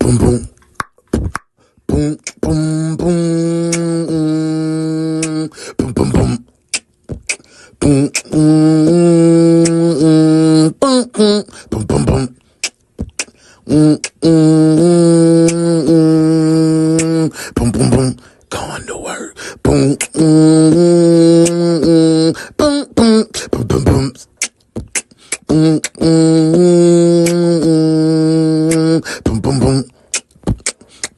boom, boom. Boom, boom, boom. Boom, boom, boom. Boom, boom, boom, boom, boom, boom. Boom, boom, boom. Going to work. Boom, boom, boom, boom, boom, boom, boom. Boom, boom, boom, boom.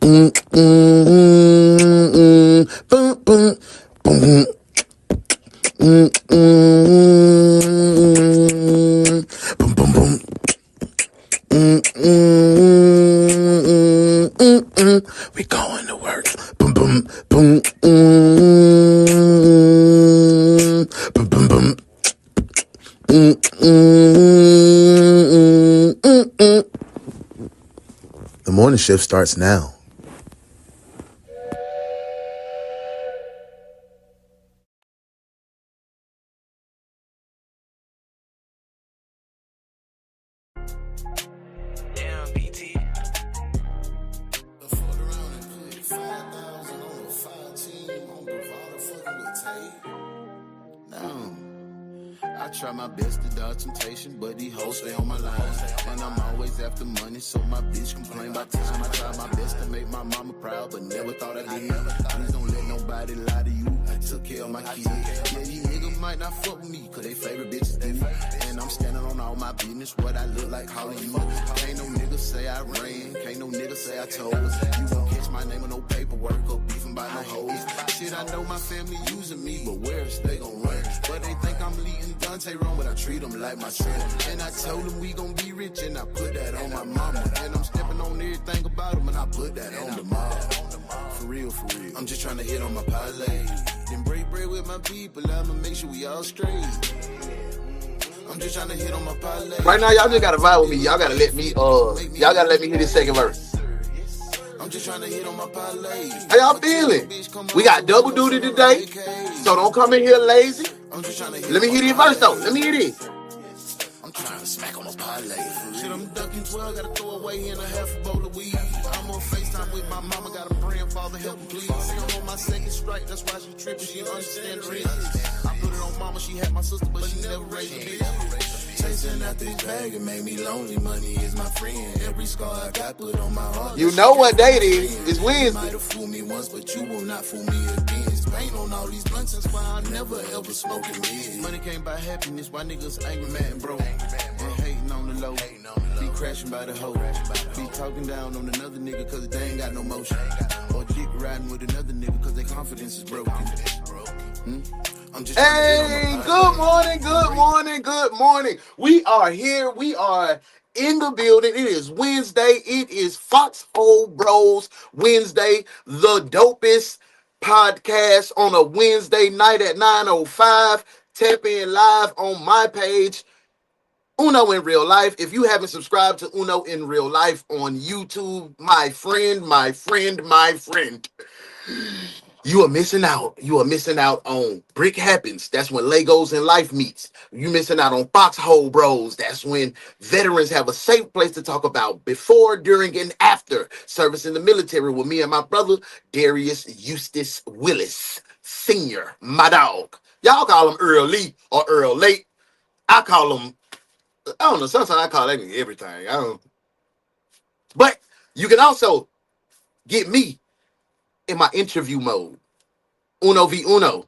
Boom, boom, boom, boom. Boom, boom, boom. We going to work. Boom, boom, boom. Boom, boom, boom. The morning shift starts now. I try my best to dodge temptation, but these hoes stay on my line. And I'm always after money, so my bitch complain about time. I try my best to make my mama proud, but never thought I did. Please don't let nobody lie to you. I took care of my kids. Yeah, these niggas might not fuck with me, cause they favorite bitches do. And I'm standing on all my business, what I look like, how you. Can't no nigga say I ran, can't no nigga say I told. You won't catch my name with no paperwork or beefing by no hoes. Shit, I know my family using me, but where is they gon' run? But they think I'm leading Dante wrong, but I treat them like my son. And I told them we gon' be rich, and I put that on my mama. And I'm stepping on everything about them, and I put that on the mom. For real, for real. I'm just trying to hit on my parlay. Then break bread with my people, I'ma make sure we all straight. I'm just trying to hit on my parlay. Right now, y'all just gotta vibe with me. Y'all gotta let me, hear this second verse. I'm just trying to hit on my parlay. How y'all feeling? We got double duty today, so don't come in here lazy. Let me hear this verse though. Let me hear this. I'm trying to smack on my parlay. Shit, I'm ducking 12, gotta throw away in a half a bowl of weed. I'm on FaceTime with my mama, got a praying father, help me please. I'm on my second strike, that's why she tripping, she understand the risk. I put it on mama, she had my sister, but she never raised a bitch. Chasing after this bag, it made me lonely. Money is my friend. Every scar I got put on my heart. You know what day it is. It's Wednesday. You might have fooled me once, but you will not fool me again. It's pain on all these blunts, that's why I never ever smoke it. Money came by happiness, why niggas angry, mad, and broke. And hating on the low. Be crashing by the hoe. Be talking down on another nigga cause they ain't got no motion. Or dick riding with another nigga cause their confidence is broken. Hey, good morning, good morning, good morning. We are here. We are in the building. It is Wednesday. It is Foxhole Bros Wednesday, the dopest podcast on a Wednesday night at 9:05. Tap in live on my page, Uno in Real Life. If you haven't subscribed to Uno in Real Life on YouTube, my friend, you are missing out. You are missing out on Brick Happens. That's when Legos and life meets. You missing out on Foxhole Bros. That's when veterans have a safe place to talk about before, during, and after service in the military with me and my brother, Darius Eustace Willis Sr., my dog. Y'all call him Earl Lee or Earl Late. I call him, I don't know, sometimes I call that nigga everything. I don't. But you can also get me in my interview mode. Uno v Uno.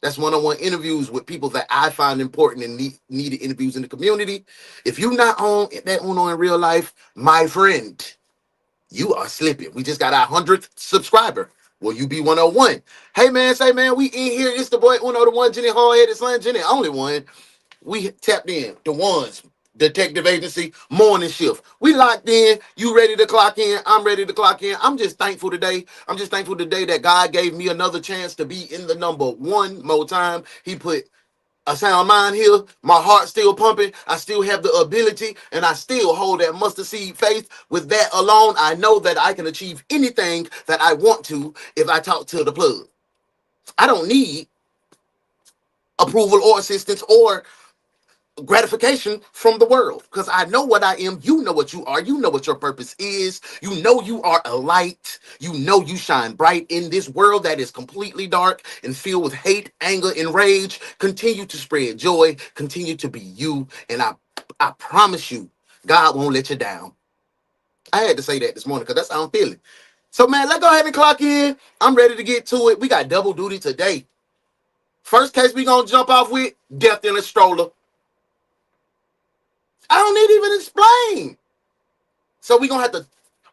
That's one-on-one interviews with people that I find important and needed interviews in the community. If you're not on that Uno in Real Life, my friend, you are slipping. We just got our 100th subscriber. Will you be 101? Hey, man, say, man, we in here. It's the boy Uno, the one, Jenny hard-headed son, Jenny, only one. We tapped in. DaOnes, Detective Agency, morning shift. We locked in. You ready to clock in? I'm ready to clock in. I'm just thankful today. I'm just thankful today that God gave me another chance to be in the number one more time. He put a sound mind here. My heart still pumping. I still have the ability, and I still hold that mustard seed faith. With that alone, I know that I can achieve anything that I want to if I talk to the plug. I don't need approval or assistance or gratification from the world, because I know what I am. You know what you are. You know what your purpose is. You know you are a light. You know you shine bright in this world that is completely dark and filled with hate, anger, and rage. Continue to spread joy. Continue to be you, and I promise you, God won't let you down. I had to say that this morning because that's how I'm feeling. So man, let's go ahead and clock in. I'm ready to get to it. We got double duty today. First case we gonna jump off with: death in a stroller. I don't need to even explain. So we're going to have to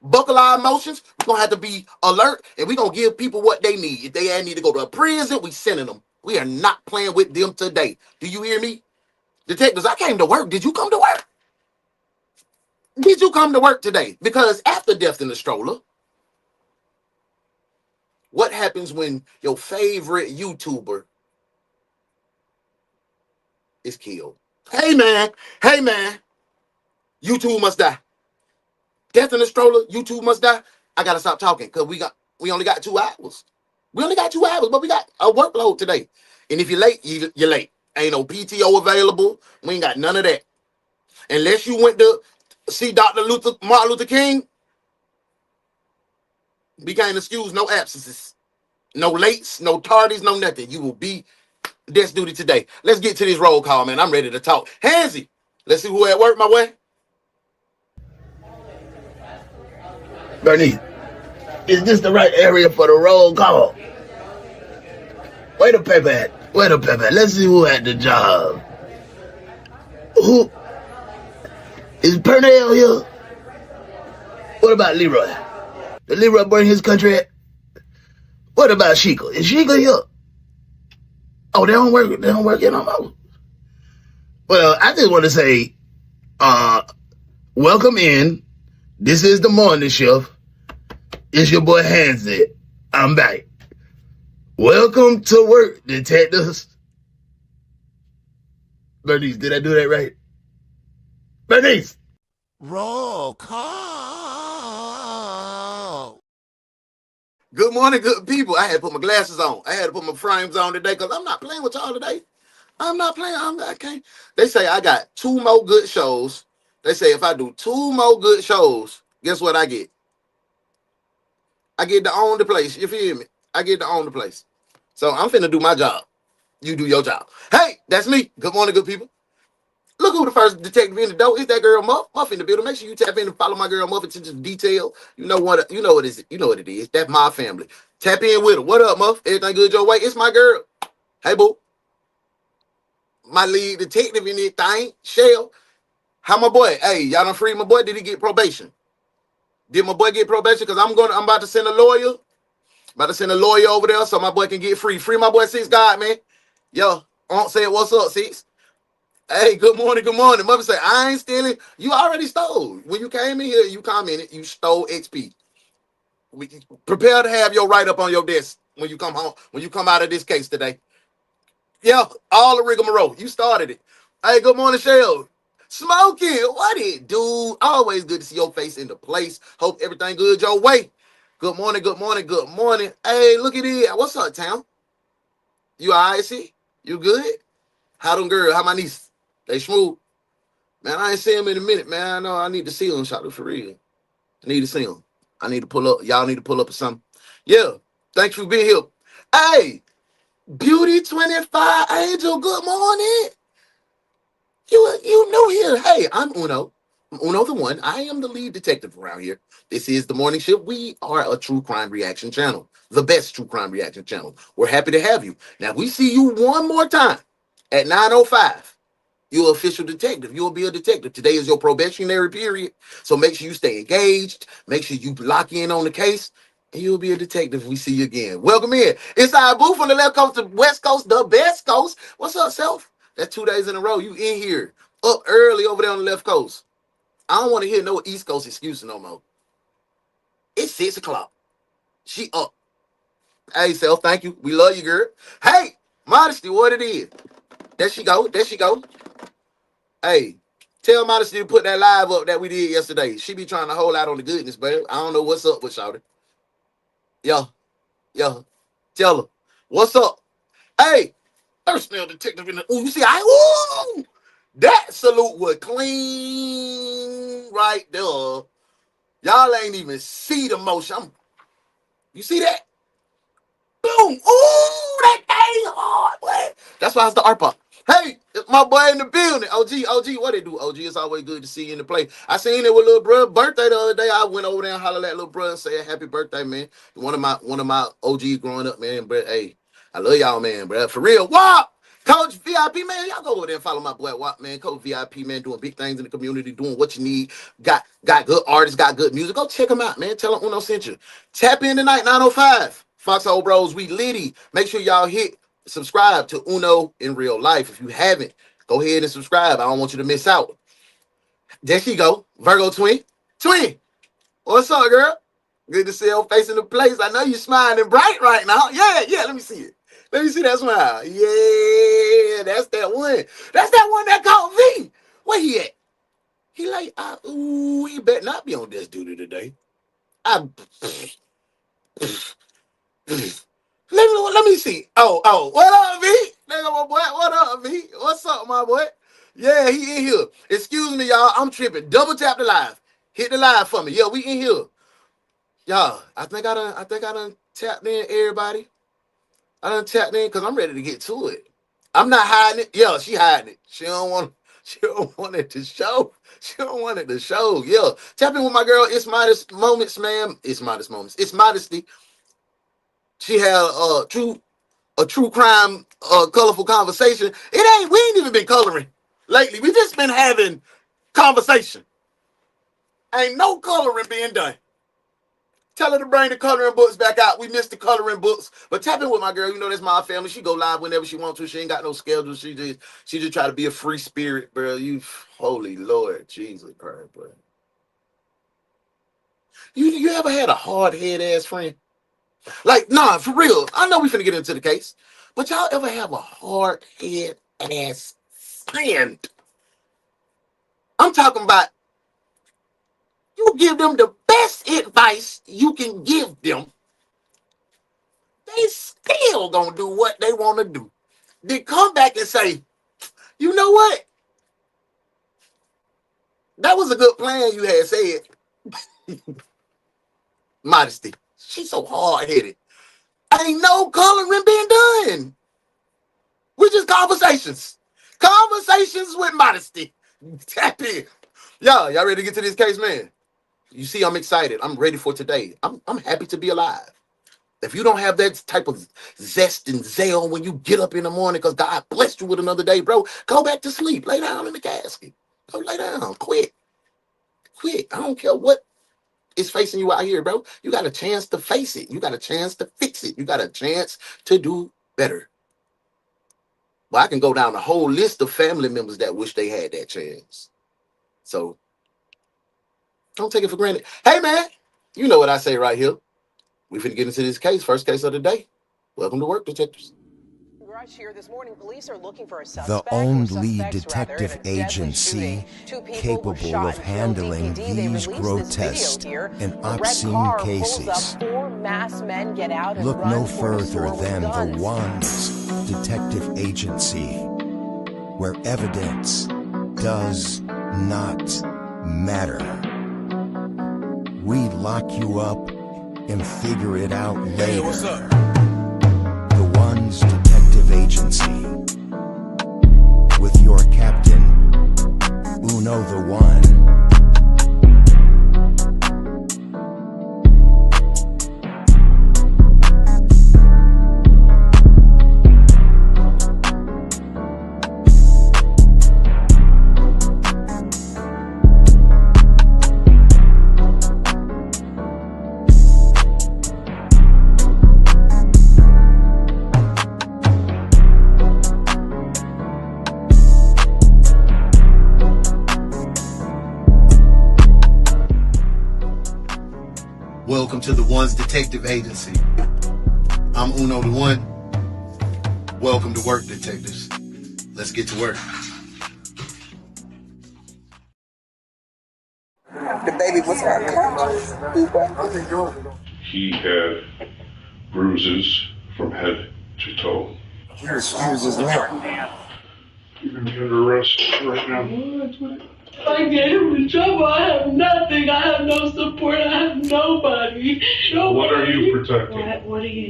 buckle our emotions. We're going to have to be alert. And we're going to give people what they need. If they need to go to a prison, we sending them. We are not playing with them today. Do you hear me? Detectives, I came to work. Did you come to work? Did you come to work today? Because after death in the stroller, what happens when your favorite YouTuber is killed? Hey, man. Hey, man. YouTube must die. Death in the stroller, YouTube must die. I gotta stop talking because we only got 2 hours. We only got 2 hours, but we got a workload today. And if you're late, you're late. Ain't no PTO available. We ain't got none of that. Unless you went to see Martin Luther King, we can't excuse no absences, no lates, no tardies, no nothing. You will be desk duty today. Let's get to this roll call, man. I'm ready to talk. Hansy, let's see who at work, my way. Bernice, is this the right area for the roll call? Where the paper at? Where the paper at? Let's see who had the job. Who? Is Pernell here? What about Leroy? Did Leroy bring his country at? What about Sheikah? Is Sheikah here? Oh, they don't work in no. Well, I just want to say, welcome in. This is the morning shift. It's your boy Hansy. I'm back. Welcome to work, detectives. Bernice, did I do that right? Bernice! Roll call. Good morning, good people. I had to put my glasses on. I had to put my frames on today because I'm not playing with y'all today. I'm not playing. I can't. They say I got 2 more good shows. They say if I do 2 more good shows, guess what I get? I get to own the place. You feel me? I get to own the place. So I'm finna do my job. You do your job. Hey, that's me. Good morning, good people. Look who the first detective in the door is. That girl Muff. Muff in the building. Make sure you tap in and follow my girl Muff attention to detail. You know what? You know what it is. You know what it is. That's my family. Tap in with her. What up, Muff? Everything good your way? It's my girl. Hey, boo. My lead detective in this thing, Shell. How my boy? Hey, y'all done free my boy? Did he get probation? Did my boy get probation? Because I'm about to send a lawyer. About to send a lawyer over there so my boy can get free. Free my boy Six God, man. Yo, Aunt said, what's up, Six? Hey, good morning, good morning. Mother said, I ain't stealing. You already stole. When you came in here, you commented, you stole XP. Prepare to have your write-up on your desk when you come home, when you come out of this case today. Yeah, all the rigmarole. You started it. Hey, good morning, Shell. Smoking, what it do? Always good to see your face in the place. Hope everything good your way. Good morning, good morning, good morning. Hey, look at it. What's up, town? You all right, see? You good? How them girl? How my niece? They smooth? Man, I ain't seen them in a minute, man. I know I need to see them, shout out for real. I need to see them. I need to pull up. Y'all need to pull up or something. Yeah, thanks for being here. Hey, Beauty 25 Angel, good morning. You new here. Hey, I'm Uno. Uno the one. I am the lead detective around here. This is the morning shift. We are a true crime reaction channel. The best true crime reaction channel. We're happy to have you. Now, if we see you one more time at 9:05, you're an official detective. You'll be a detective. Today is your probationary period. So make sure you stay engaged. Make sure you lock in on the case. And you'll be a detective if we see you again. Welcome in. It's our boo from the left coast to west coast, the best coast. What's up, self? That's 2 days in a row. You in here. Up early over there on the left coast. I don't want to hear no East Coast excuse no more. It's 6 o'clock. She up. Hey, self, thank you. We love you, girl. Hey, Modesty, what it is. There she go. There she go. Hey, tell Modesty to put that live up that we did yesterday. She be trying to hold out on the goodness, babe. I don't know what's up with Shawty. Yo, yo, tell her. What's up? Hey, personnel detective in the... Ooh, you see, ooh! That salute was clean right there. Y'all ain't even see the motion. You see that? Boom! Ooh, that thing hard, boy. That's why it's the art pop. Hey, it's my boy in the building. OG, what they do? OG, it's always good to see you in the play. I seen it with little bro birthday the other day. I went over there and hollered at little bro and said happy birthday, man. One of my OGs growing up, man. But hey, I love y'all, man, bro. For real. What? Coach VIP, man, y'all go over there and follow my boy Wap, man. Coach VIP, man, doing big things in the community, doing what you need. Got good artists, got good music. Go check him out, man. Tell him Uno sent you. Tap in tonight, 905. Foxhole Bros, we litty. Make sure y'all hit subscribe to Uno in real life. If you haven't, go ahead and subscribe. I don't want you to miss out. There she go. Virgo twin. Twin. What's up, girl? Good to see your face in the place. I know you're smiling bright right now. Yeah. Let me see it. Let me see that smile. Yeah, that's that one. That's that one that called me. Where he at? He like, he better not be on this duty today. Let me see. Oh, what up, V? Nigga, my boy. What up, V? What's up, my boy? Yeah, he in here. Excuse me, y'all. I'm tripping. Double tap the live. Hit the live for me. Yeah, we in here. Y'all, I think I done tapped in everybody. I done tapped in because I'm ready to get to it. I'm not hiding it. Yeah, she hiding it. She don't want it to show. She don't want it to show. Yeah. Tap in with my girl. It's Modest Moments, ma'am. It's Modest Moments. It's Modesty. She had a true crime, colorful conversation. We ain't even been coloring lately. We just been having conversation. Ain't no coloring being done. Tell her to bring the coloring books back out. We missed the coloring books. But tap in with my girl. You know, that's my family. She go live whenever she wants to. She ain't got no schedule. She just try to be a free spirit, bro. You holy Lord Jesus Christ, bro. You ever had a hard head ass friend? Like, nah, for real. I know we finna get into the case, but y'all ever have a hard head ass friend? I'm talking about you give them the best advice you can give them. They still gonna do what they want to do. They come back and say, you know what? That was a good plan you had said. Modesty. She's so hard-headed. Ain't no coloring being done. We just conversations. Conversations with Modesty. Tap in. Y'all ready to get to this case, man? You see, I'm excited. I'm ready for today. I'm happy to be alive. If you don't have that type of zest and zeal when you get up in the morning because God blessed you with another day, bro, go back to sleep. Lay down in the casket. Go lay down. Quit. I don't care what is facing you out here, bro. You got a chance to face it. You got a chance to fix it. You got a chance to do better. Well, I can go down a whole list of family members that wish they had that chance. So don't take it for granted. Hey, man, you know what I say right here. We finna get into this case. First case of the day. Welcome to work, detectives. Here this morning, police are looking for a the only detective agency capable of handling these grotesque and obscene cases. Look no further than the Ones Detective Agency, where evidence does not matter. We lock you up and figure it out later. Hey, what's up? The Ones Detective Agency, with your captain, UnoDaOne. Welcome to the Ones Detective Agency. I'm UnoDaOne. Welcome to work, detectives. Let's get to work. The baby was unconscious. He had bruises from head to toe. Excuse his name. You're gonna be under arrest right now. I get him in trouble. I have nothing. I have no support. I have nobody. What are you protecting?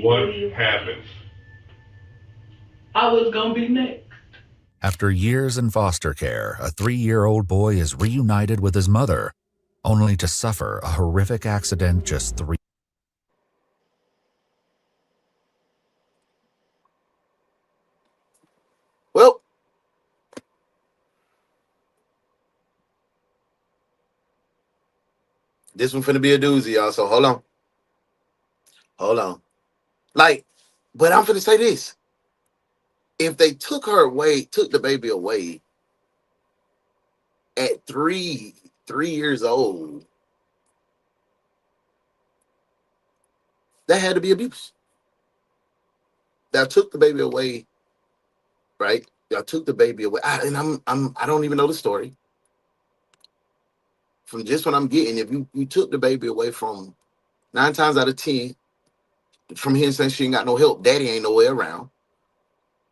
What happened? I was gonna be next. After years in foster care, a 3-year-old boy is reunited with his mother, only to suffer a horrific accident just 3. Well, this one finna be a doozy, y'all. So hold on. Hold on. Like, but I'm finna say this. If they took the baby away at 3 years old, that had to be abuse. That took the baby away, right? Y'all took the baby away. I don't even know the story. From just what I'm getting, if you took the baby away from 9 times out of 10, from him saying she ain't got no help, daddy ain't nowhere around,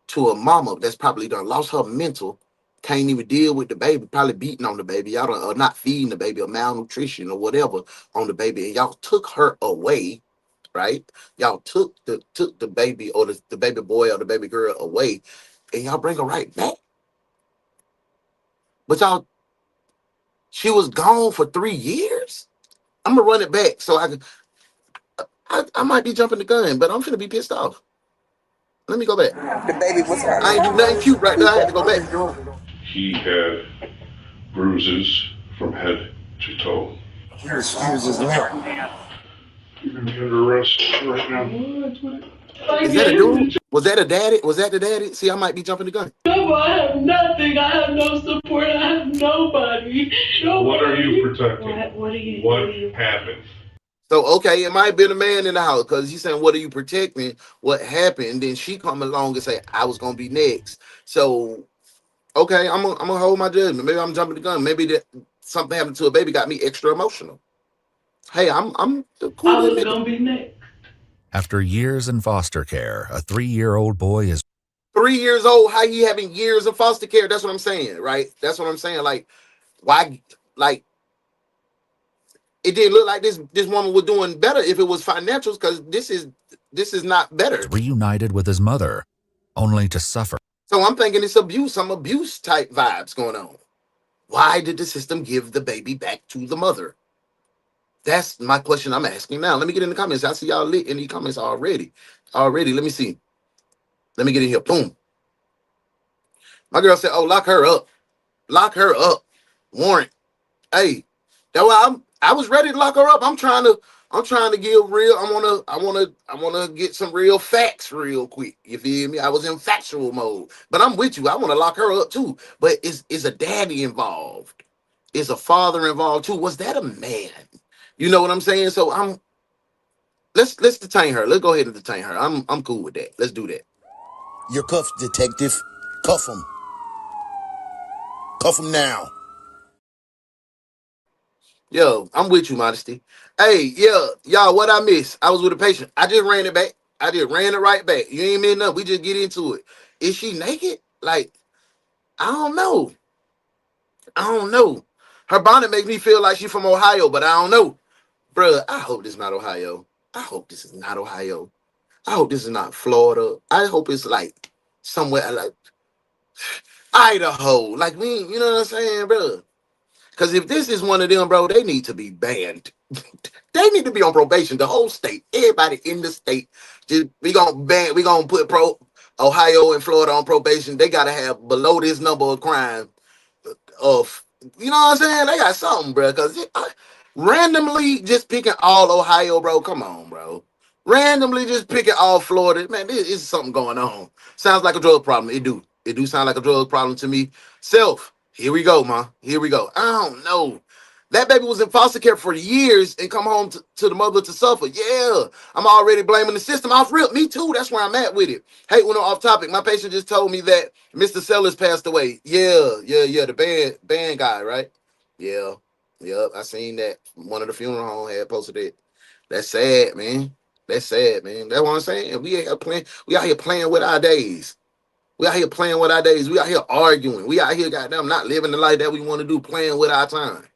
to a mama that's probably done lost her mental, can't even deal with the baby, probably beating on the baby, y'all or not feeding the baby, or malnutrition or whatever on the baby, and y'all took her away, right? Y'all took the baby, or the baby boy or the baby girl away, and y'all bring her right back. But she was gone for 3 years. I'm gonna run it back so I might be jumping the gun, but I'm finna be pissed off. Let me go back. The baby was hurt. I ain't do nothing cute right there. I had to go back. He had bruises from head to toe. He was just limp. You're gonna be under arrest right now. Is that a dude? Was that a daddy? Was that the daddy? See, I might be jumping the gun. I have nothing. I have no support. I have nobody. What are you protecting? What happened? So, okay, it might have been a man in the house, because he's saying, what are you protecting? What happened? Then she come along and say, I was going to be next. So, okay, I'm gonna hold my judgment. Maybe I'm jumping the gun. Maybe something happened to a baby got me extra emotional. Hey, I'm cool. I was going to be next. After years in foster care, a 3-year-old boy is 3 years old. How you having years of foster care? That's what I'm saying, right? That's what I'm saying. Like, why? Like, it didn't look like this woman was doing better if it was financials, because this is not better. reunited with his mother, only to suffer. So I'm thinking it's abuse, some abuse type vibes going on. Why did the system give the baby back to the mother? That's my question I'm asking now. Let me get in the comments. I see y'all lit in the comments already. Let me see. Let me get in here. Boom. My girl said, oh, lock her up. Lock her up. Warrant. Hey, that's why I was ready to lock her up. I'm trying to give real. I wanna get some real facts real quick. You feel me? I was in factual mode. But I'm with you. I want to lock her up too. But is a daddy involved? Is a father involved too? Was that a man? You know what I'm saying? So let's detain her. Let's go ahead and detain her. I'm cool with that. Let's do that. You're cuffed, detective. Cuff him. Cuff him now. Yo, I'm with you, Modesty. Hey, yeah, y'all, what I missed? I was with a patient. I just ran it back. I just ran it right back. You ain't mean nothing. We just get into it. Is she naked? Like, I don't know. Her bonnet makes me feel like she's from Ohio, but I don't know. Bruh, I hope this is not Ohio. I hope this is not Ohio. I hope this is not Florida. I hope it's like somewhere like Idaho. Like, you know what I'm saying, bruh? Because if this is one of them, bro, they need to be banned. They need to be on probation. The whole state, everybody in the state, we gonna put Ohio and Florida on probation. They gotta have below this number of crime of, you know what I'm saying? They got something, bro. Because randomly just picking all Ohio, bro. Come on, bro. Randomly just picking all Florida, man. This is something going on. Sounds like a drug problem. It do sound like a drug problem to me. Here we go, ma. Here we go. I don't know. That baby was in foster care for years and come home to the mother to suffer. Yeah, I'm already blaming the system. Off rip, me too. That's where I'm at with it. Hey, off topic. My patient just told me that Mr. Sellers passed away. Yeah. The band guy, right? Yeah. Yep. I seen that. One of the funeral homes had posted it. That's sad, man. That's what I'm saying. We out here playing with our days. We out here playing with our days. We out here arguing. We out here, goddamn, not living the life that we want to do, playing with our time.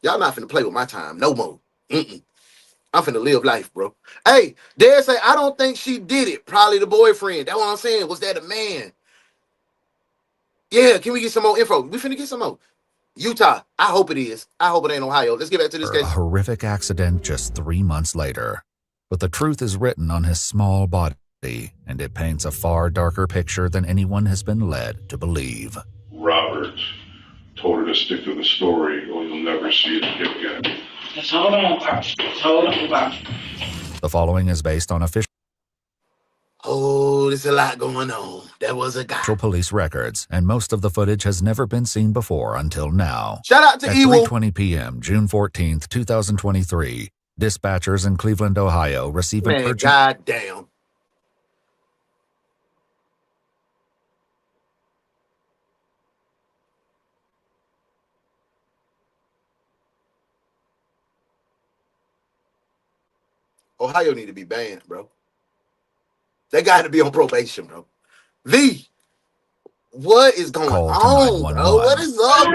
Y'all not finna play with my time no more. I'm finna live life, bro. Hey, Dad say, I don't think she did it. Probably the boyfriend. That's what I'm saying. Was that a man? Yeah, can we get some more info? We finna get some more. Utah. I hope it is. I hope it ain't Ohio. Let's get back to this case. A horrific accident just 3 months later. But the truth is written on his small body, and it paints a far darker picture than anyone has been led to believe. Robert told her to stick to the story or you'll never see it again. Just hold on, Pops. Just hold on, Pops. The following is based on official there's a lot going on. There was a guy. Police records, and most of the footage has never been seen before until now. Shout out to At Ewell. 3:20 p.m., June 14th, 2023, dispatchers in Cleveland, Ohio receive an urgent... Goddamn. Ohio need to be banned, bro. They got to be on probation, bro. What is going on, bro? What is up?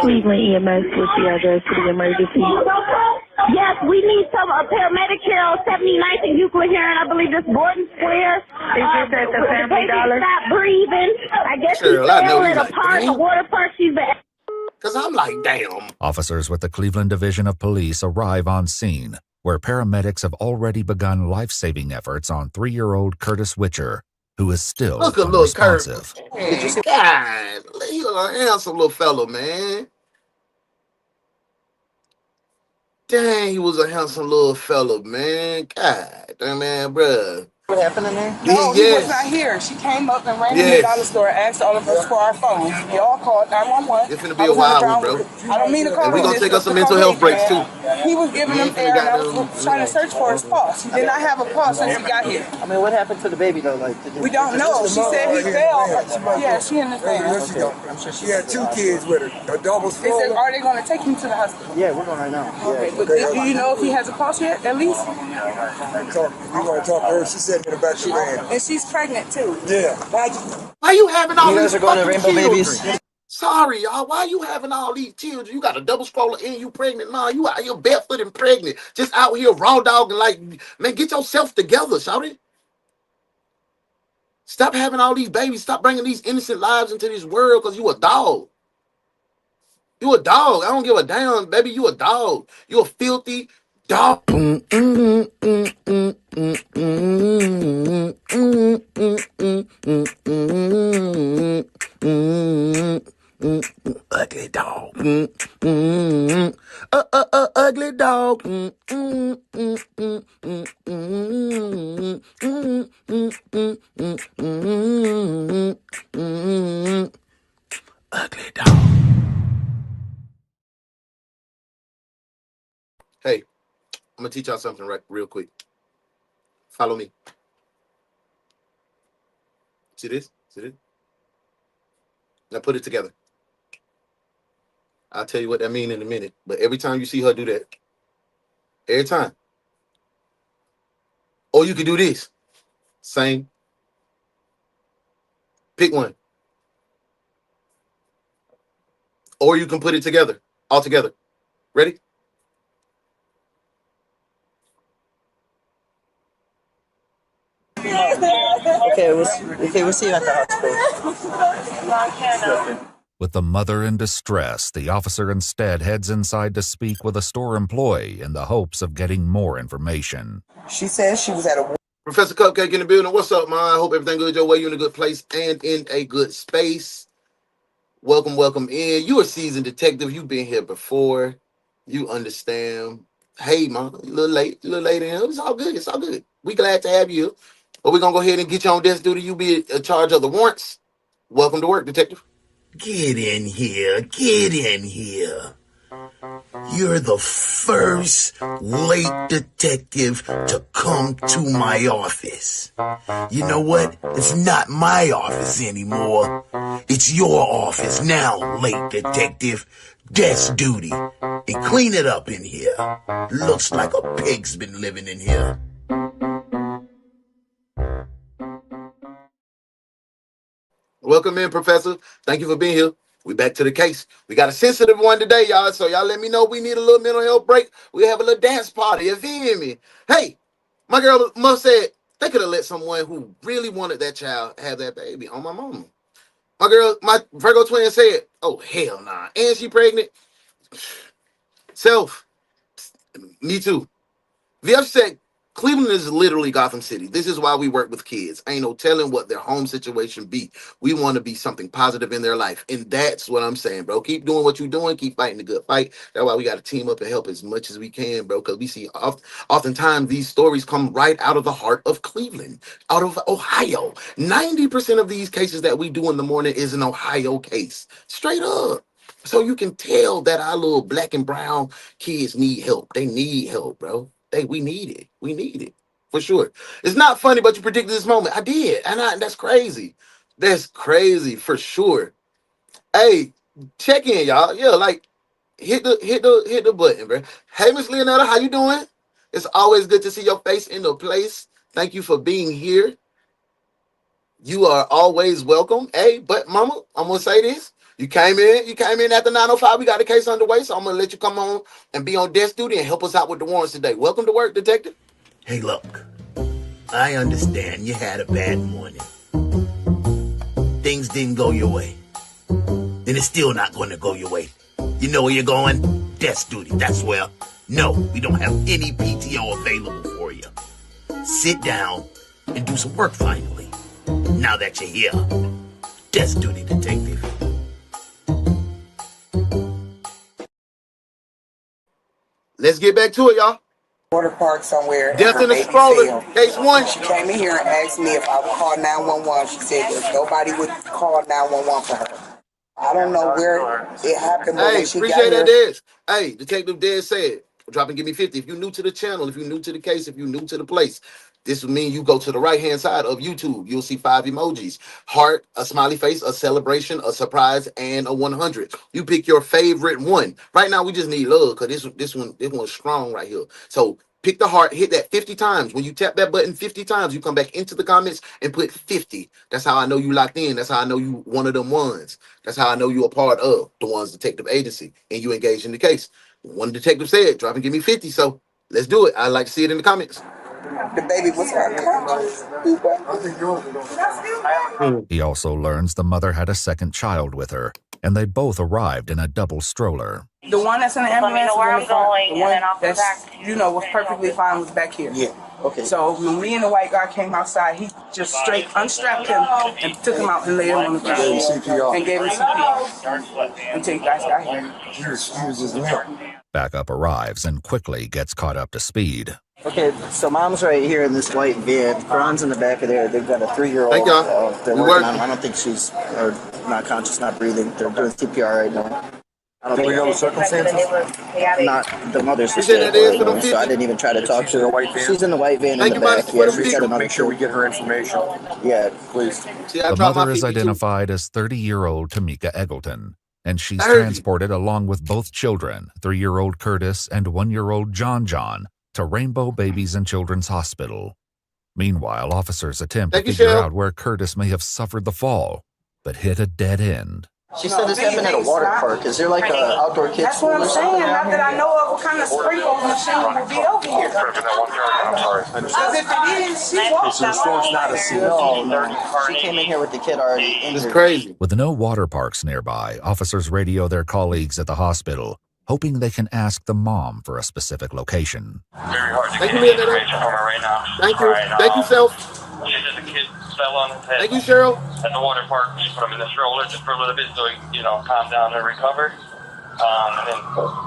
Cleveland EMS with the address to the emergency. Yes, we need some paramedic here on 79th and Euclid here, and I believe this Borden Square. Is this at the Family Dollar? Stop breathing. I guess she's fell in a park, a water park. She's been... Because I'm like, damn. Officers with the Cleveland Division of Police arrive on scene, where paramedics have already begun life-saving efforts on 3-year-old Curtis Witcher, who is still unresponsive. God, he was a handsome little fellow, man. Dang, he was a handsome little fellow, man. God, damn, man, bruh. What happened in there? No, he was not here. She came up and ran in the dollar store and asked all of us for our phones. We all called 911. It's gonna be a wild one, bro. I don't mean to call him. And we're gonna take us some mental health breaks, too. He was giving them air, and I was trying to search for his pulse. He did not have a pulse since he got here. I mean, what happened to the baby, though? Like, we don't know. She said he fell. Yeah, she in the van. She had 2 kids with her. A double They said, are they going to take him to the hospital? Yeah, we're going right now. Okay, but do you know if he has a pulse yet, at least? We're going to talk to her. She said in the back of the van. And she's pregnant too. Yeah. Why you having all these guys are going to Rainbow children? Babies? Sorry, y'all. Why you having all these children? You got a double stroller and you pregnant. Nah, you out here barefoot and pregnant. Just out here raw dogging like, man, get yourself together, shawty. Stop having all these babies. Stop bringing these innocent lives into this world because you a dog. You a dog. I don't give a damn, baby. You a dog. You a filthy dog. Ugly dog. Ugly dog. Ugly dog. Hey, I'm gonna teach y'all something real quick. Follow me. See this? See this? Now put it together. I'll tell you what that means in a minute. But every time you see her do that, every time. Or you can do this. Same. Pick one. Or you can put it together. All together. Ready? Okay, we'll see you at the hospital. With the mother in distress, the officer instead heads inside to speak with a store employee in the hopes of getting more information. She says she was at a... Professor Cupcake in the building. What's up, man? I hope everything good your way. You're in a good place and in a good space. Welcome, welcome in. You a seasoned detective. You've been here before. You understand. Hey, man, a little late in here. It's all good. It's all good. We glad to have you. But we're going to go ahead and get you on desk duty. You be in charge of the warrants. Welcome to work, detective. Get in here. Get in here. You're the first late detective to come to my office. You know what? It's not my office anymore. It's your office now, late detective. Desk duty. And clean it up in here. Looks like a pig's been living in here. Welcome in, Professor. Thank you for being here. We back to the case. We got a sensitive one today, y'all. So y'all let me know we need a little mental health break. We have a little dance party. You feel me? Hey, my girl must said they could have let someone who really wanted that child have that baby on my mama. My girl, my Virgo twin said, oh, hell nah. And she pregnant. Self. Me too. VF said, Cleveland is literally Gotham City. This is why we work with kids. Ain't no telling what their home situation be. We want to be something positive in their life. And that's what I'm saying, bro. Keep doing what you're doing. Keep fighting the good fight. That's why we got to team up and help as much as we can, bro. Because we see oftentimes these stories come right out of the heart of Cleveland, out of Ohio. 90% of these cases that we do in the morning is an Ohio case. Straight up. So you can tell that our little black and brown kids need help. They need help, bro. We need it. We need it for sure. It's not funny, but you predicted this moment. I did, and that's crazy. That's crazy for sure. Hey, check in, y'all. Yeah, like hit the button, bro. Hey, Miss Leonetta, how you doing? It's always good to see your face in the place. Thank you for being here. You are always welcome. Hey, but Mama, I'm gonna say this. You came in after 9:05. We got a case underway, so I'm gonna let you come on and be on desk duty and help us out with the warrants today. Welcome to work, Detective. Hey, look, I understand you had a bad morning. Things didn't go your way. Then it's still not going to go your way. You know where you're going? Desk duty, that's where. No, we don't have any PTO available for you. Sit down and do some work finally. Now that you're here, desk duty, Detective. Let's get back to it, y'all. Water park somewhere. Death in a stroller. Case 1. She came in here and asked me if I would call 911. She said that nobody would call 911 for her. I don't know where it happened. Hey, she appreciate got that, Dez. Hey, Detective Dez said, drop and give me 50. If you're new to the channel, if you're new to the case, if you're new to the place, this would mean you go to the right-hand side of YouTube. You'll see 5 emojis. Heart, a smiley face, a celebration, a surprise, and a 100. You pick your favorite one. Right now, we just need love because this one's strong right here. So pick the heart, hit that 50 times. When you tap that button 50 times, you come back into the comments and put 50. That's how I know you locked in. That's how I know you one of them ones. That's how I know you a part of the ones detective agency and you engaged in the case. One detective said, drop and give me 50. So let's do it. I'd like to see it in the comments. The baby was unconscious. He also learns the mother had a second child with her, and they both arrived in a double stroller. The one that's in the ambulance, the one that's, was perfectly fine was back here. Yeah, okay. So when me and the white guy came outside, he just straight unstrapped him and took him out and laid him on the ground. And gave him CPR. Until you guys got here. He was just there. Backup arrives and quickly gets caught up to speed. Okay, so mom's right here in this white van. Karan's in the back of there. They've got a 3-year-old. Thank y'all. They're working on. I don't think she's not conscious, not breathing. They're doing CPR right now. I don't think we know the circumstances. Not the mother's just dead, so I didn't even try to talk to her. She's in the white van in the back. Yeah, she's got another. Make sure we get her information. Yeah, please. The mother is identified as 30-year-old Tamika Eggleton, and she's transported along with both children, 3-year-old Curtis and 1-year-old John, to Rainbow Babies and Children's Hospital. Meanwhile, officers attempt to figure out where Curtis may have suffered the fall, but hit a dead end. She said this happened at a water park. Is there like an outdoor kids That's what I'm saying. Not that I know of what kind of sprinkle machine would be over here. Because if it is, she walked not a scene. No. She came in here with the kid already injured. It's crazy. With no water parks nearby, officers radio their colleagues at the hospital, hoping they can ask the mom for a specific location. Very hard to get information from her right now. Thank you. Thank you, Self. She said the kid fell on his head. Thank you, Cheryl. At the water park, she put him in the stroller just for a little bit so he, calm down and recover. And then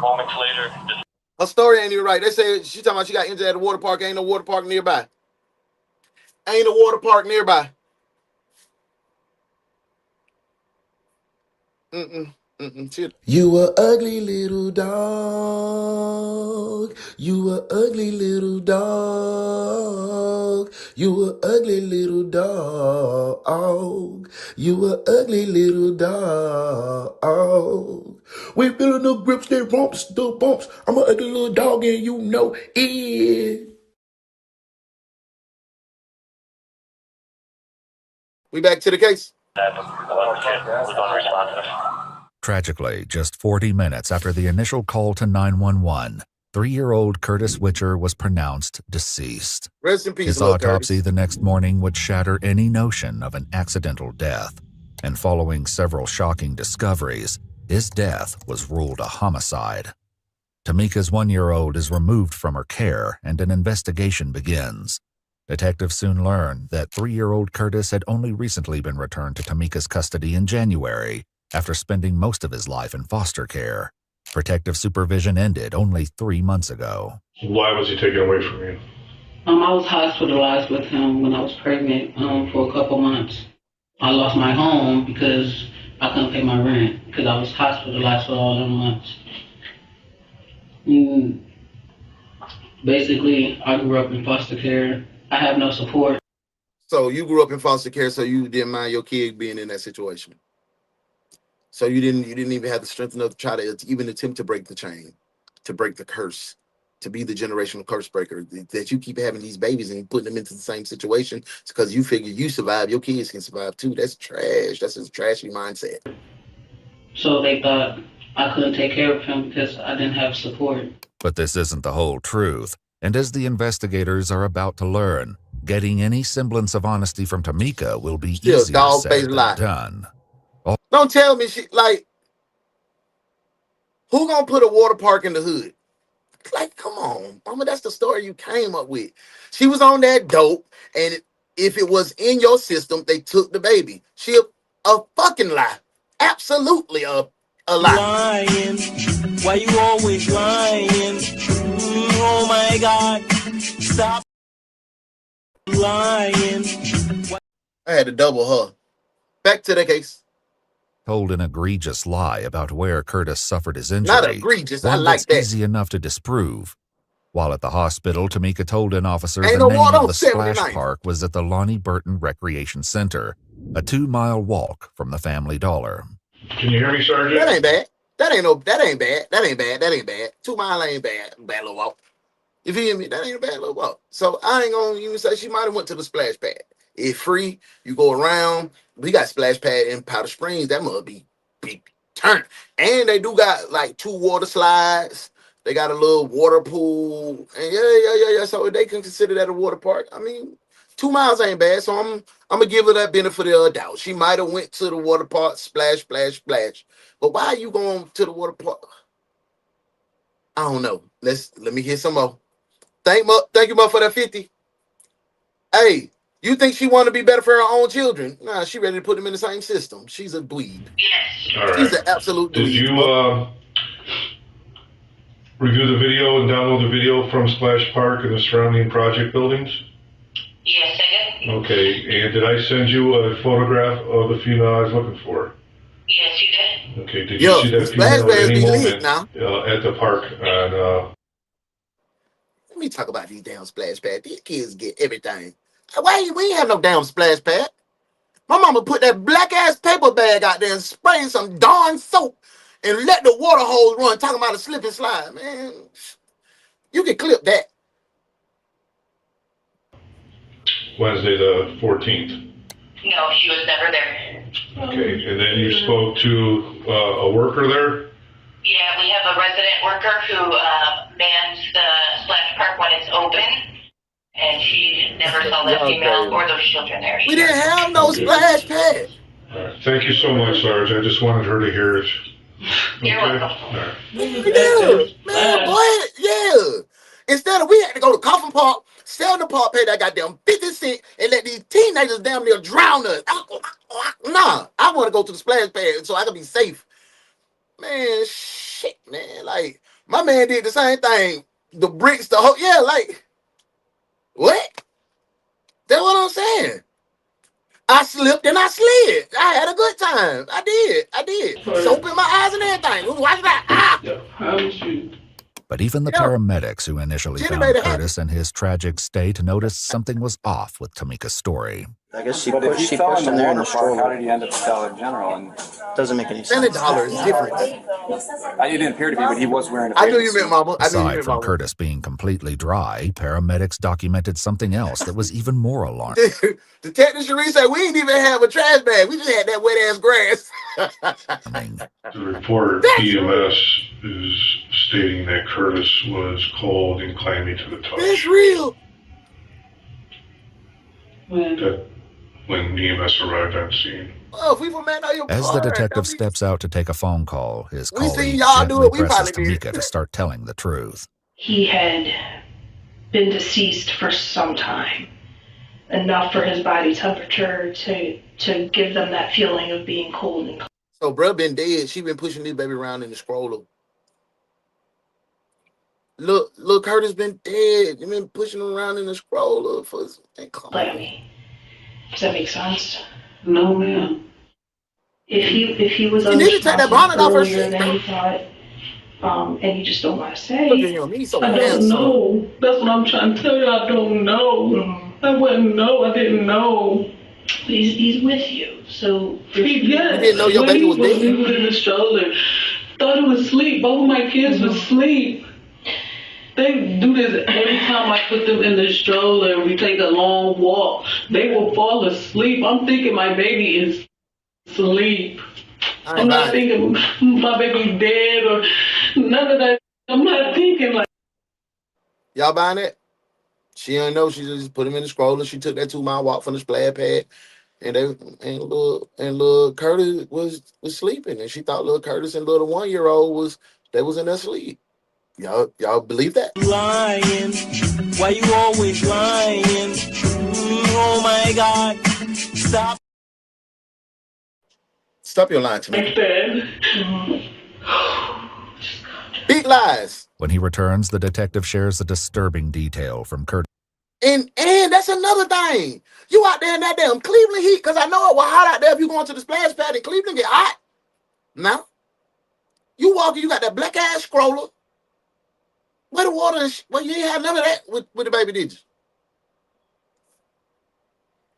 moments later, just... Her story ain't even right. They say she talking about she got injured at a water park. Ain't no water park nearby. Ain't a water park nearby. You a ugly little dog. You a ugly little dog. You a ugly little dog. You a ugly little dog. We feeling the grips, they bumps, the bumps. I'm a ugly little dog and you know it. We back to the case. That was unresponsive. Tragically, just 40 minutes after the initial call to 911, 3-year-old Curtis Witcher was pronounced deceased. Rest in peace, His little autopsy Curtis. the next morning would shatter any notion of an accidental death, and following several shocking discoveries, his death was ruled a homicide. Tamika's 1-year-old is removed from her care, and an investigation begins. Detectives soon learn that 3-year-old Curtis had only recently been returned to Tamika's custody in January, after spending most of his life in foster care. Protective supervision ended only 3 months ago. Why was he taken away from you? I was hospitalized with him when I was pregnant for a couple months. I lost my home because I couldn't pay my rent because I was hospitalized for all them months. Basically, I grew up in foster care. I have no support. So you grew up in foster care, so you didn't mind your kid being in that situation. So you didn't even have the strength enough to try to even attempt to break the chain, to break the curse, to be the generational curse breaker. That you keep having these babies and putting them into the same situation because you figure you survive, your kids can survive too. That's trash. That's a trashy mindset. So they thought I couldn't take care of him because I didn't have support. But this isn't the whole truth, and as the investigators are about to learn, getting any semblance of honesty from Tamika will be easier said than done. Don't tell me she, like, who gonna put a water park in the hood? Like, come on, mama, that's the story you came up with. She was on that dope, and if it was in your system, they took the baby. She a fucking lie. Absolutely a lie. Lying. Why you always lying? Oh my God. Stop lying. I had to double her. Back to the case. Told an egregious lie about where Curtis suffered his injury. Not egregious, I like that. Easy enough to disprove. While at the hospital, Tamika told an officer Ain't the no name water of on the splash 79. park was at the Lonnie Burton Recreation Center, a 2-mile walk from the Family Dollar. Can you hear me, Sergeant? That ain't bad. That ain't bad. 2 mile ain't bad. Bad little walk. If you hear me, that ain't a bad little walk. So I ain't gonna even say she might have went to the splash pad. It's free. You go around. We got splash pad in Powder Springs. That must be big turn. And they do got like 2 water slides. They got a little water pool. And yeah. So they can consider that a water park. I mean, 2 miles ain't bad. So I'm gonna give her that benefit of the doubt. She might have went to the water park, splash. But why are you going to the water park? I don't know. Let me hear some more. Thank you, for that 50. Hey, you think she want to be better for her own children? Nah, she ready to put them in the same system. She's a dweeb. Yes. All right. She's an absolute dweeb. Did you review the video and download the video from Splash Park and the surrounding project buildings? Yes, I did. Okay, and did I send you a photograph of the female I was looking for? Yes, you did. Okay, did you see that female at any moment at the park on... Let me talk about these damn splash pads. These kids get everything. Why we ain't have no damn splash pad? My mama put that black ass paper bag out there and sprayed some darn soap and let the water hose run. Talking about a slip and slide, man. You can clip that. Wednesday the 14th. No, she was never there. Okay, and then you spoke to a worker there? Yeah, we have a resident worker who mans the splash park when it's open, and she never saw that female or those children there. We didn't have no splash pad. All right. Thank you so much, Sarge. I just wanted her to hear it. You're welcome. All right. Man, boy, yeah. Instead of we had to go to Coffin Park, sell the park, pay that goddamn 50 cents, and let these teenagers damn near drown us. Nah, I want to go to the splash pad so I can be safe. Man, shit, man. Like, my man did the same thing. The bricks, the whole, yeah, like, what? That's what I'm saying. I slipped and I slid. I had a good time. I did. Soap in my eyes and everything. Watch that. Ah! Promise you. But even the paramedics who initially found Curtis in his tragic state noticed something was off with Tamika's story. I guess she pushed him there in the stroller. How did he end up at Dollar General? And doesn't make any sense. $10 is different. It didn't appear to be, but he was wearing a I knew you meant mama. Aside from Curtis being completely dry, paramedics documented something else that was even more alarming. Detective Cherie said, we didn't even have a trash bag. We just had that wet-ass grass. The report EMS is stating that Curtis was cold and clammy to the touch. That's real. When EMS arrived on scene. Oh, we man on your As the detective steps out to take a phone call, his colleague y'all do gently it, we presses probably Tamika to start telling the truth. He had been deceased for some time, enough for his body temperature to give them that feeling of being cold and cold. So bruh been dead. She been pushing this baby around in the stroller. Look, Curtis been dead. You been pushing him around in the stroller for clammy. Does that make sense? No, ma'am. If he was you need to take that bonnet off her shit. Than he thought, and you just don't want to say. I don't know. That's what I'm trying to tell you. I don't know. I wouldn't know. I didn't know. But he's with you, so he didn't know your baby was dead. He was in the stroller. Thought it was asleep. Both of my kids were asleep. They do this every time I put them in the stroller and we take a long walk. They will fall asleep. I'm thinking my baby is asleep. I'm not thinking my baby's dead or none of that. I'm not thinking like. Y'all buying it? She didn't know. She just put him in the stroller. She took that 2-mile walk from the splash pad, and little Curtis was sleeping, and she thought little Curtis and little 1-year-old was in their sleep. Y'all believe that? Lying. Why you always lying? Oh my God. Stop your lying to me. Big lies. When he returns, the detective shares a disturbing detail from Curtis. And that's another thing. You out there in that damn Cleveland heat, because I know it was hot out there if you going to the splash pad in Cleveland, get hot. Now, you walking, you got that black ass stroller. Where the water is, well, you ain't have none of that with the baby, did you?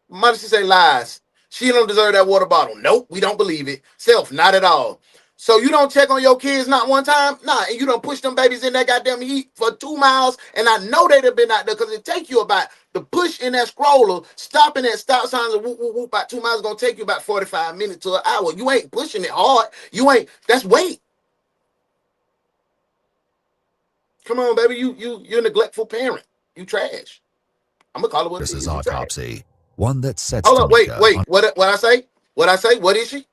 Mother, she say lies. She don't deserve that water bottle. Nope, we don't believe it. Self, not at all. So you don't check on your kids not one time? Nah, and you don't push them babies in that goddamn heat for 2 miles, and I know they'd have been out there because it take you about, the push in that stroller, stopping at stop signs and whoop, whoop, whoop, about 2 miles is going to take you about 45 minutes to an hour. You ain't pushing it hard. You ain't, that's weight. Come on, baby, you're a neglectful parent. You trash. I'm gonna call it what this it is. Autopsy, one that sets. Hold up, wait. What I say? What I say? What is she?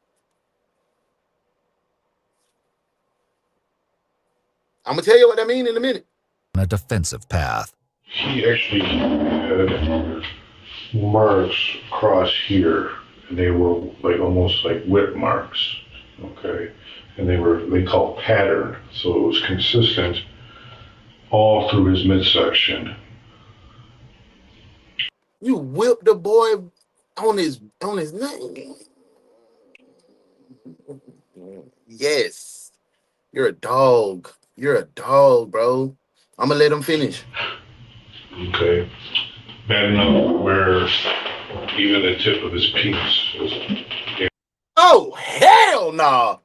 I'm gonna tell you what that means in a minute. On a defensive path. He actually had marks across here, and they were like almost like whip marks. Okay, and they call pattern, so it was consistent all through his midsection. You whipped the boy on his name. Yes. You're a dog. You're a dog, bro. I'm gonna let him finish. Okay. Bad enough where even the tip of his penis was. Oh, hell no. Nah.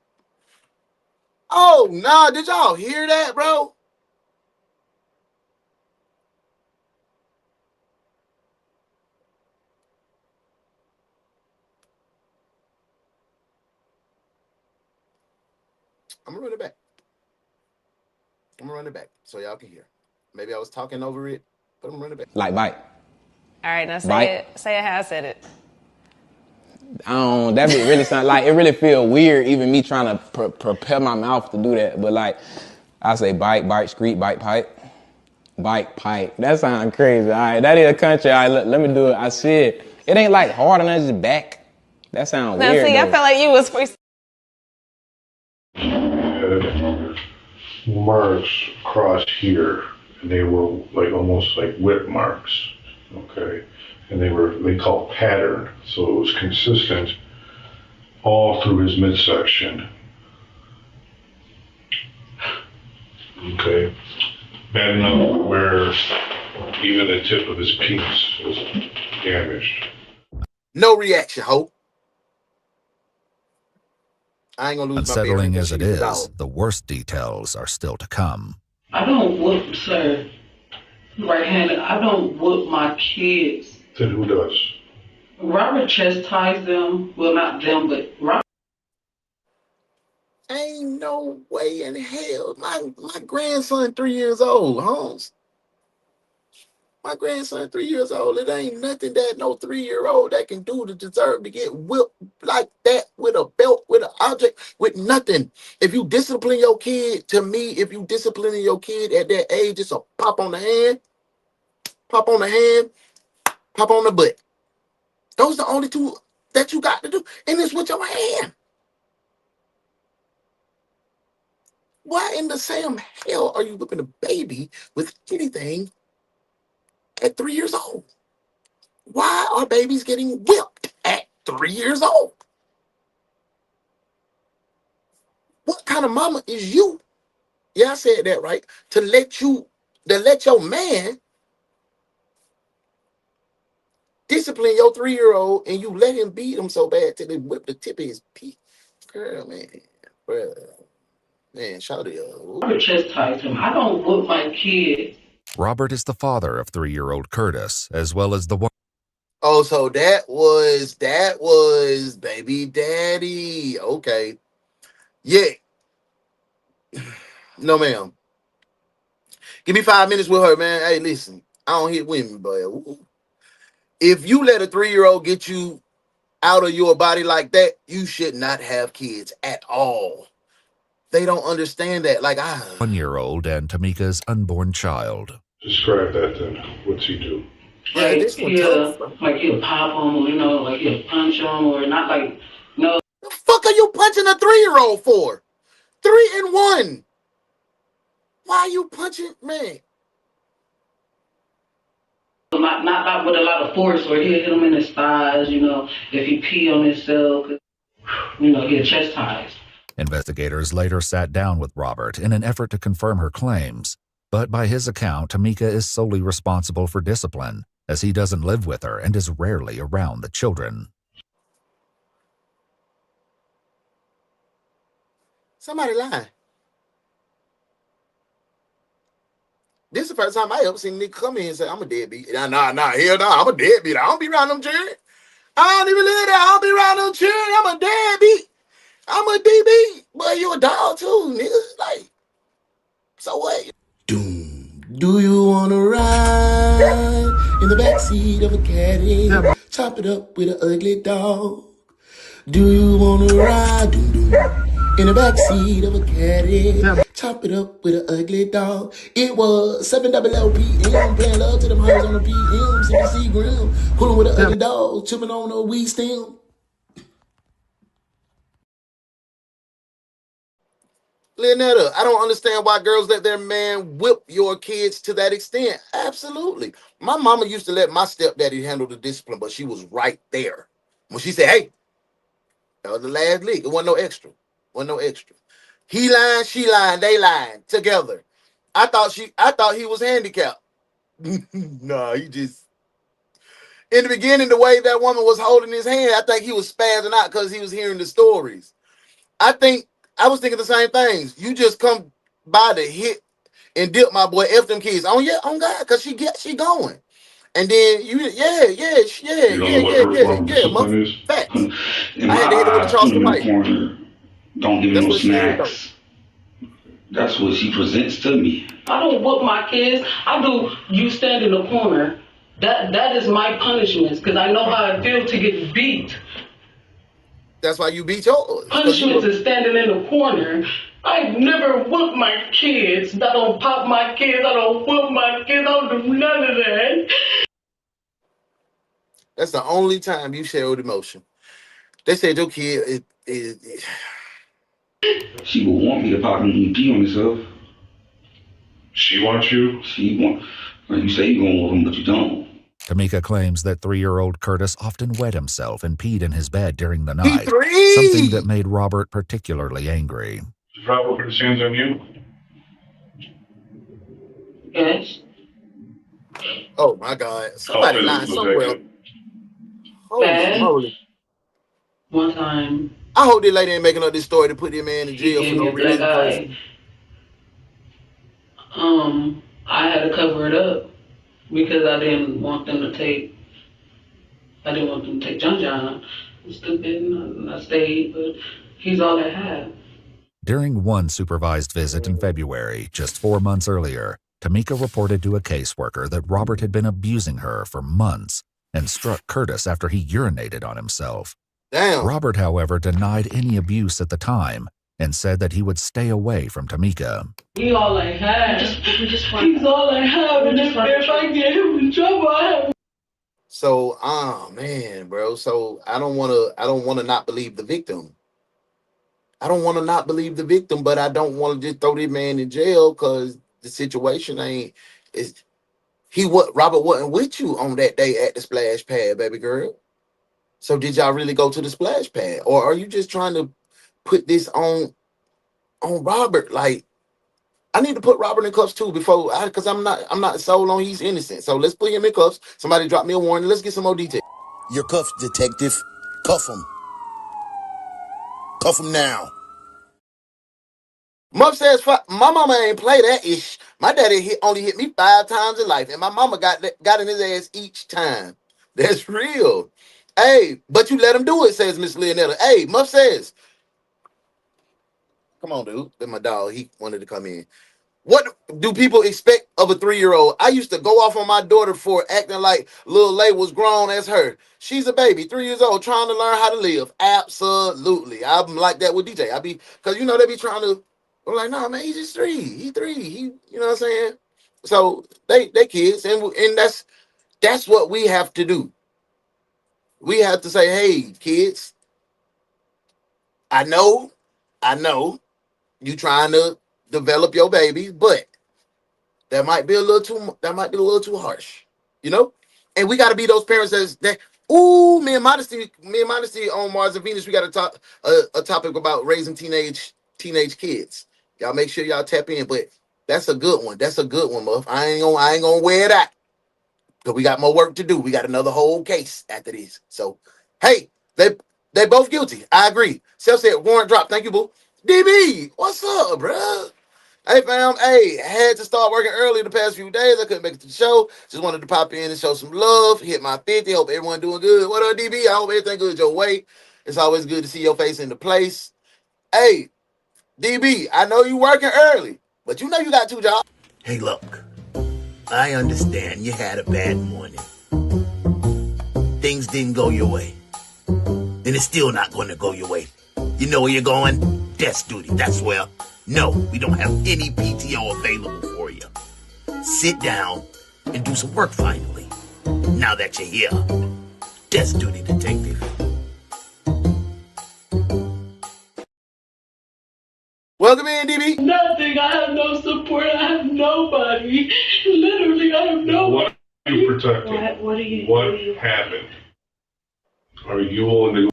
Oh, nah. Did y'all hear that, bro? I'm gonna run it back. I'm gonna run it back so y'all can hear. Maybe I was talking over it, but I'm gonna run it back. Like bite. All right, now say Bite. it. Say it how I said it. That bit really sound like it really feel weird, even me trying to prepare my mouth to do that. But like, I say bite, screet, bite, pipe, bite, pipe. That sounds crazy. All right, that is a country. All right, let me do it. I said it ain't like hard on his back. That sounds weird. Now see, though. I felt like you was first. Marks across here, and they were like almost like whip marks. Okay, and they call pattern, so it was consistent all through his midsection. Okay, bad enough where even the tip of his penis was damaged. No reaction, ho. I ain't gonna lose my Unsettling bearings. as it is, the worst details are still to come. I don't whoop, sir. Right-handed. I don't whoop my kids. Then who does? Robert chastises them. Well, not them, but Robert. Ain't no way in hell. My grandson 3 years old, Holmes. My grandson 3 years old. It ain't nothing that no 3-year-old that can do to deserve to get whipped like that with a belt, with an object, with nothing. If you discipline your kid, to me, if you disciplining your kid at that age, it's a pop on the hand, pop on the hand, pop on the butt. Those are the only two that you got to do. And it's with your hand. Why in the same hell are you whipping a baby with anything at 3 years old? Why are babies getting whipped at 3 years old? What kind of mama is you? Yeah, I said that right. To let your man discipline your 3-year-old and you let him beat him so bad till they whip the tip of his peak. Girl, man. Bro. Man, shout it out. Robert chastised him. I don't whoop my kids. Robert is the father of 3-year-old Curtis, as well as the one. Oh, so that was baby daddy. Okay. Yeah. No, ma'am. Give me 5 minutes with her, man. Hey, listen, I don't hit women, but if you let a 3-year-old get you out of your body like that, you should not have kids at all. They don't understand that. Like 1-year-old and Tamika's unborn child. Describe that then. What's he do? Yeah, Like, this one tough. like he'll pop them, or, like he'll punch them, or not like, no. The fuck are you punching a 3-year-old for? 3 and 1. Why are you punching, man? Not with a lot of force, or he'll hit him in his thighs, if he pee on himself, he'll chastise. Investigators later sat down with Robert in an effort to confirm her claims, but by his account, Tamika is solely responsible for discipline, as he doesn't live with her and is rarely around the children. Somebody lying. This is the first time I ever seen a nigga come in and say, I'm a deadbeat. Nah, hell no, I'm a deadbeat. I don't be around them children. I don't even live there. I don't be around them children. I'm a deadbeat. I'm a DB. Boy, you a dog too, nigga. Like, so what? Do you wanna ride in the backseat of a caddy? Chop it up with an ugly dog. Do you wanna ride in the backseat of a caddy? Chop it up with an ugly dog. It was 7 PM, playing love to them hoes on the PM, CBC Grim, pulling with an ugly dog, chipping on a weed stem. Leonetta, I don't understand why girls let their man whip your kids to that extent. Absolutely. My mama used to let my stepdaddy handle the discipline, but she was right there. When she said, hey, that was the last leak. It wasn't no extra. He lying, she lying, they lying together. I thought he was handicapped. Nah, he just, in the beginning, the way that woman was holding his hand, I think he was spazzing out because he was hearing the stories. I was thinking the same things. You just come by to hit and dip my boy F them kids. Oh yeah, on God, because she going. And then facts. In I had to hit it with the my Charleston eye, White. corner, don't give me no snacks. That's what she presents to me. I don't whoop my kids. I do. You stand in the corner. That is my punishment, because I know how it feels to get beat. That's why you beat yours. Punishment is standing in the corner. I've never whooped my kids. I don't pop my kids. I don't whoop my kids. I don't do none of that. That's the only time you showed emotion. They said your kid is. She would want me to pop him and pee on himself. She wants you? Like you say you gonna whoop him, but you don't. Tamika claims that 3-year-old Curtis often wet himself and peed in his bed during the night, P3! Something that made Robert particularly angry. Does Robert put his hands on you? Yes. Oh my God. How Somebody lying physical was that somewhere. kid? Holy Bad. moly. One time I hope this lady ain't making up this story to put this man in he jail for gave no me a black reason. Cause eye. I had to cover it up because I didn't want them to take John John. Stupid, and I stayed, but he's all I have. During one supervised visit in February, just 4 months earlier, Tamika reported to a caseworker that Robert had been abusing her for months and struck Curtis after he urinated on himself. damn. Robert, however, denied any abuse at the time and said that he would stay away from Tamika. He's all I have. He's all I have, and if I get him in trouble, I have. So, man, bro. So I don't wanna not believe the victim. I don't want to not believe the victim, but I don't want to just throw this man in jail because the situation ain't is Robert wasn't with you on that day at the splash pad, baby girl. So did y'all really go to the splash pad? Or are you just trying to put this on Robert? Like, I need to put Robert in cuffs too because I'm not sold on he's innocent. So let's put him in cuffs. Somebody drop me a warning. Let's get some more details. Your cuffs, detective. Cuff him. Cuff him now. Muff says, my mama ain't play that ish. My daddy only hit me 5 times in life, and my mama got in his ass each time. That's real. Hey, but you let him do it, says Miss Leonetta. Hey, Muff says, come on, dude. That's my dog. He wanted to come in. What do people expect of a 3-year-old? I used to go off on my daughter for acting like Lil Lay was grown as her. She's a baby, 3 years old, trying to learn how to live. Absolutely. I'm like that with DJ. Because they be trying to, I'm like, nah, man, he's just 3. He 3. You know what I'm saying? So they kids, and that's what we have to do. We have to say, hey, kids, I know you trying to develop your baby, but that might be a little too harsh, you know? And we got to be those parents that ooh, me and modesty on Mars and Venus, we got to talk a topic about raising teenage kids. Y'all make sure y'all tap in, but that's a good one. That's a good one, Muff. I ain't gonna wear that because we got more work to do. We got another whole case after this. So, hey, they both guilty. I agree. Self said warrant drop. Thank you, boo. DB, what's up, bruh? Hey, fam. Hey, had to start working early the past few days. I couldn't make it to the show. Just wanted to pop in and show some love. Hit my 50. Hope everyone doing good. What up, DB? I hope everything good your way. It's always good to see your face in the place. Hey, DB, I know you working early, but you know you got 2 jobs. Hey, look. I understand you had a bad morning. Things didn't go your way. And it's still not going to go your way. You know where you're going? Desk duty. That's where. No, we don't have any PTO available for you. Sit down and do some work finally. Now that you're here. Desk duty, detective. Welcome in, DB. Nothing. I have no support. I have nobody. Literally, I have nobody. What are you protecting? What happened? Are you willing to?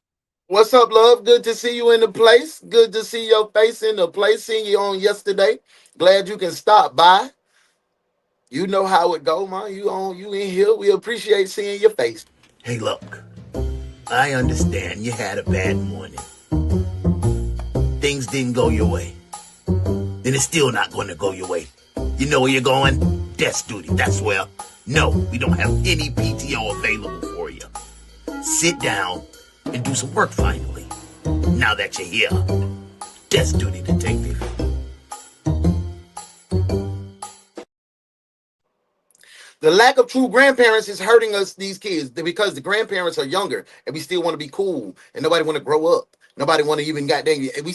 What's up, love? Good to see you in the place. Good to see your face in the place. Seeing you on yesterday. Glad you can stop by. You know how it go, man. You in here. We appreciate seeing your face. Hey, look. I understand you had a bad morning. Things didn't go your way. And it's still not going to go your way. You know where you're going? Desk duty. That's where. No, we don't have any PTO available for you. Sit down and do some work finally. Now that you're here. Desk duty, detective. The lack of true grandparents is hurting us, these kids, because the grandparents are younger and we still want to be cool and nobody want to grow up. Nobody want to even goddamn. And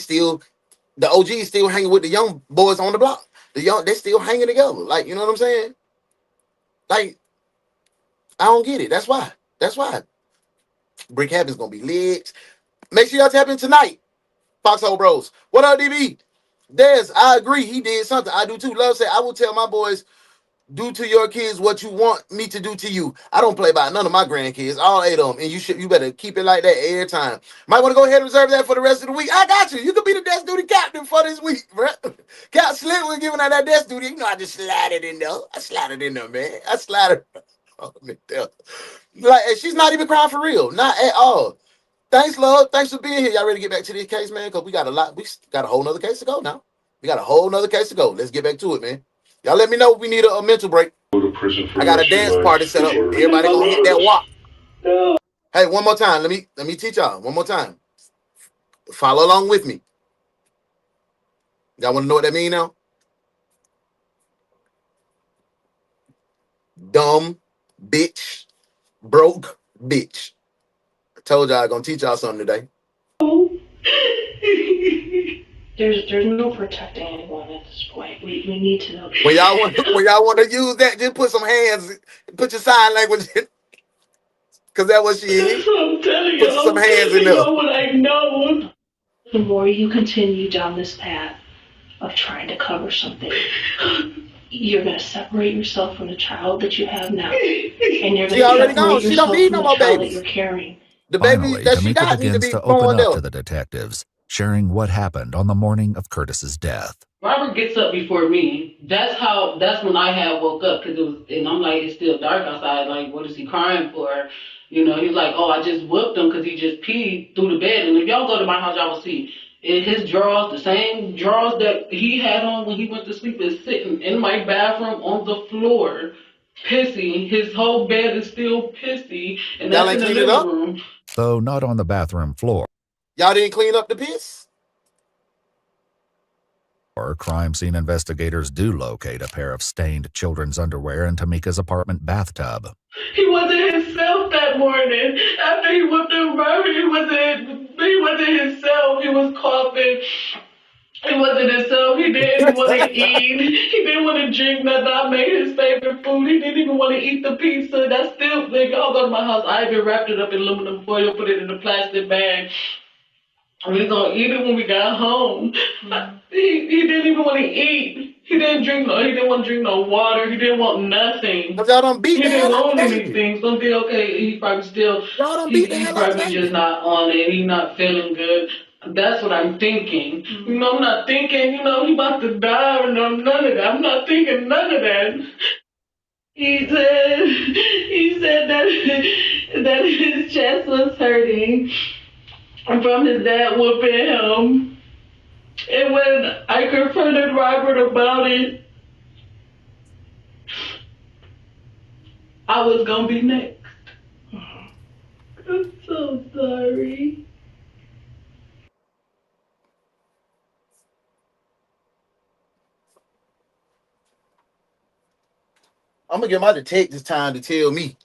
the OGs still hanging with the young boys on the block. They still hanging together. Like, you know what I'm saying? Like, I don't get it. That's why. Brick Habit's gonna be lit. Make sure y'all tap in tonight. Foxhole Bros. What up, DB? Des, I agree. He did something. I do too. Love said, I will tell my boys Do to your kids what you want me to do to you. I don't play by none of my grandkids, all 8 of them, and you better keep it like that every time. Might want to go ahead and reserve that for the rest of the week. I got you. You could be the desk duty captain for this week, bro. Cap Slick was giving out that desk duty. You know, I just slide it in there. I slide it in there, man. I slide it. Like, and she's not even crying for real, not at all. Thanks, love. Thanks for being here. Y'all ready to get back to this case, man? Because we got a whole nother case to go now. We got a whole nother case to go. Let's get back to it, man. Y'all let me know if we need a mental break. Go to prison for I got a the rest of dance your party life. set up. Or- Everybody gonna hit that walk. Hey, one more time. Let me teach y'all. One more time. Follow along with me. Y'all want to know what that mean now? Dumb bitch, broke bitch. I told y'all I'm gonna teach y'all something today. There's no protecting anyone at this point. We need to know. When y'all want to use that, just put some hands, put your sign language in. Cause that's what she is. I'm telling Put some hands in there. what I know. The more you continue down this path of trying to cover something, you're gonna separate yourself from the child that you have now, and you're gonna already separate gone. She don't yourself need from no the more child that babies. you're carrying. The baby Finally, that she Tamika got need to begins be to open born up there. to the detectives, sharing what happened on the morning of Curtis's death. Robert gets up before me. That's when I had woke up, because and I'm like, it's still dark outside. Like, what is he crying for? You know, he's like, oh, I just whooped him because he just peed through the bed. And if y'all go to my house, y'all will see in his drawers, the same drawers that he had on when he went to sleep, is sitting in my bathroom on the floor, pissy. His whole bed is still pissy, and Y'all that's in ain't the clean it living up? room. Though not on the bathroom floor. Y'all didn't clean up the piss? Crime scene investigators do locate a pair of stained children's underwear in Tamika's apartment bathtub. He wasn't himself that morning. After he whooped him, Robert, he wasn't himself. He was coughing. He wasn't himself. He didn't want to eat. He didn't want to drink nothing. I made his favorite food. He didn't even want to eat the pizza. That's still, like, y'all go to my house. I even wrapped it up in aluminum foil, put it in a plastic bag. We gonna eat it when we got home. He didn't even want to eat. He didn't want to drink no water. He didn't want nothing. Cause y'all done beat He the didn't hell out want the baby. anything. Something okay. He probably still. Y'all done beat the He's hell out the probably baby. just not on it. He's not feeling good. That's what I'm thinking. You know, I'm not thinking. You know, he about to die or none of that. I'm not thinking none of that. He said that his chest was hurting from his dad whooping him. And when I confronted Robert about it, I was gonna be next. I'm so sorry. I'm gonna give my detectives time to tell me.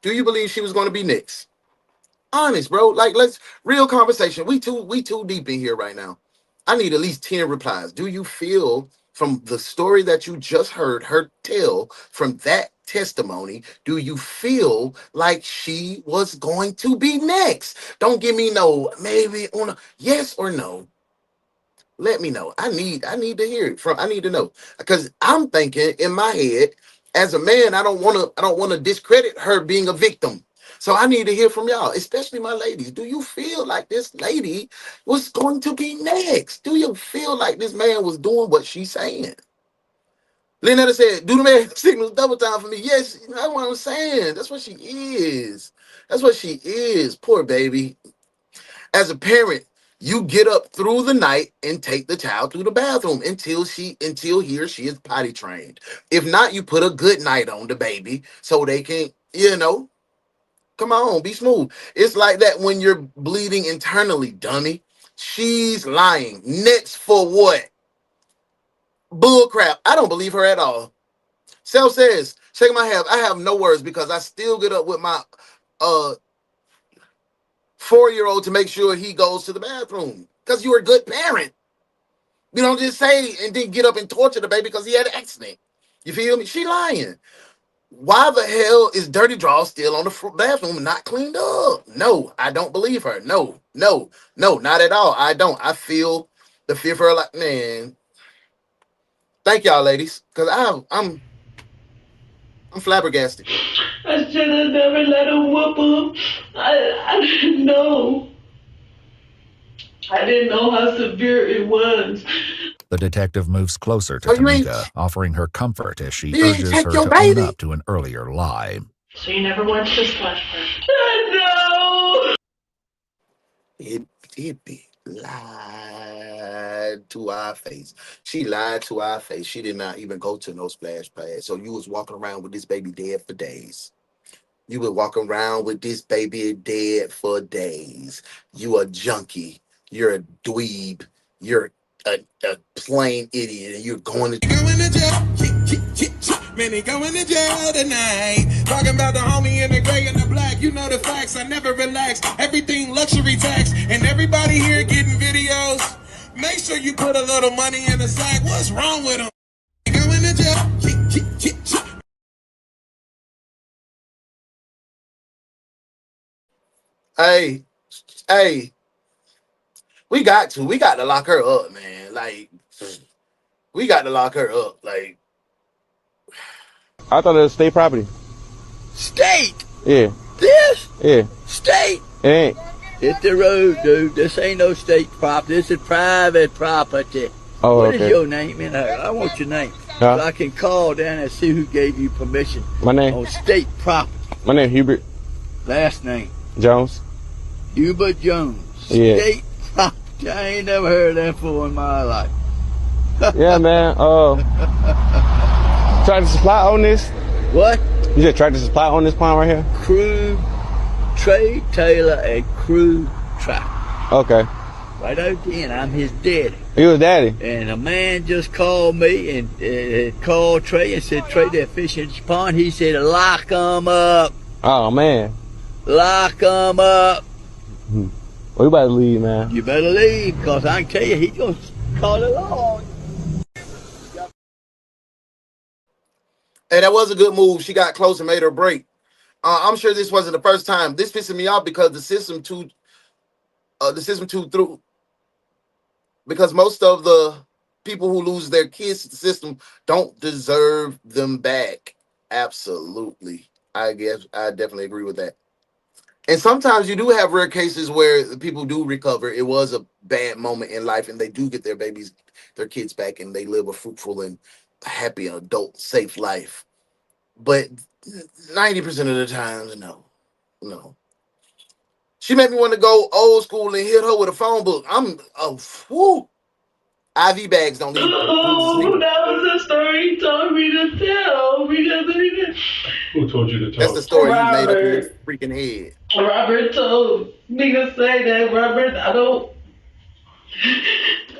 Do you believe she was gonna be next? Honest, bro. Like, let's real conversation. We too deep in here right now. I need at least 10 replies. Do you feel from the story that you just heard her tell from that testimony, do you feel like she was going to be next? Don't give me no maybe on a yes or no. Let me know. I need to hear it from. I need to know because I'm thinking in my head as a man, I don't want to discredit her being a victim. So I need to hear from y'all, especially my ladies. Do you feel like this lady was going to be next? Do you feel like this man was doing what she's saying? Lynetta said, "Do the man signals double time for me?" Yes, that's what I'm saying. That's what she is. That's what she is. Poor baby. As a parent, you get up through the night and take the child through the bathroom until he or she is potty trained. If not, you put a good night on the baby so they can, come on, be smooth. It's like that when you're bleeding internally, dummy. She's lying. Next for what? Bull crap. I don't believe her at all. Self says, shake my head. I have no words because I still get up with my 4-year-old to make sure he goes to the bathroom. Because you're a good parent. You don't just say and then get up and torture the baby because he had an accident. You feel me? She lying. Why the hell is Dirty Draw still on the bathroom and not cleaned up? No, I don't believe her. No, not at all. I don't. I feel the fear for her like, man, Thank y'all, ladies, because I'm flabbergasted. I should have never let him whoop him. I didn't know. I didn't know how severe it was. The detective moves closer to Tamika, offering her comfort as she urges her to own up to an earlier lie. So you never went to the splash park? No. It be lied to our face. She lied to our face. She did not even go to no splash pad. So you was walking around with this baby dead for days. You been walking around with this baby dead for days. You a junkie. You're a dweeb. You're a plain idiot, and you're going to jail. Man, they going to jail tonight. Talking about the homie in the gray and the black. You know the facts. I never relax. Everything luxury tax. And everybody here getting videos. Make sure you put a little money in the sack. What's wrong with them? Going to jail. Hey, we got to lock her up, man. Like, we got to lock her up. Like, I thought it was state property. State? Yeah. This? Yeah. State? It ain't. It's the road, dude. This ain't no state property. This is private property. Oh, What okay. is your name? I want your name. Huh? So I can call down and see who gave you permission My name? on state property. My name Hubert Last name? Jones. Hubert Jones. Yeah. State property. I ain't never heard of that before in my life. Yeah, man. Tractor Supply on this? What? You said Tractor Supply on this pond right here? Crew, Trey Taylor and Crew Track. Okay. Right out there, I'm his daddy. You was daddy? And a man just called me and called Trey and said, Trey, they're fishing in the pond. He said, lock 'em up. Oh, man. Lock 'em up. Well, you better leave, man. You better leave, because I can tell you, he's going to call it on. hey, that was a good move. She got close and made her break. I'm sure this wasn't the first time. This pissing me off because the system through, because most of the people who lose their kids to the system don't deserve them back. Absolutely. I guess I definitely agree with that. And sometimes you do have rare cases where the people do recover. It was a bad moment in life and they do get their kids back, and they live a fruitful and happy adult, safe life. But 90% of the times, no. She made me want to go old school and hit her with a phone book. IV bags don't leave. Oh, that was the story he told me to tell. Who told you to tell? That's the story you made up in your Robert. freaking head. Robert told me to say that. Robert,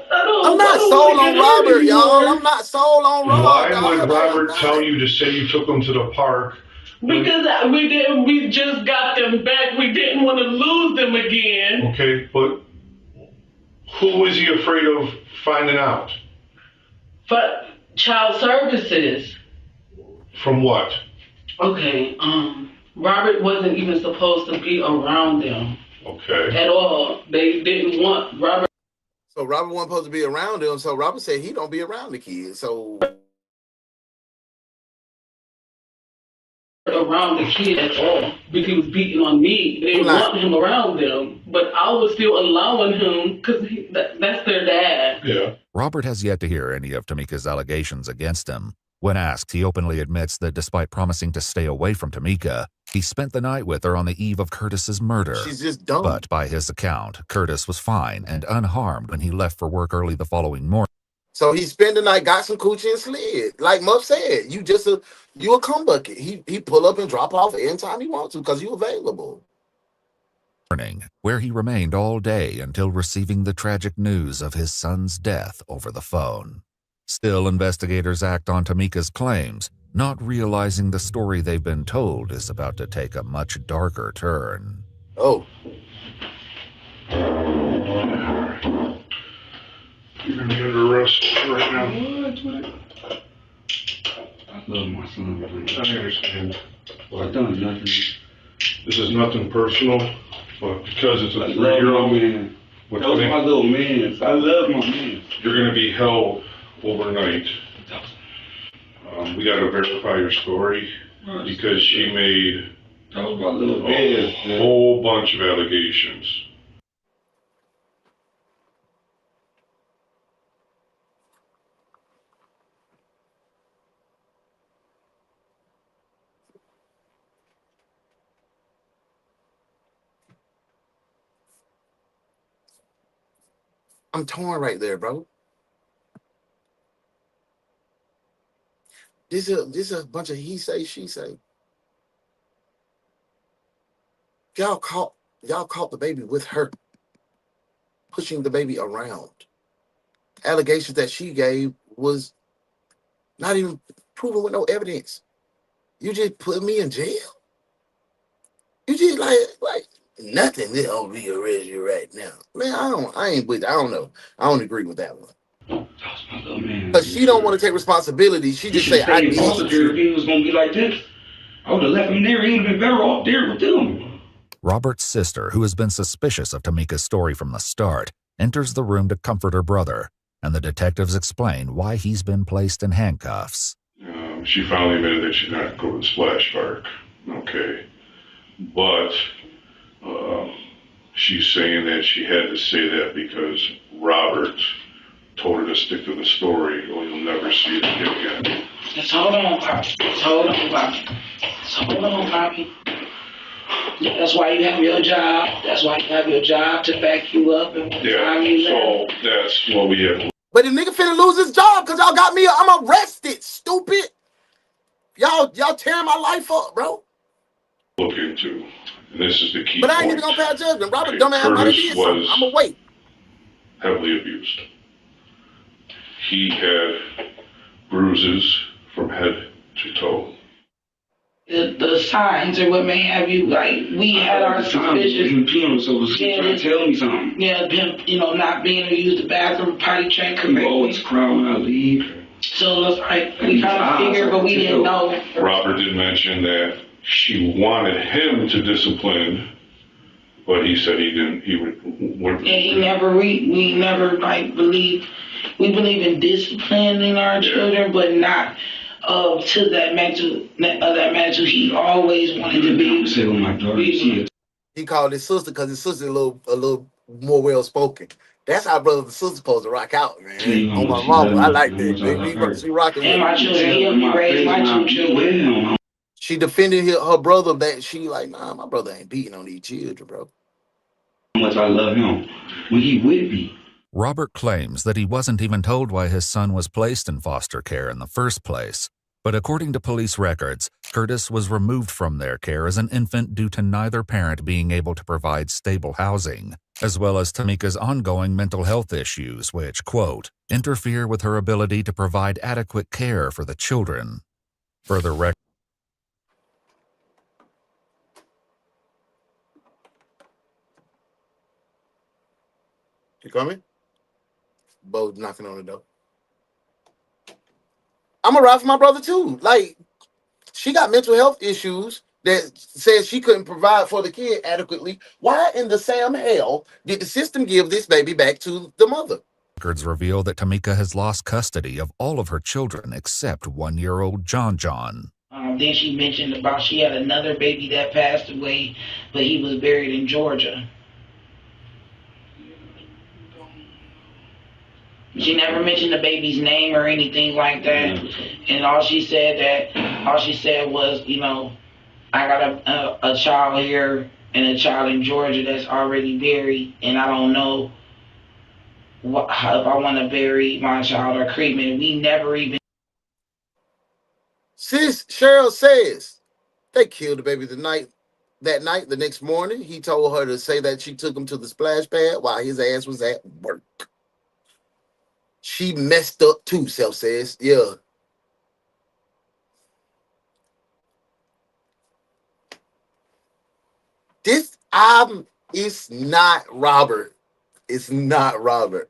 I'm not sold on Robert, y'all. I'm not sold on Robert. Why would Robert tell you to say you took them to the park? Because we just got them back. We didn't want to lose them again. Okay, but who was he afraid of finding out? But child services. From what? Okay, Robert wasn't even supposed to be around them. Okay. At all. They didn't want Robert. So Robert wasn't supposed to be around them. So Robert said he don't be around the kids. So around the kid at all, because he was beating on me. They didn't want him around them, but I was still allowing him because that's their dad. Yeah. Robert has yet to hear any of Tamika's allegations against him. When asked, he openly admits that despite promising to stay away from Tamika, he spent the night with her on the eve of Curtis's murder. She's just dumb. But by his account, Curtis was fine and unharmed when he left for work early the following morning. So he spent the night, got some coochie and slid. Like Muff said, you a cum bucket. He pull up and drop off anytime he wants to because you available. Where he remained all day until receiving the tragic news of his son's death over the phone. Still, investigators act on Tamika's claims, not realizing the story they've been told is about to take a much darker turn. Oh. You're going to be under arrest right now. I love my son. I understand. Well, I done nothing. This is nothing personal, but because it's a I love 3-year-old my man. That was my little man. I love my man. You're going to be held overnight. The We got to verify your story because she made a whole bunch of allegations. I'm torn right there, bro. This is a bunch of he say, she say. Y'all caught the baby with her pushing the baby around. Allegations that she gave was not even proven with no evidence. You just put me in jail. You just like nothing. They'll rearrest you right now, man. I don't know. I don't agree with that one. But she don't want to take responsibility. She just say, "I did." If he was gonna be like this, I would have left him there. He would have been better off there with them. Robert's sister, who has been suspicious of Tamika's story from the start, enters the room to comfort her brother, and the detectives explain why he's been placed in handcuffs. She finally admitted that she's not going to the splash park. Okay. But she's saying that she had to say that because Robert told her to stick to the story or you'll never see it again. Just hold on, Poppy. Hold on, Poppy. That's why you have your job. That's why you have your job to back you up. And so that's what we have. But the nigga finna lose his job because y'all got me. I'm arrested, stupid. Y'all tearing my life up, bro. Look into, and this is the key. But I ain't even gonna pass judgment. Robert, dumbass, might have did something. I'm gonna wait. Heavily abused. He had bruises from head to toe. The signs or what may have you, like, we had our suspicions. So was trying to tell me something. Yeah, him, not being able to use the bathroom, potty train correctly. You always cry when I leave. So it's like, we kind of figured, but we didn't know. Robert did mention that she wanted him to discipline, but he said he didn't. He would. And he never. We never believe. We believe in disciplining our children, but not to that mental. He always wanted to be. Say with my daughter. He called his sister because his sister a little more well spoken. That's how brothers and sisters supposed to rock out, man. On my mama, I like that. She rocking and my children, he helped me raise my two children. She defended her brother that she like, nah, my brother ain't beating on these children, bro. How much I love him when he with me. Robert claims that he wasn't even told why his son was placed in foster care in the first place. But according to police records, Curtis was removed from their care as an infant due to neither parent being able to provide stable housing, as well as Tamika's ongoing mental health issues, which, quote, interfere with her ability to provide adequate care for the children. Further records. You coming? Bo's knocking on the door. I'm gonna ride for my brother too. Like, she got mental health issues that says she couldn't provide for the kid adequately. Why in the Sam hell did the system give this baby back to the mother? Records reveal that Tamika has lost custody of all of her children except 1-year-old John. Then she mentioned about she had another baby that passed away, but he was buried in Georgia. She never mentioned the baby's name or anything like that. And all she said was, I got a child here and a child in Georgia that's already buried, and I don't know if I want to bury my child or cremate. We never even. Sis Cheryl says they killed the baby that night. The next morning, he told her to say that she took him to the splash pad while his ass was at work. She messed up too, Self says. Yeah. This album is not Robert. It's not Robert.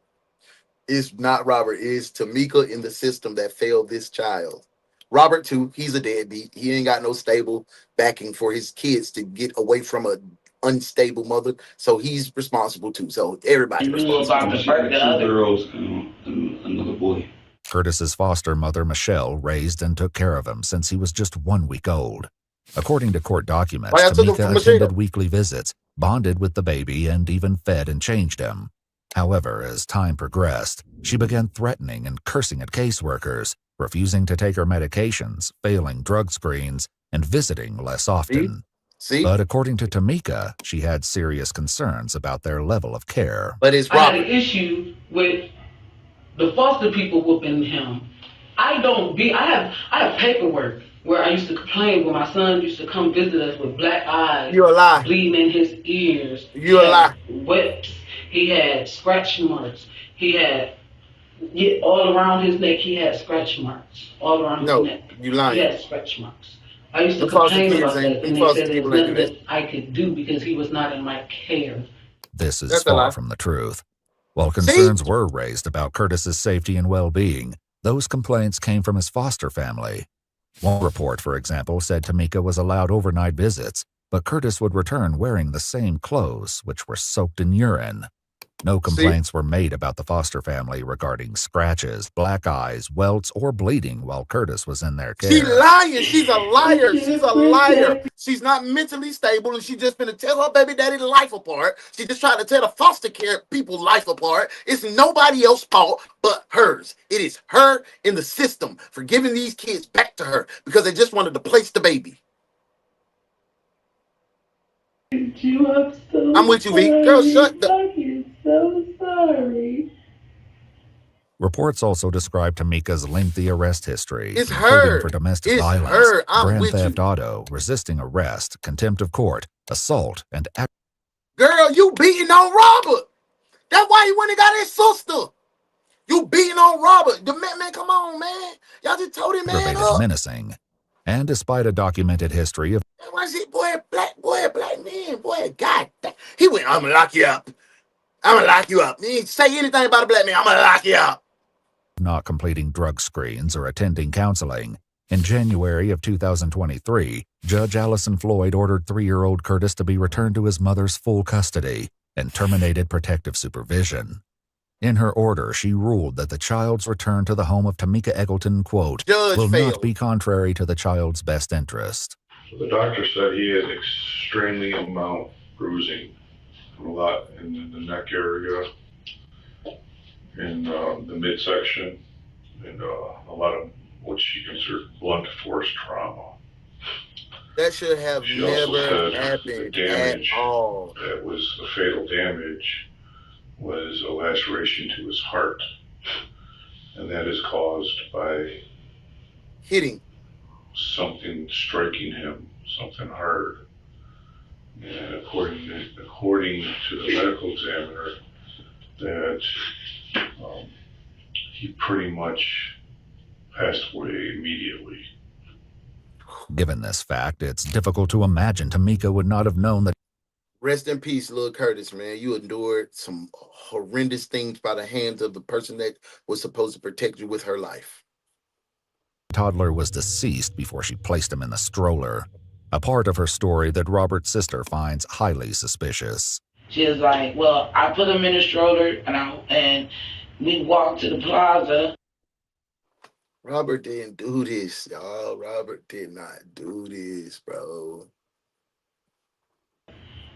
It's not Robert. It's Tamika in the system that failed this child. Robert, too, he's a deadbeat. He ain't got no stable backing for his kids to get away from a unstable mother. So he's responsible, too. So everybody's responsible. About the birth of the other girls and another boy. Curtis's foster mother, Michelle, raised and took care of him since he was just 1 week old. According to court documents, Tamika attended weekly visits, bonded with the baby, and even fed and changed him. However, as time progressed, she began threatening and cursing at caseworkers, refusing to take her medications, failing drug screens, and visiting less often. But according to Tamika, she had serious concerns about their level of care. But it's Robert. I had an issue with the foster people whooping him. I have paperwork where I used to complain when my son used to come visit us with black eyes, you a lie, bleeding in his ears. You a lie. Whips. He had scratch marks. He had all around his neck. He had scratch marks all around his neck. You lying. He had scratch marks. I used to complain about that, and they said there was nothing that I could do because he was not in my care. This is far from the truth. While concerns were raised about Curtis's safety and well-being, those complaints came from his foster family. One report, for example, said Tamika was allowed overnight visits, but Curtis would return wearing the same clothes, which were soaked in urine. No complaints were made about the foster family regarding scratches, black eyes, welts, or bleeding while Curtis was in their care. She's lying. She's a liar. She's a liar. She's not mentally stable, and she just finna tear her baby daddy's life apart. She just tried to tear the foster care people's life apart. It's nobody else's fault but hers. It is her in the system for giving these kids back to her because they just wanted to place the baby. I'm with you, V. Girl, shut the... So sorry. Reports also describe Tamika's lengthy arrest history, it's including her. for domestic it's violence, her. grand theft auto, resisting arrest, contempt of court, assault, and... Girl, you beating on Robert. That's why he went and got his sister. You beating on Robert. The man, come on, man. Y'all just told him, man, up. menacing. And despite a documented history of... What's it, boy, black man, boy, God. He went, I'm gonna lock you up. I'm gonna lock you up. He didn't say anything about a black man. I'm gonna lock you up. Not completing drug screens or attending counseling. In January of 2023, Judge Allison Floyd ordered 3-year-old Curtis to be returned to his mother's full custody and terminated protective supervision. In her order, she ruled that the child's return to the home of Tamika Eggleton, quote, will not be contrary to the child's best interest. The doctor said he had extremely amount bruising, a lot in the neck area, in the midsection, and a lot of what she considered blunt force trauma. That should have never happened at all. That was the fatal damage was a laceration to his heart, and that is caused by hitting something striking him, something hard. And according to the medical examiner, that he pretty much passed away immediately. Given this fact, it's difficult to imagine Tamika would not have known that. Rest in peace, little Curtis, man. You endured some horrendous things by the hands of the person that was supposed to protect you with her life. The toddler was deceased before she placed him in the stroller, a part of her story that Robert's sister finds highly suspicious. She was like, well, I put him in the stroller and we walked to the plaza. Robert didn't do this, y'all. Robert did not do this, bro.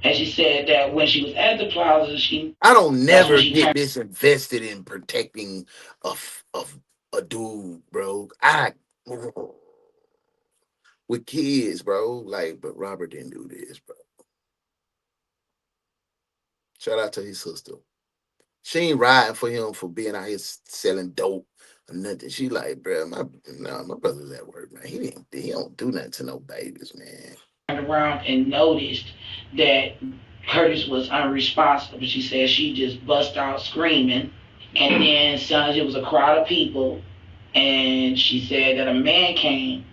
And she said that when she was at the plaza, I don't never get this invested in protecting a dude, bro. With kids, bro. Like, but Robert didn't do this, bro. Shout out to his sister. She ain't riding for him for being out here selling dope or nothing. She like, bro, my brother's at work, man. He don't do nothing to no babies, man. Around and noticed that Curtis was unresponsive. She said she just bust out screaming, and then it was a crowd of people, and she said that a man came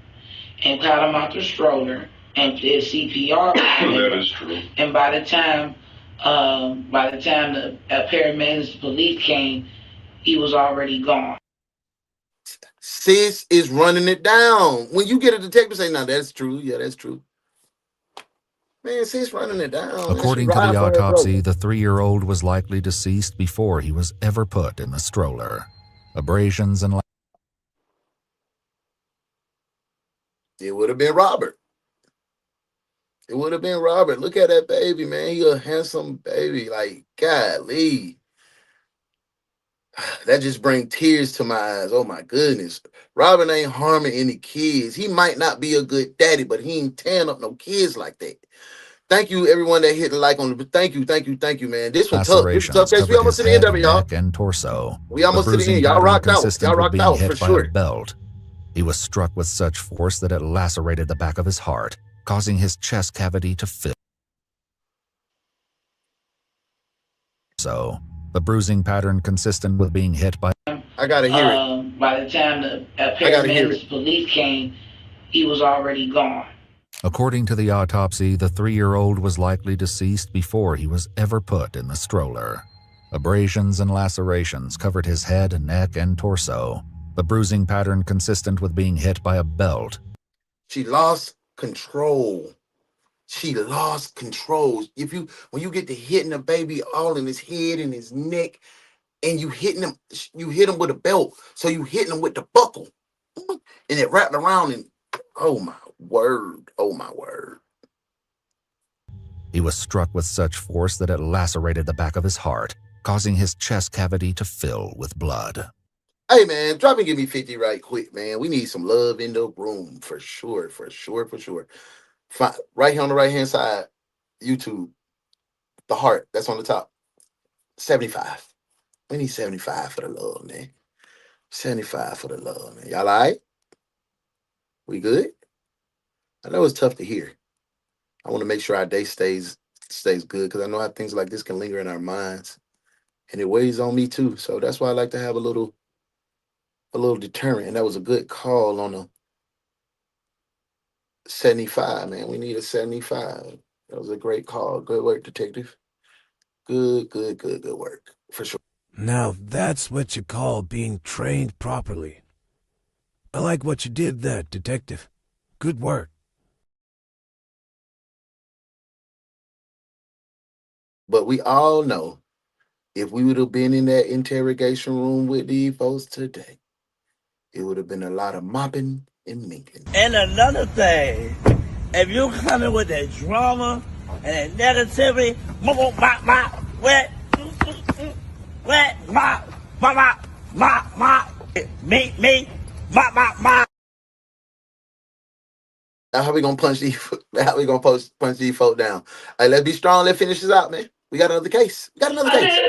and got him out the stroller and did CPR. That is true. And by the time the paramedics, police came, he was already gone. Sis is running it down. When you get a detective say, "No, that's true. Yeah, that's true." Man, sis running it down. According to the autopsy, the 3-year-old was likely deceased before he was ever put in the stroller. Abrasions and It would have been Robert. It would have been Robert. Look at that baby, man. He a handsome baby. Like, golly. That just brings tears to my eyes. Oh, my goodness. Robert ain't harming any kids. He might not be a good daddy, but he ain't tearing up no kids like that. Thank you, everyone that hit the like on the. Thank you, man. This was tough. This was tough. Guys, we almost to the end of it, y'all. Neck and torso. We almost to the end. Y'all rocked out. Y'all rocked out for sure. Belt. He was struck with such force that it lacerated the back of his heart, causing his chest cavity to fill. So, the bruising pattern consistent with being hit by. I gotta hear it. By the time the paramedics police came, he was already gone. According to the autopsy, the 3-year-old was likely deceased before he was ever put in the stroller. Abrasions and lacerations covered his head, neck, and torso. The bruising pattern consistent with being hit by a belt. She lost control. She lost control. When you get to hitting a baby all in his head and his neck, and you hit him with a belt. So you hitting him with the buckle. And it wrapped around and oh my word. He was struck with such force that it lacerated the back of his heart, causing his chest cavity to fill with blood. Hey man, drop and give me 50 right quick, man. We need some love in the room for sure. Right here on the right hand side, YouTube, the heart that's on the top. 75. We need 75 for the love, man. 75 for the love, man. Y'all all right? We good? I know it's tough to hear. I want to make sure our day stays good because I know how things like this can linger in our minds. And it weighs on me too. So that's why I like to have a little deterrent. And that was a good call on a 75, man. We need a 75. That was a great call. Good work, detective. Good work. For sure. Now that's what you call being trained properly. I like what you did there, detective. Good work. But we all know if we would have been in that interrogation room with these folks today, it would have been a lot of mopping and minking. And another thing, if you coming with that drama and that negativity, me, Now how we gonna punch these? How we gonna punch these folk down? Hey, let's be strong. Let's finish this out, man. We got another case. I didn't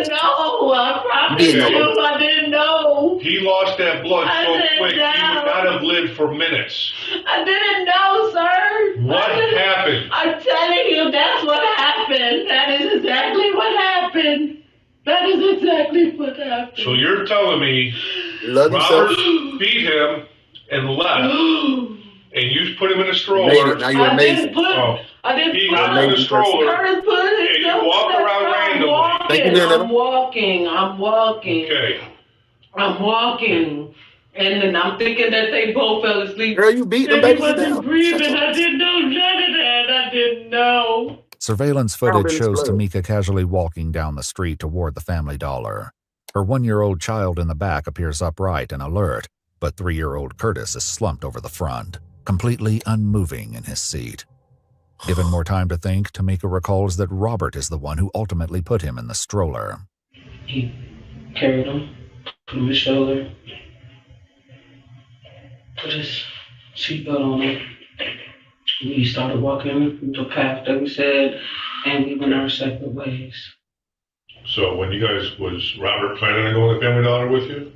know. I promise you, I didn't know. He lost that blood so quick, he would not have lived for minutes. I didn't know, sir. What happened? I'm telling you, that's what happened. That is exactly what happened. So you're telling me Robert beat him and left, and you put him in a stroller. Now you're amazing. I didn't he put got in a stroller, and you walk around randomly. I'm walking. Okay. I'm walking. And then I'm thinking that they both fell asleep. Girl, you beat them baby babies wasn't down. breathing. I didn't know none of that. I didn't know. Surveillance footage shows Tamika casually walking down the street toward the Family Dollar. Her 1-year-old child in the back appears upright and alert, but 3-year-old Curtis is slumped over the front, completely unmoving in his seat. Given more time to think, Tamika recalls that Robert is the one who ultimately put him in the stroller. He carried him, put him on his shoulder, put his seatbelt on him. We started walking the path that we said, and we went our separate ways. So when you guys, was Robert planning on going to Family Dollar with you?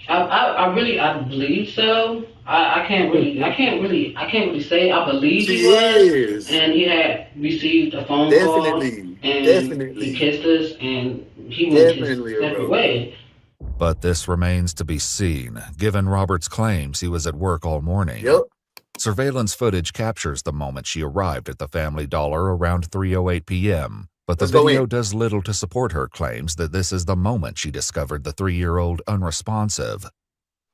I believe so. I can't really say I believe he was. And he had received a phone call, and he kissed us, and he went his separate way. But this remains to be seen, given Robert's claims he was at work all morning. Yep. Surveillance footage captures the moment she arrived at the Family Dollar around 3:08 p.m., but the video does little to support her claims that this is the moment she discovered the 3-year-old unresponsive.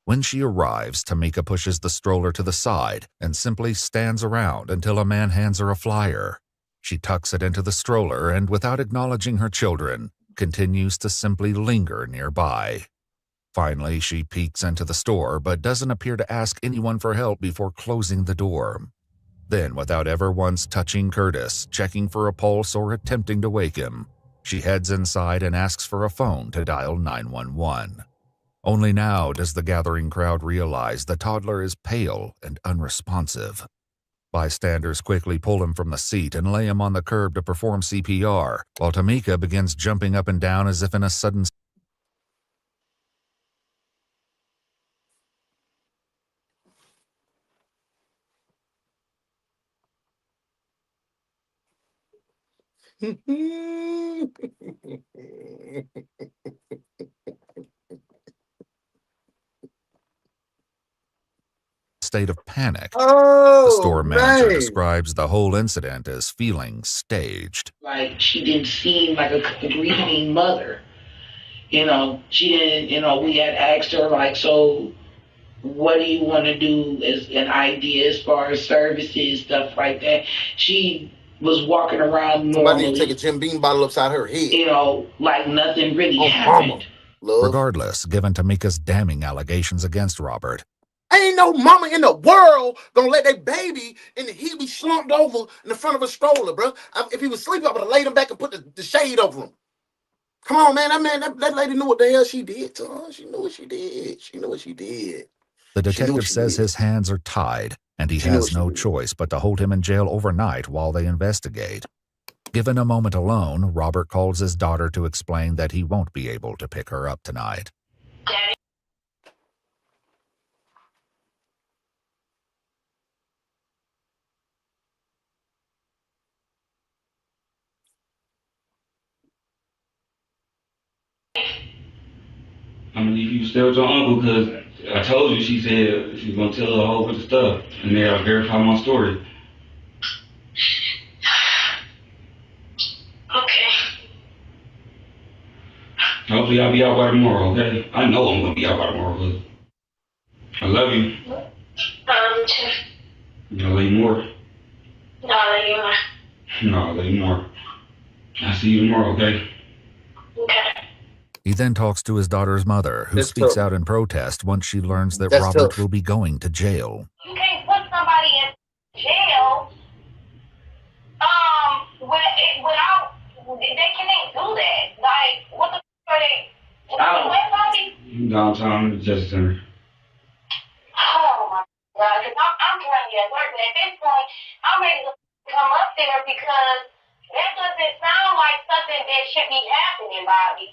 When she arrives, Tamika pushes the stroller to the side and simply stands around until a man hands her a flyer. She tucks it into the stroller and, without acknowledging her children, continues to simply linger nearby. Finally, she peeks into the store, but doesn't appear to ask anyone for help before closing the door. Then, without ever once touching Curtis, checking for a pulse, or attempting to wake him, she heads inside and asks for a phone to dial 911. Only now does the gathering crowd realize the toddler is pale and unresponsive. Bystanders quickly pull him from the seat and lay him on the curb to perform CPR, while Tamika begins jumping up and down as if in a sudden state of panic. The store manager describes the whole incident as feeling staged. Like, she didn't seem like a grieving mother. You know, she didn't, you know, we had asked her, like, so what do you want to do as an idea as far as services, stuff like that. She was walking around normally. Somebody take a Jim Beam bottle upside her head. You know, like nothing really happened. Regardless, given Tamika's damning allegations against Robert, ain't no mama in the world gonna let that baby and he be slumped over in the front of a stroller, bro. If he was sleeping, I would have laid him back and put the shade over him. Come on, man. That lady knew what the hell she did to her. She knew what she did. She knew what she did. The detective says his hands are tied, and he has no choice but to hold him in jail overnight while they investigate. Given a moment alone, Robert calls his daughter to explain that he won't be able to pick her up tonight. I'm gonna leave you stay with your uncle because I told you she said she was gonna tell her a whole bunch of stuff, and then I'll verify my story. Okay. Hopefully I'll be out by tomorrow, okay? I know I'm gonna be out by tomorrow, but I love you. I love you more. No, I love you more. No, I love you more. I'll see you tomorrow, okay? Okay. He then talks to his daughter's mother, who speaks out in protest once she learns that Robert will be going to jail. You can't put somebody in jail without, they can't do that. Like, what the f*** are they? Downtown in the Justice Center. Oh my God, because I'm trying to get work, and at this point, I'm ready to come up there because that doesn't sound like something that should be happening, Bobby.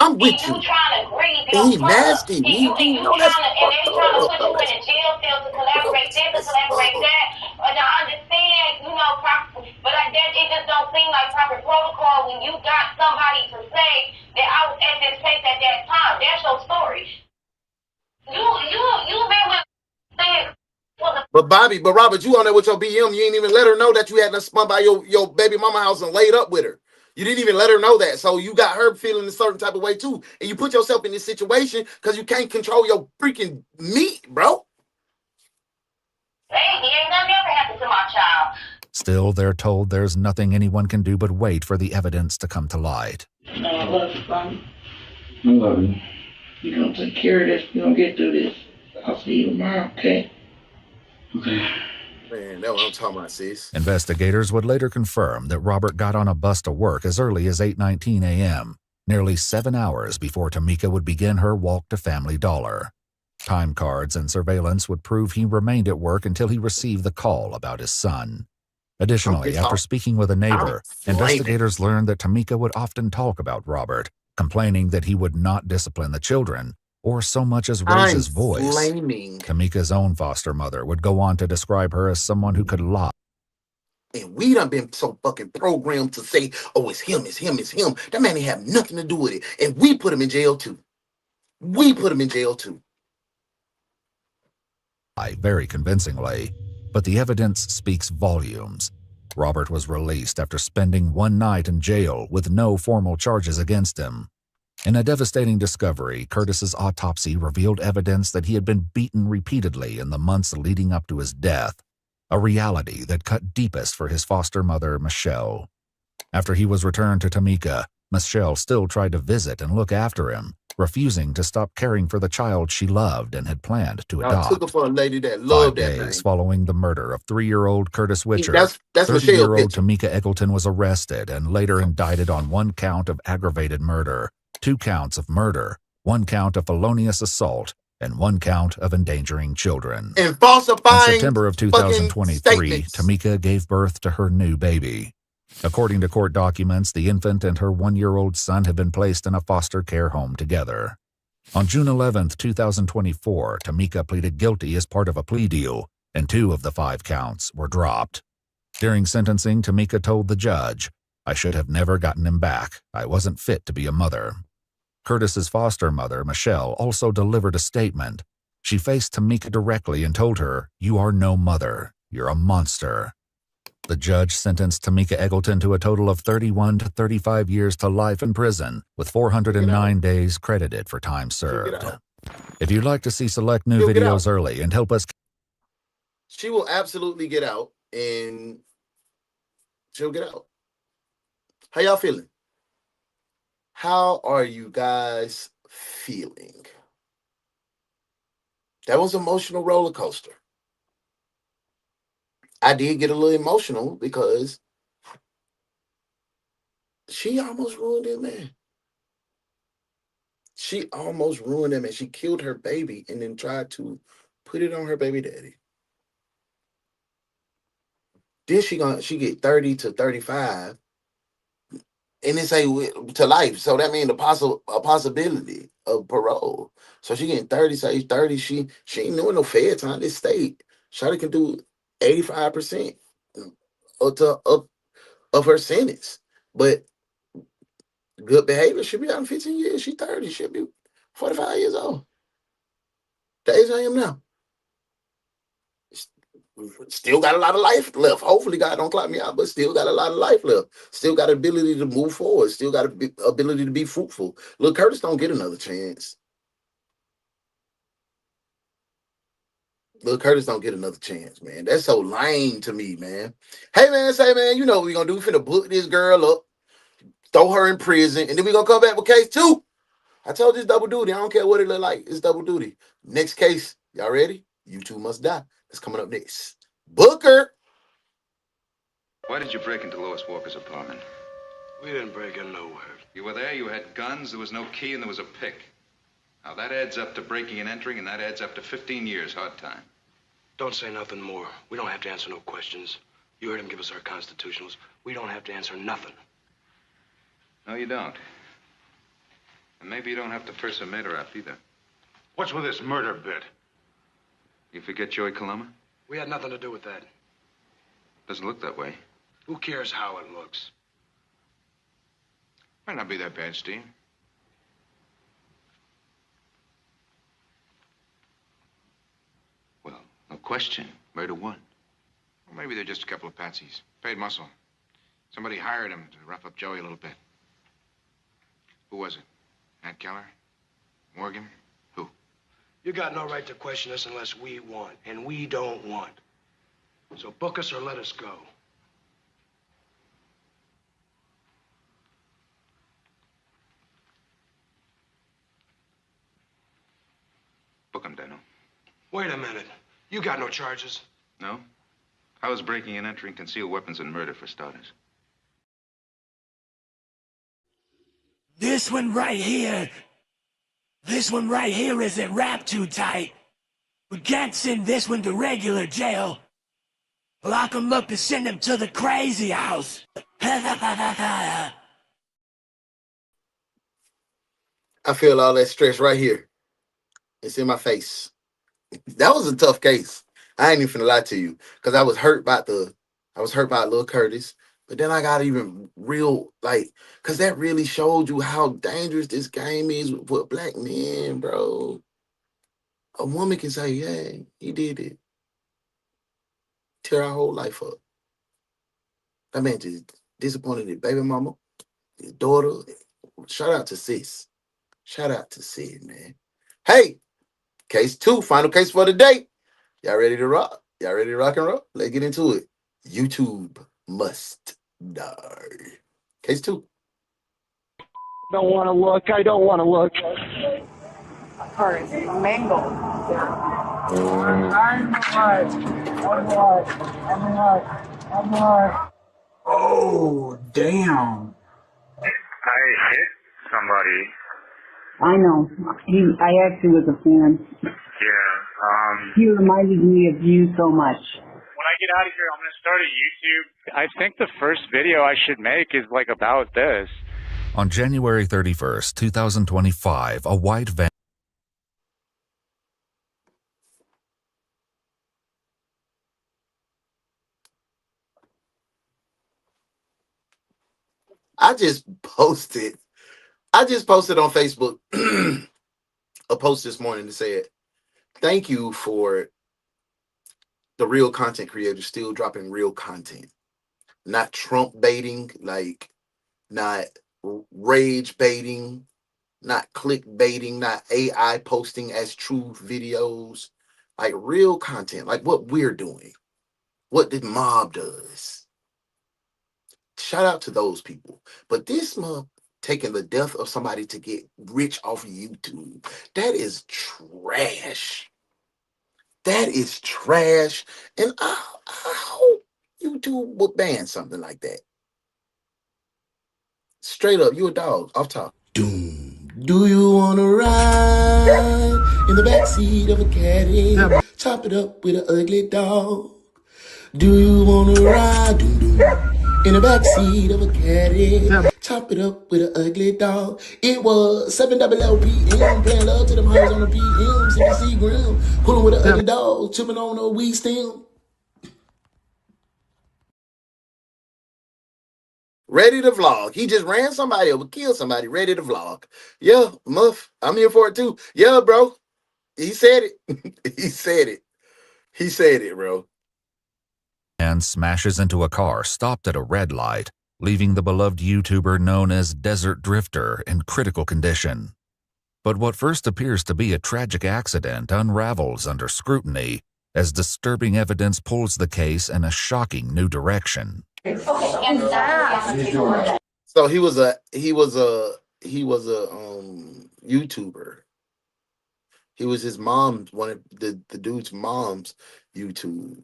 I'm with you. You trying to grieve He your nasty. you trying to, and they trying to put you in a jail cell to collaborate this, to collaborate that. And I understand, you know, but it just don't seem like proper protocol when you got somebody to say that I was at this place at that time. That's your story. You been with things. But Robert, you on there with your BM, you ain't even let her know that you had to spun by your baby mama house and laid up with her. You didn't even let her know that. So you got her feeling a certain type of way too. And you put yourself in this situation because you can't control your freaking meat, bro. Hey, ain't nothing ever happened to my child. Still, they're told there's nothing anyone can do but wait for the evidence to come to light. No, I love you, Bobby. I love you. You're going to take care of this. We're going to get through this. I'll see you tomorrow, okay? Okay. Man, that's what I'm talking about, sis. Investigators would later confirm that Robert got on a bus to work as early as 8:19 a.m., nearly 7 hours before Tamika would begin her walk to Family Dollar. Time cards and surveillance would prove he remained at work until he received the call about his son. Additionally, after speaking with a neighbor, investigators learned that Tamika would often talk about Robert, complaining that he would not discipline the children or so much as raise his voice. Tamika's own foster mother would go on to describe her as someone who could lie. And we done been so fucking programmed to say, oh, it's him, it's him, it's him. That man ain't have nothing to do with it. And we put him in jail too. Very convincingly, but the evidence speaks volumes. Robert was released after spending one night in jail with no formal charges against him. In a devastating discovery, Curtis's autopsy revealed evidence that he had been beaten repeatedly in the months leading up to his death, a reality that cut deepest for his foster mother, Michelle. After he was returned to Tamika, Michelle still tried to visit and look after him, refusing to stop caring for the child she loved and had planned to I took her adopt. for a lady that 5 loved that days thing. following the murder of 3-year-old Curtis Witcher, That's Michelle 30-year-old picture. Tamika Eggleton was arrested and later indicted on 1 count of aggravated murder, 2 counts of murder, 1 count of felonious assault, and 1 count of endangering children. And In falsifying September of fucking 2023, statements. Tamika gave birth to her new baby. According to court documents, the infant and her 1-year-old son have been placed in a foster care home together. On June 11, 2024, Tamika pleaded guilty as part of a plea deal, and 2 of the 5 counts were dropped. During sentencing, Tamika told the judge, "I should have never gotten him back. I wasn't fit to be a mother." Curtis's foster mother, Michelle, also delivered a statement. She faced Tamika directly and told her, "You are no mother. You're a monster." The judge sentenced Tamika Eggleton to a total of 31 to 35 years to life in prison, with 409 days credited for time served. If you'd like to see select new videos early and help us... She will absolutely get out, and she'll get out. How y'all feeling? How are you guys feeling? That was an emotional roller coaster. I did get a little emotional because she almost ruined him, man. She almost ruined him, and she killed her baby and then tried to put it on her baby daddy. Then she get 30 to 35, and they say to life. So that means a possibility of parole. So she getting 30, say 30. She ain't doing no fair time. This state, Shawty can do 85% of her sentence, but good behavior should be out in 15 years. She 30, she'll be 45 years old. The age I am now. Still got a lot of life left. Hopefully God don't clock me out, but still got a lot of life left. Still got ability to move forward. Still got ability to be fruitful. Look, Curtis don't get another chance. Look, Curtis don't get another chance, man. That's so lame to me, man. Hey, man, say, man, you know what we gonna do? We finna book this girl up, throw her in prison, and then we gonna come back with case 2. I told you it's double duty. I don't care what it look like. It's double duty. Next case. Y'all ready? You Two Must Die. That's coming up next. Booker. Why did you break into Lois Walker's apartment? We didn't break in nowhere. You were there, you had guns, there was no key, and there was a pick. Now that adds up to breaking and entering, and that adds up to 15 years hard time. Don't say nothing more. We don't have to answer no questions. You heard him give us our constitutionals. We don't have to answer nothing. No, you don't. And maybe you don't have to purse a murder up either. What's with this murder bit? You forget Joey Coloma? We had nothing to do with that. Doesn't look that way. Who cares how it looks? Might not be that bad, Steve. Well, no question. Murder one. Well, maybe they're just a couple of patsies. Paid muscle. Somebody hired them to rough up Joey a little bit. Who was it? Nat Keller? Morgan? Who? You got no right to question us unless we want, and we don't want. So book us or let us go. Book him, Dano. Wait a minute. You got no charges. No? I was breaking and entering concealed weapons and murder, for starters. This one right here. This one right here isn't wrapped too tight. We can't send this one to regular jail. Lock him up and send him to the crazy house. I feel all that stress right here. It's in my face. That was a tough case. I ain't even finna lie to you, because I was hurt by Lil Curtis, but then I got even real, like, because that really showed you how dangerous this game is with black men, bro. A woman can say, "Yeah, he did it." Tear our whole life up. That man just disappointed his baby mama, his daughter. Shout out to sis. Shout out to Sid, man. Hey, case 2, final case for the day. Y'all ready to rock? Y'all ready to rock and roll? Let's get into it. YouTube must die. Case 2. Don't want to look. I don't want to look. Car is mangled. Oh, damn. I hit somebody. I know. I actually was a fan. Yeah. He reminded me of you so much. When I get out of here, I'm going to start a YouTube. I think the first video I should make is like about this. On January 31st, 2025, a white van. I just posted on Facebook a post this morning that said, thank you for the real content creators still dropping real content. Not Trump baiting, like not rage baiting, not click baiting, not AI posting as true videos, like real content, like what we're doing, what the mob does. Shout out to those people. But this month, taking the death of somebody to get rich off of YouTube, that is trash. That is trash. And I hope YouTube would ban something like that. Straight up, you a dog, off top. Do you wanna ride in the backseat of a caddy? Chop it up with an ugly dog. Do you wanna ride in the backseat of a caddy? Chop it up with an ugly dog. It was 700 PM, playing love to them hoes on the PM, sipping Seagram, pulling with an ugly dog, chipping on a weed stem. Ready to vlog. He just ran somebody over, killed somebody, ready to vlog. Yeah, Muff, I'm here for it too. Yeah, bro. He said it. He said it. He said it, bro. And smashes into a car stopped at a red light, leaving the beloved YouTuber known as Desert Drifter in critical condition. But what first appears to be a tragic accident unravels under scrutiny as disturbing evidence pulls the case in a shocking new direction. So he was a YouTuber. He was his mom's, one of the dude's mom's YouTube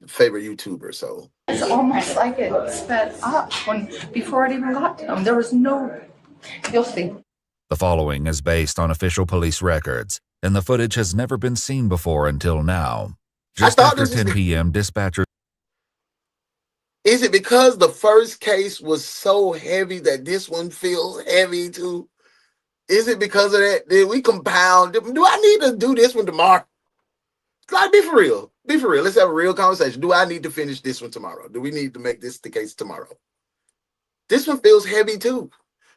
favorite YouTuber. So It's almost like it sped up before it even got to him. There was no. You'll see. The following is based on official police records, and the footage has never been seen before until now. Just after 10 p.m., dispatchers. Is it because the first case was so heavy that this one feels heavy too? Is it because of that? Did we compound? Do I need to do this one tomorrow? Like, be for real. Be for real. Let's have a real conversation. Do I need to finish this one tomorrow? Do we need to make this the case tomorrow? This one feels heavy too.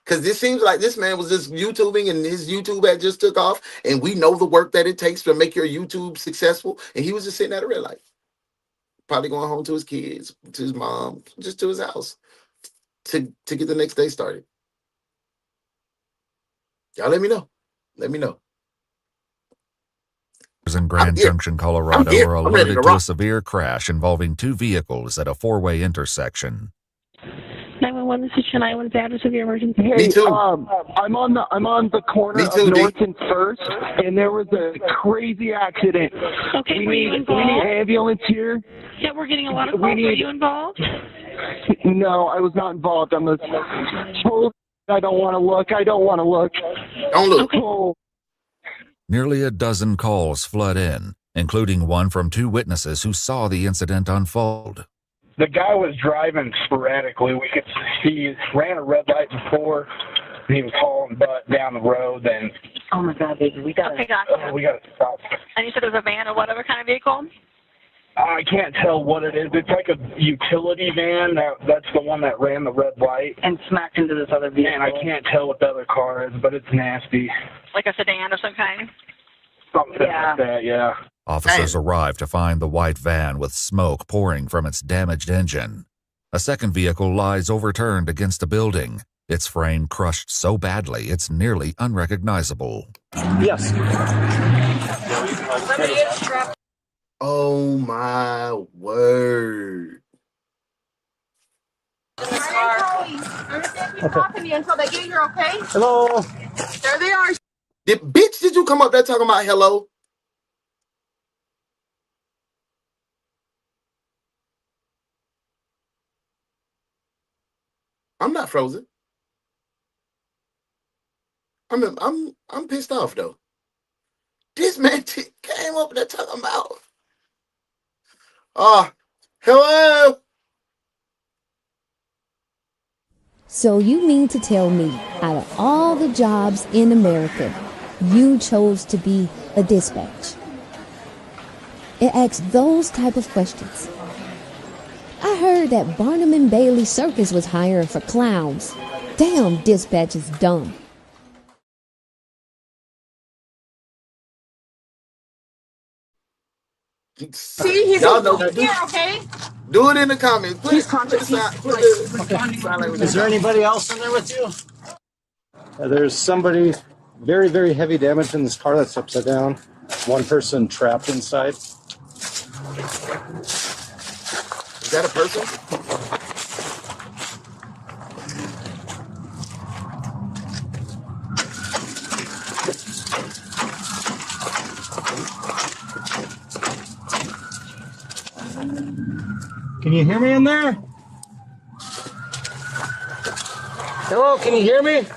Because this seems like this man was just YouTubing and his YouTube had just took off. And we know the work that it takes to make your YouTube successful. And he was just sitting at a red light. Probably going home to his kids, to his mom, just to his house to get the next day started. Y'all let me know. Let me know. In Grand Junction, Colorado, were alerted to a severe crash involving two vehicles at a four-way intersection. 911, this is Chennai. What is the address of your emergency? Hey, Me too. I'm on the corner of North and First, and there was a crazy accident. Okay, we need ambulance here. Yeah, we're getting a lot of calls. Are you involved? No, I was not involved. I'm told I don't want to look. I don't want to look. Don't look. Okay. Nearly a dozen calls flood in, including one from two witnesses who saw the incident unfold. The guy was driving sporadically. We could see he ran a red light before. He was hauling butt down the road. And oh my God, baby, we got to stop. And you said it was a van or whatever kind of vehicle? I can't tell what it is. It's like a utility van. That's the one that ran the red light and smacked into this other vehicle. And I can't tell what the other car is, but it's nasty. Like a sedan of some kind. Something like that, yeah. Officers arrived to find the white van with smoke pouring from its damaged engine. A second vehicle lies overturned against a building, its frame crushed so badly it's nearly unrecognizable. Yes. Oh my word. Keep talking to you until they get here, okay? Hello. There they are. Bitch, did you come up there talking about hello? I'm not frozen. I'm pissed off though. This man came up there talking about hello. So you mean to tell me, out of all the jobs in America, you chose to be a dispatch? It asks those type of questions. I heard that Barnum and Bailey Circus was hiring for clowns. Damn, dispatch is dumb. See, he's Y'all know. here, okay? Do it in the comments. Please conscious. Is there anybody else in there with you? There's somebody very, very heavy damage in this car that's upside down. One person trapped inside. Is that a person? Can you hear me in there? Hello, can you hear me? Is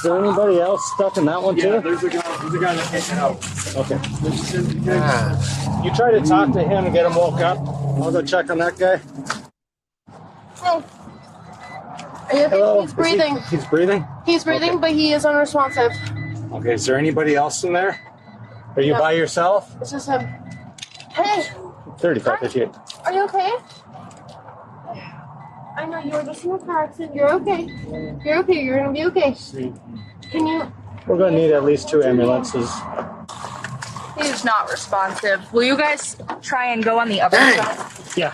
there anybody else stuck in that one too? Yeah, there's a guy that can't out. Okay. You try to talk to him and get him woke up. I'll go check on that guy. Oh. Are you okay? Hello. He's breathing. He's breathing? He's breathing, okay. But he is unresponsive. Okay, is there anybody else in there? Are you by yourself? It's just him. Hey. 35, 58. Are you okay? I know you were just in a car accident. You're okay. You're okay. You're gonna be okay. Can you? We're gonna need at least 2 ambulances. He's not responsive. Will you guys try and go on the other side? Yeah.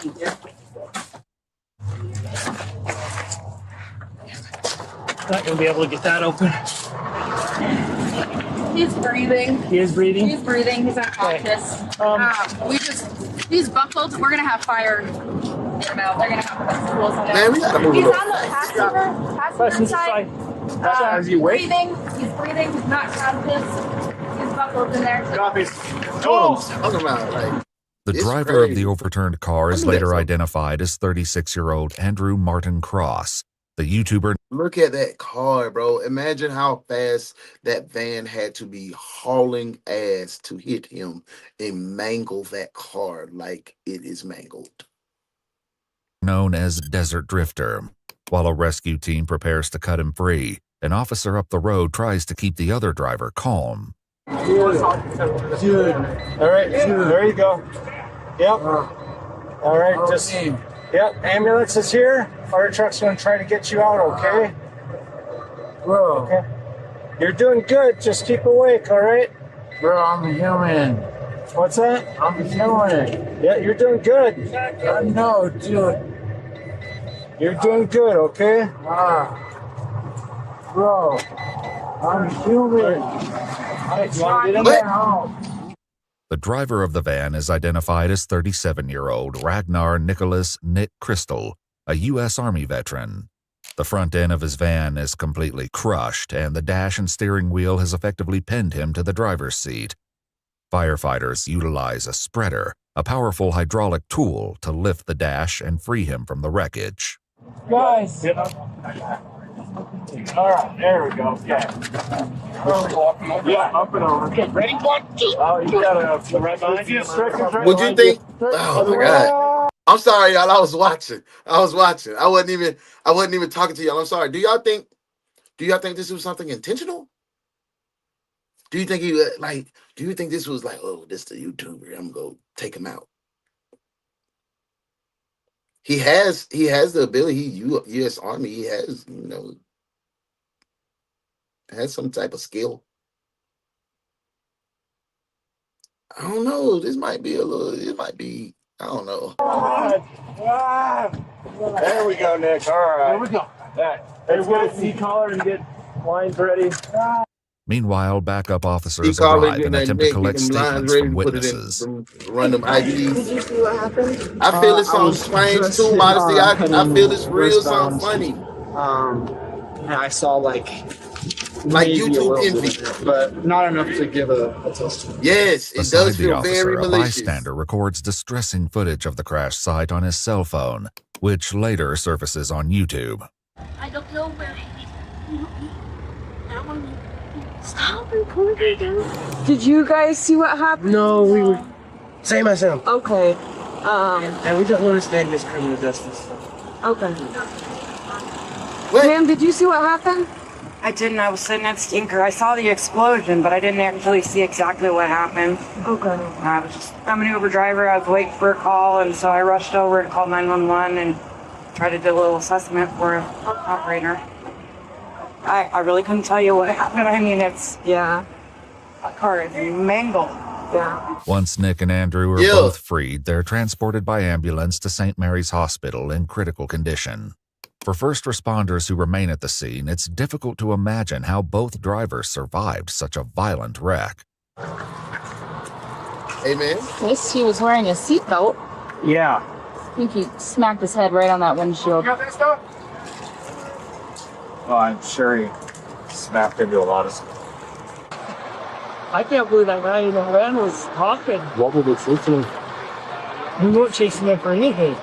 Not gonna be able to get that open. He's breathing. He is breathing? He's breathing. He's unconscious. He's buckled. We're gonna have fire. Get him out. They're gonna have tools on him. Man, we gotta move He's him. on the passenger side. Is he awake? He's breathing. He's not conscious. He's buckled in there. Copies. The driver of the overturned car is later identified as 36-year-old Andrew Martin Cross. The YouTuber. Look at that car, bro. Imagine how fast that van had to be hauling ass to hit him and mangle that car like it is mangled. Known as Desert Drifter. While a rescue team prepares to cut him free, an officer up the road tries to keep the other driver calm. Dude. All right, there you go. Yep. All right, just... Yep, ambulance is here. Fire truck's gonna try to get you out, okay? Bro. Okay. You're doing good. Just keep awake, all right? Bro, I'm a human. What's that? I'm a human. Yeah, you're doing good. I know, dude. You're doing good, okay? Bro, I'm human. I'm trying to get home. The driver of the van is identified as 37-year-old Ragnar Nicholas Nick Crystal, a U.S. Army veteran. The front end of his van is completely crushed, and the dash and steering wheel has effectively pinned him to the driver's seat. Firefighters utilize a spreader, a powerful hydraulic tool, to lift the dash and free him from the wreckage. Guys. All right, there we go. Okay. Yeah, up and over. Okay, ready? 1, 2. Oh, you got a right behind you. Would you think? Oh my God! I'm sorry, y'all. I was watching. I wasn't even talking to y'all. I'm sorry. Do y'all think this was something intentional? Do you think he like? Do you think this was like, oh, this the YouTuber? I'm gonna go take him out. He has the ability. U.S. Army. He has, has some type of skill. I don't know. This might be a little. It might be. I don't know. There we go, Nick. All right. There we go. Let's get a C collar and get lines ready. Meanwhile, backup He officers call it arrive in and that attempt to neck, get collect them lines statements ready from to put it in, witnesses. run them IDs. Did you see what happened? I feel it's I something was strange just too, Modesty. I heading feel it's real something westbound. funny. And I saw like maybe a YouTube little envy. bit, but not enough to give a testimony. Yes, it Beside does the feel officer, very a malicious. bystander records distressing footage of the crash site on his cell phone, which later surfaces on YouTube. I don't know where he Stop recording. Did you guys see what happened? No, we were same as him. Okay. And we just want to stand this criminal justice. Okay. Ma'am, did you see what happened? I didn't. I was sitting at Stinker. I saw the explosion, but I didn't actually see exactly what happened. Okay. I'm an Uber driver. I was waiting for a call, and so I rushed over and called 911 and tried to do a little assessment for an operator. I really couldn't tell you what happened. I mean, it's, a car is mangled. Yeah. Once Nick and Andrew are both freed, they're transported by ambulance to St. Mary's Hospital in critical condition. For first responders who remain at the scene, it's difficult to imagine how both drivers survived such a violent wreck. Hey, man. At least he was wearing a seatbelt. Yeah. I think he smacked his head right on that windshield. Well, I'm sure he snapped into a lot of stuff. I can't believe that guy in the van was talking. What were they chasing him? We weren't chasing him for anything.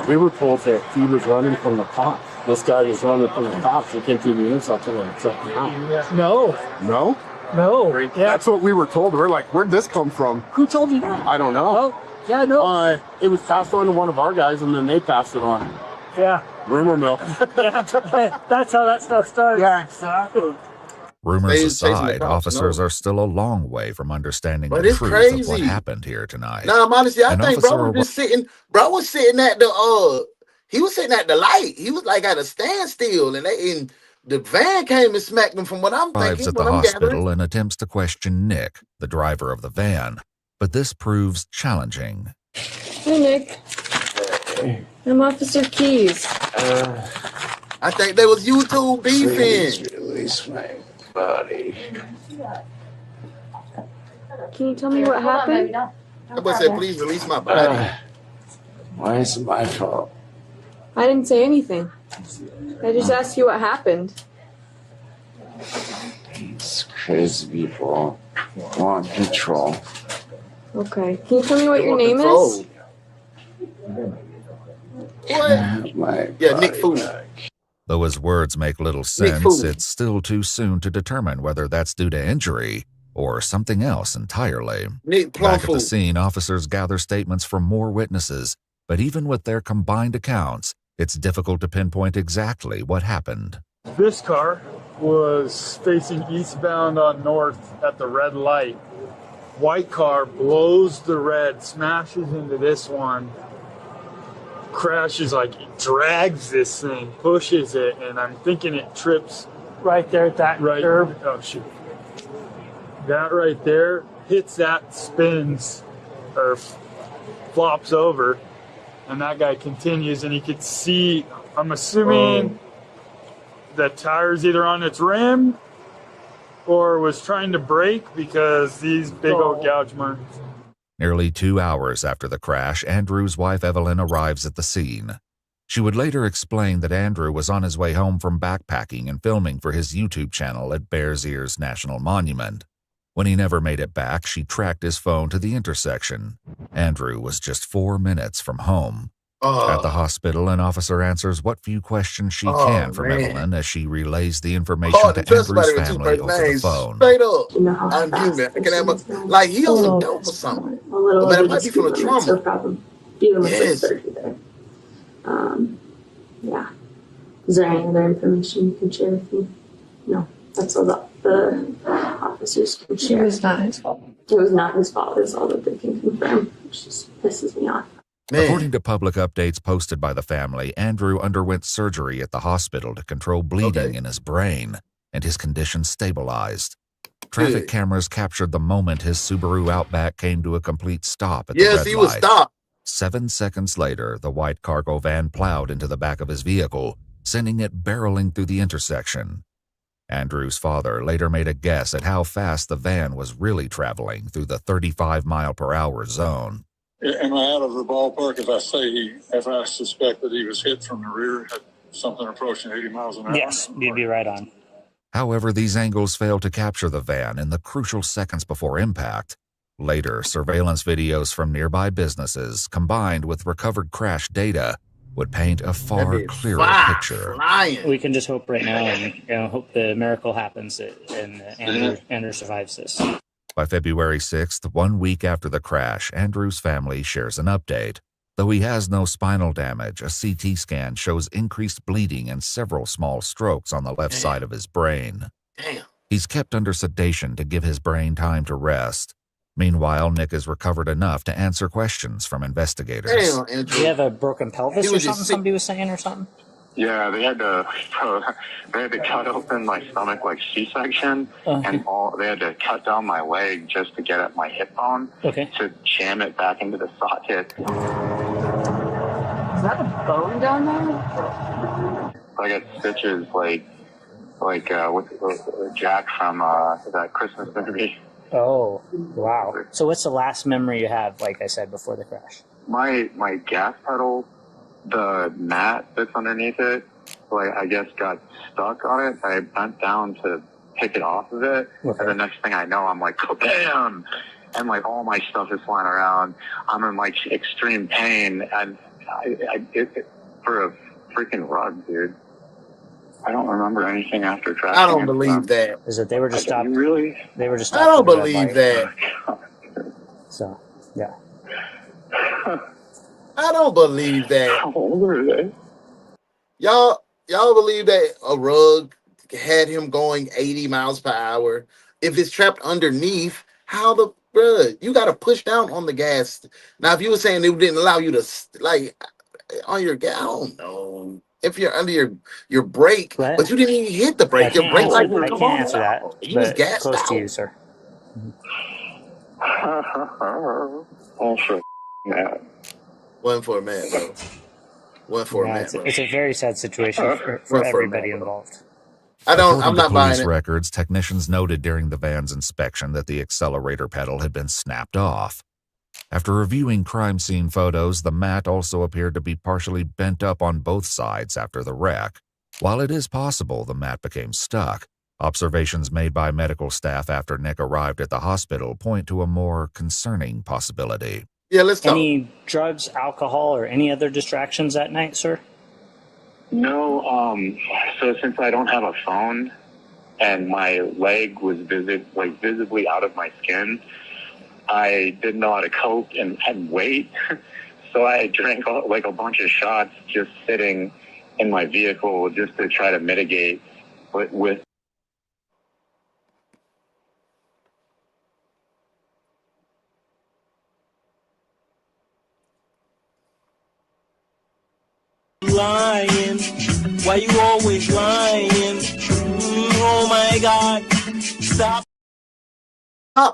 We were told that he was running from the cops. This guy was running from the cops. He came through the intersection and took him out. No. No? No. That's what we were told. We're like, where'd this come from? Who told you that? I don't know. Oh, yeah, no. It was passed on to one of our guys, and then they passed it on. Yeah. Rumor mill. Yeah, that's how that stuff started. Yeah, exactly. Rumors aside, officers are still a long way from understanding But the it's truth crazy. of what happened here tonight. Nah, honestly, I An think officer bro was just sitting. Bro was sitting at the he was sitting at the light. He was like at a standstill, and the van came and smacked him. From what I'm arrives thinking, at the what I'm hospital gathering. and attempts to question Nick, the driver of the van, but this proves challenging. Hey, Nick. I'm Officer Keys. I think there was YouTube beefing. Release my body. Can you tell me what happened? Somebody said, "Please release my body." Why is it my fault? I didn't say anything. I just asked you what happened. These crazy people want control. Okay. Can you tell me what your name is? Yeah, Nick Fool. Though his words make little sense, it's still too soon to determine whether that's due to injury or something else entirely. Back at the scene, officers gather statements from more witnesses, but even with their combined accounts, it's difficult to pinpoint exactly what happened. This car was facing eastbound on north at the red light. White car blows the red, smashes into this one, crashes, like it drags this thing, pushes it, and I'm thinking it trips right there at that curb. Oh shoot! That right there hits that, spins or flops over, and that guy continues, and he could see. I'm assuming the tire's either on its rim or was trying to brake because these big old gouge marks. Nearly 2 hours after the crash, Andrew's wife Evelyn arrives at the scene. She would later explain that Andrew was on his way home from backpacking and filming for his YouTube channel at Bears Ears National Monument. When he never made it back, she tracked his phone to the intersection. Andrew was just 4 minutes from home. At the hospital, an officer answers what few questions she can from Evelyn as she relays the information to Andrew's family over the phone. Straight up, I'm human. I can have like he on some dope or something. But it might be from a trauma. Yes. Yeah. Is there any other information you can share with me? No. That's all the officers can share. It was not his fault. It was not his fault, is all that they can confirm, which just pisses me off. According to public updates posted by the family, Andrew underwent surgery at the hospital to control bleeding in his brain, and his condition stabilized. Traffic cameras captured the moment his Subaru Outback came to a complete stop at the red light. He was stopped. 7 seconds later, the white cargo van plowed into the back of his vehicle, sending it barreling through the intersection. Andrew's father later made a guess at how fast the van was really traveling through the 35-mile-per-hour zone. Am I out of the ballpark if I suspect that he was hit from the rear at something approaching 80 miles an hour? Yes, you'd be right on. However, these angles failed to capture the van in the crucial seconds before impact. Later, surveillance videos from nearby businesses, combined with recovered crash data, would paint a far clearer picture. We can just hope right now and hope the miracle happens and Andrew survives this. By February 6th, 1 week after the crash, Andrew's family shares an update. Though he has no spinal damage, a CT scan shows increased bleeding and several small strokes on the left side of his brain. He's kept under sedation to give his brain time to rest. Meanwhile, Nick has recovered enough to answer questions from investigators. Do you have a broken pelvis or something somebody was saying or something? Yeah, they had to cut open my stomach like C-section, and they had to cut down my leg just to get at my hip bone to jam it back into the socket. Is that a bone down there? I got stitches like with Jack from that Christmas movie. Oh, wow. So what's the last memory you have, like I said, before the crash? My gas pedal, the mat that's underneath it, I guess got stuck on it. I bent down to pick it off of it, and the next thing I know, I'm like, bam! And all my stuff is flying around. I'm in extreme pain, and for a freaking rug, dude. I don't remember anything after crashing. I don't believe that. Is that they were just stopped? Really? They were just I stopped. don't believe that. So, yeah. I don't believe that. How old are they? Y'all believe that a rug had him going 80 miles per hour? If it's trapped underneath, bruh, you got to push down on the gas. Now, if you were saying it didn't allow you to, on your gas, I don't know. If you're under your brake, but you didn't even hit the brake. Your brake light I can't answer that. He was gassed close out. to you, sir. Oh, shit. Yeah. One for a man, bro. One for a man, bro. It's a very sad situation for everybody involved. I'm not buying police it. records, technicians noted during the van's inspection that the accelerator pedal had been snapped off. After reviewing crime scene photos, the mat also appeared to be partially bent up on both sides after the wreck. While it is possible the mat became stuck, observations made by medical staff after Nick arrived at the hospital point to a more concerning possibility. Yeah, let's talk. Any drugs, alcohol, or any other distractions that night, sir? No, so since I don't have a phone and my leg was visibly out of my skin, I didn't know how to cope and wait. So I drank a bunch of shots just sitting in my vehicle just to try to mitigate with lying. Why you always lying? Oh my God. Stop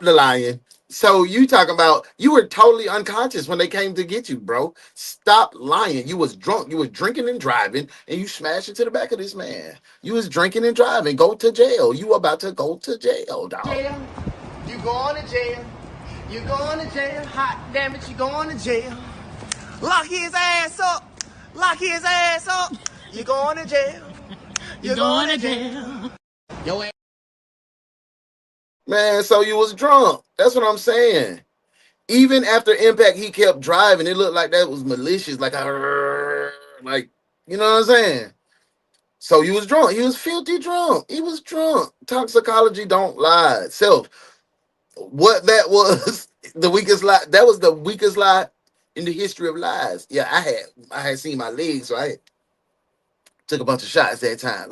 the lying. So you talking about you were totally unconscious when they came to get you, bro. Stop lying. You was drunk. You was drinking and driving, and you smashed into the back of this man. You was drinking and driving. Go to jail. You about to go to jail, dog. Jail. You going to jail. You going to jail. Hot damn it, you going to jail. Lock his ass up. Lock his ass up. You going to jail. You going to jail. Your ass. Man, so you was drunk. That's what I'm saying. Even after impact, he kept driving. It looked like that was malicious, you know what I'm saying? So you was drunk. He was filthy drunk. He was drunk. Toxicology don't lie. What that was the weakest lie. That was the weakest lie in the history of lies. Yeah, I had seen my legs, so I took a bunch of shots that time.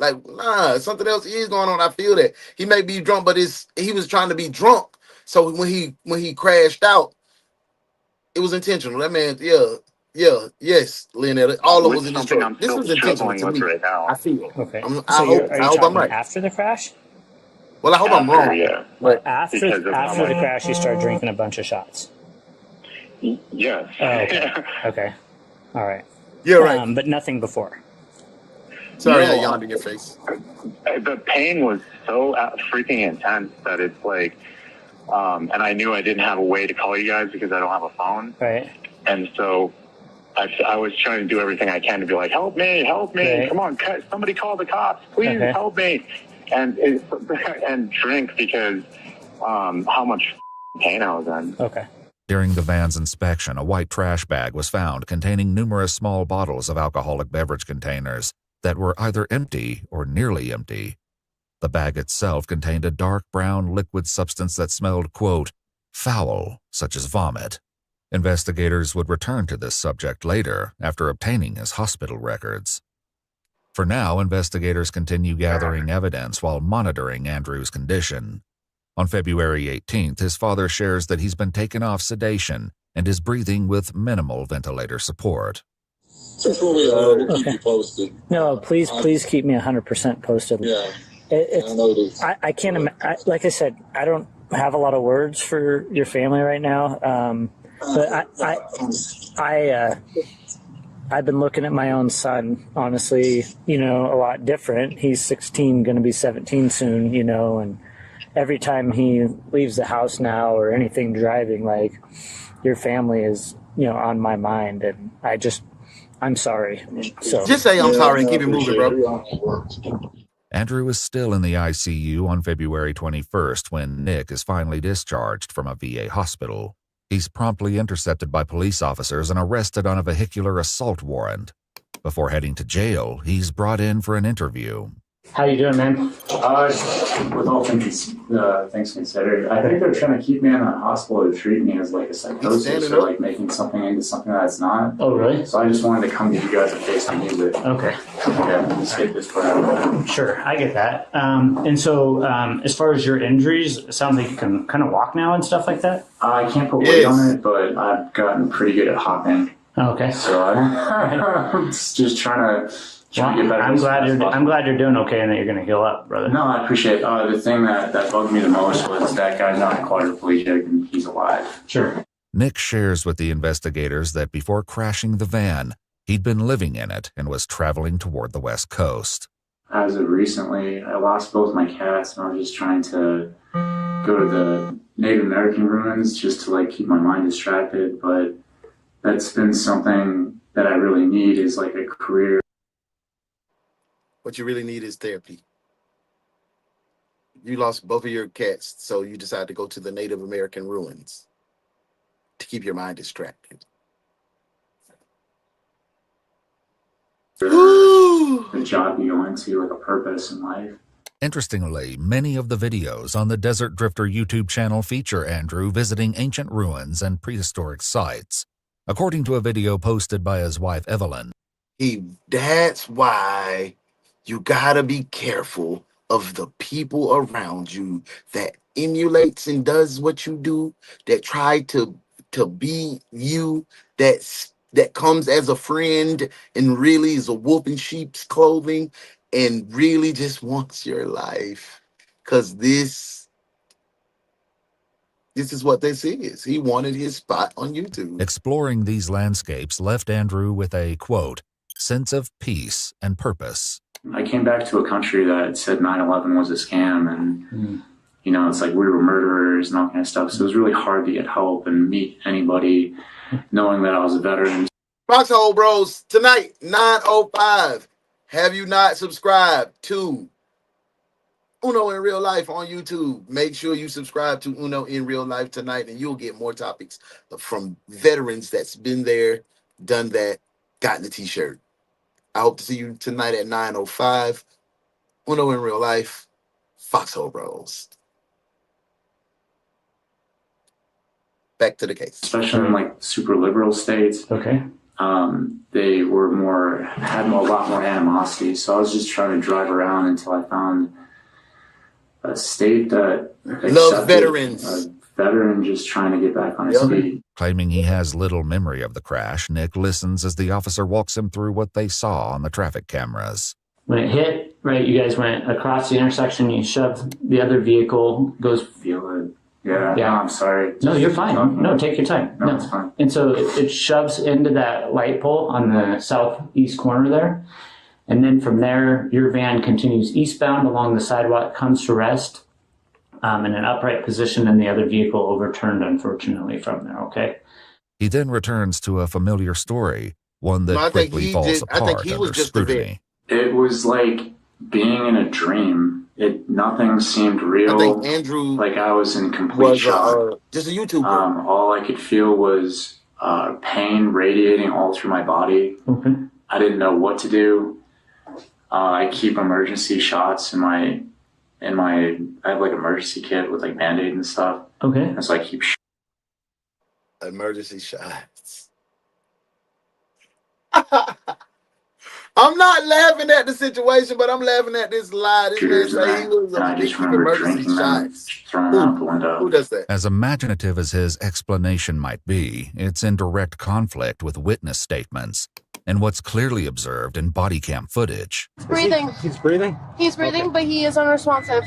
Something else is going on. I feel that he may be drunk, but he was trying to be drunk. So when he crashed out, it was intentional. That man, yes, Leonetta. All of it was in this truck. This was intentional to me. Right now. I feel. Okay. I hope I'm right. After the crash? Well, I hope I'm wrong. Yeah. But after the crash, you started drinking a bunch of shots. Yes. Oh, okay. Okay. All right. You're right. But nothing before. Sorry, I yawned in your face. The pain was so freaking intense that it's like, and I knew I didn't have a way to call you guys because I don't have a phone. Right. And so I was trying to do everything I can to be like, help me, Right. come on, somebody call the cops, please help me, and drink because how much pain I was in. Okay. During the van's inspection, a white trash bag was found containing numerous small bottles of alcoholic beverage containers that were either empty or nearly empty. The bag itself contained a dark brown liquid substance that smelled, quote, foul, such as vomit. Investigators would return to this subject later after obtaining his hospital records. For now, investigators continue gathering evidence while monitoring Andrew's condition. On February 18th, his father shares that he's been taken off sedation and is breathing with minimal ventilator support. We'll keep you posted. No, please keep me 100% posted. Yeah. I can't, like I said, I don't have a lot of words for your family right now. But I've been looking at my own son, honestly, a lot different. He's 16, going to be 17 soon, and every time he leaves the house now or anything driving, like, your family is, on my mind, and I'm sorry. So just say I'm sorry and keep it moving, bro. Andrew is still in the ICU on February 21st when Nick is finally discharged from a VA hospital. He's promptly intercepted by police officers and arrested on a vehicular assault warrant. Before heading to jail, he's brought in for an interview. How you doing, man? With all things considered, I think they're trying to keep me in a hospital to treat me as like a psychosis or like making something into something that's not. Oh, really? So I just wanted to come to you guys in case I need it. Okay. Yeah, let's get this forever. Sure, I get that. And so as far as your injuries, it sounds like you can kind of walk now and stuff like that? I can't put weight on it, but I've gotten pretty good at hopping. Okay. So I'm just trying to... I'm glad you're doing okay and that you're going to heal up, brother. No, I appreciate it. The thing that bugged me the most was that guy's not quadriplegic and he's alive. Sure. Nick shares with the investigators that before crashing the van, he'd been living in it and was traveling toward the West Coast. As of recently, I lost both my cats and I was just trying to go to the Native American ruins just to like keep my mind distracted. But that's been something that I really need is like a career. What you really need is therapy. You lost both of your cats, so you decided to go to the Native American ruins to keep your mind distracted. A job you go into, like a purpose in life. Interestingly, many of the videos on the Desert Drifter YouTube channel feature Andrew visiting ancient ruins and prehistoric sites. According to a video posted by his wife Evelyn, that's why you gotta be careful of the people around you that emulates and does what you do, that try to be you, that comes as a friend and really is a wolf in sheep's clothing and really just wants your life. Because this is what this is. He wanted his spot on YouTube. Exploring these landscapes left Andrew with a, quote, sense of peace and purpose. I came back to a country that said 9/11 was a scam and, it's like we were murderers and all kind of stuff. So it was really hard to get help and meet anybody knowing that I was a veteran. Foxhole Bros, tonight, 9:05. Have you not subscribed to Uno in Real Life on YouTube? Make sure you subscribe to Uno in Real Life tonight and you'll get more topics from veterans that's been there, done that, gotten the t-shirt. I hope to see you tonight at 9:05. Uno in Real Life, Foxhole Bros. Back to the case. Especially in like super liberal states. Okay. They had a lot more animosity. So I was just trying to drive around until I found a state that loves veterans. A veteran just trying to get back on his feet. Claiming he has little memory of the crash, Nick listens as the officer walks him through what they saw on the traffic cameras. When it hit, right, you guys went across the intersection, you shoved the other vehicle, goes... Yeah, no, I'm sorry. No, you're fine. No, take your time. No, it's fine. And so it shoves into that light pole on the southeast corner there. And then from there, your van continues eastbound along the sidewalk, comes to rest in an upright position, and the other vehicle overturned, unfortunately, from there, okay? He then returns to a familiar story, one that No, I think quickly he falls just. I think apart he was under just a vet. scrutiny. It was like being in a dream. Nothing seemed real. I think Andrew like I was in complete was shock. just a YouTuber. All I could feel was pain radiating all through my body. Okay. I didn't know what to do. I keep emergency shots in my. I have like emergency kit with like Band-Aid and stuff. Okay. And so I keep Emergency shots. I'm not laughing at the situation, but I'm laughing at this lie. This man say he was and I they just keep remember emergency drinking them, shots. throwing them out the window. Who does that? As imaginative as his explanation might be, it's in direct conflict with witness statements and what's clearly observed in body cam footage. Breathing. He's breathing? He's breathing, but he is unresponsive.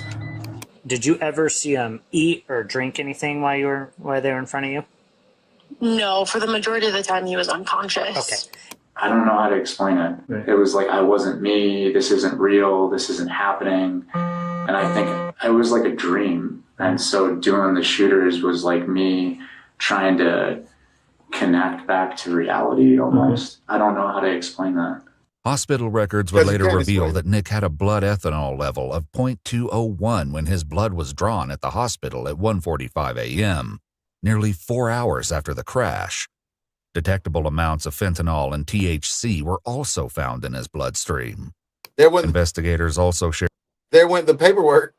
Did you ever see him eat or drink anything while they were in front of you? No, for the majority of the time he was unconscious. Okay. I don't know how to explain it. Right. It was like, I wasn't me. This isn't real. This isn't happening. And I think it was like a dream. And so doing the shooters was like me trying to connect back to reality almost. I don't know how to explain that. Hospital records would later reveal that Nick had a blood ethanol level of 0.201 when his blood was drawn at the hospital at 1:45 a.m., nearly 4 hours after the crash. Detectable amounts of fentanyl and THC were also found in his bloodstream. Investigators also shared There went the paperwork.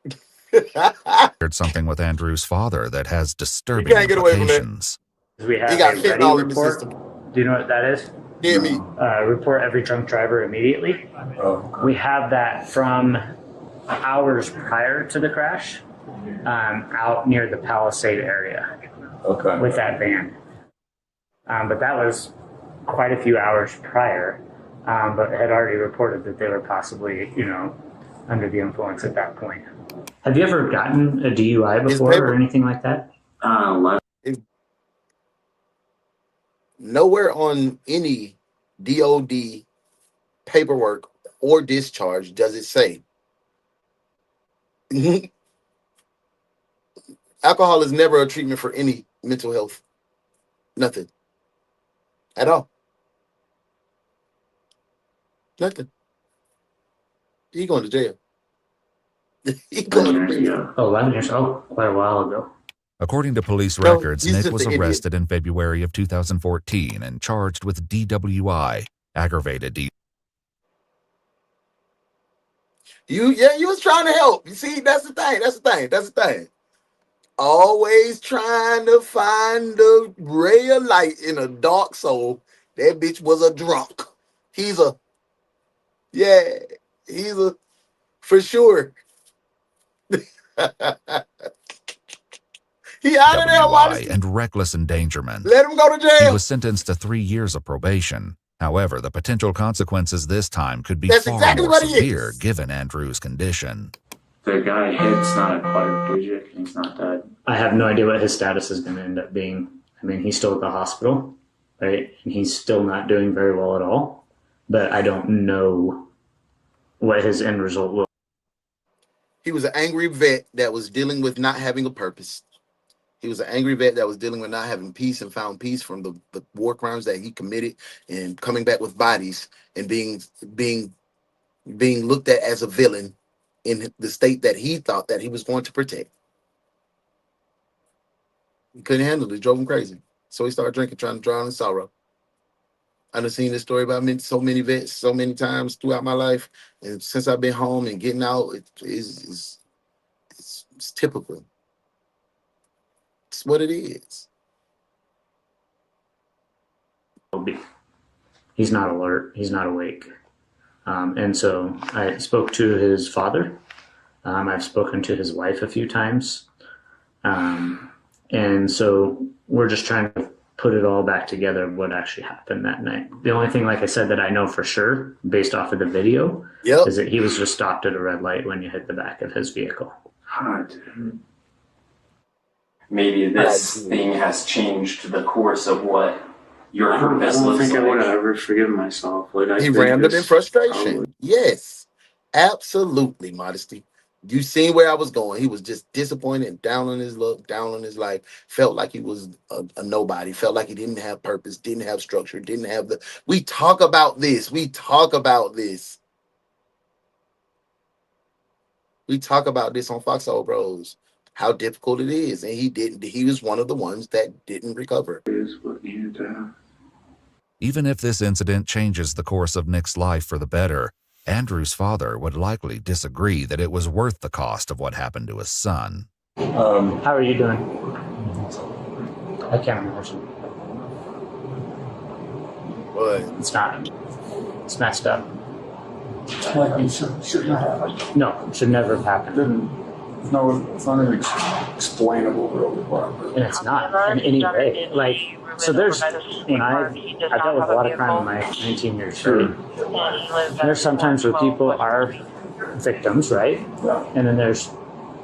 something with Andrew's father that has disturbing You can't get away from it. implications. We have He got a fentanyl ready in the report. system. Do you know what that is? Hear me. Report every drunk driver immediately. We have that from hours prior to the crash, out near the Palisade area. Okay. With that van. But that was quite a few hours prior, but had already reported that they were possibly, under the influence at that point. Have you ever gotten a DUI before or anything like that? Nowhere on any DOD paperwork or discharge does it say alcohol is never a treatment for any mental health. Nothing. At all. Nothing. He going to jail. He going to jail. Oh, 11 years old. Quite a while ago. According to police No, records, he's Nick just was an idiot. arrested in February of 2014 and charged with DWI, aggravated DUI. You was trying to help. You see, that's the thing. Always trying to find the ray of light in a dark soul. That bitch was a drunk. He's a for sure. He out of there. DWI and reckless endangerment. Let him go to jail. He was sentenced to 3 years of probation. However, the potential consequences this time could be That's far exactly more what he severe is. given Andrew's condition. The guy hit's not a quadriplegic and he's not dead. I have no idea what his status is going to end up being. I mean, he's still at the hospital, right? And he's still not doing very well at all. But I don't know what his end result will. He was an angry vet that was dealing with not having a purpose. He was an angry vet that was dealing with not having peace and found peace from the war crimes that he committed and coming back with bodies and being looked at as a villain in the state that he thought that he was going to protect. He couldn't handle it. It drove him crazy. So he started drinking, trying to drown his sorrow. I've seen this story about so many vets so many times throughout my life. And since I've been home and getting out, it's typical. It's what it is. He's not alert. He's not awake. And so I spoke to his father. I've spoken to his wife a few times. And so we're just trying to put it all back together, what actually happened that night. The only thing, like I said, that I know for sure, based off of the video, is that he was just stopped at a red light when you hit the back of his vehicle. Maybe this thing has changed the course of what You're our best. I don't think I would have ever forgiven myself. Like He rammed it in frustration. Yes, absolutely, Modesty. You seen where I was going. He was just disappointed and down on his luck, down on his life. Felt like he was a nobody. Felt like he didn't have purpose, didn't have structure, didn't have the. We talk about this. We talk about this. We talk about this on Foxhole Bros. How difficult it is, and he didn't. He was one of the ones that didn't recover. Even if this incident changes the course of Nick's life for the better, Andrew's father would likely disagree that it was worth the cost of what happened to his son. How are you doing? I can't imagine. What? It's not. It's messed up. Like it should not happen. No, it should never have happened. It's not even explainable, really. And it's not in any way. Like, so there's, when I've dealt with a lot of crime in my 19 years straight. There's sometimes where people are victims, right? And then there's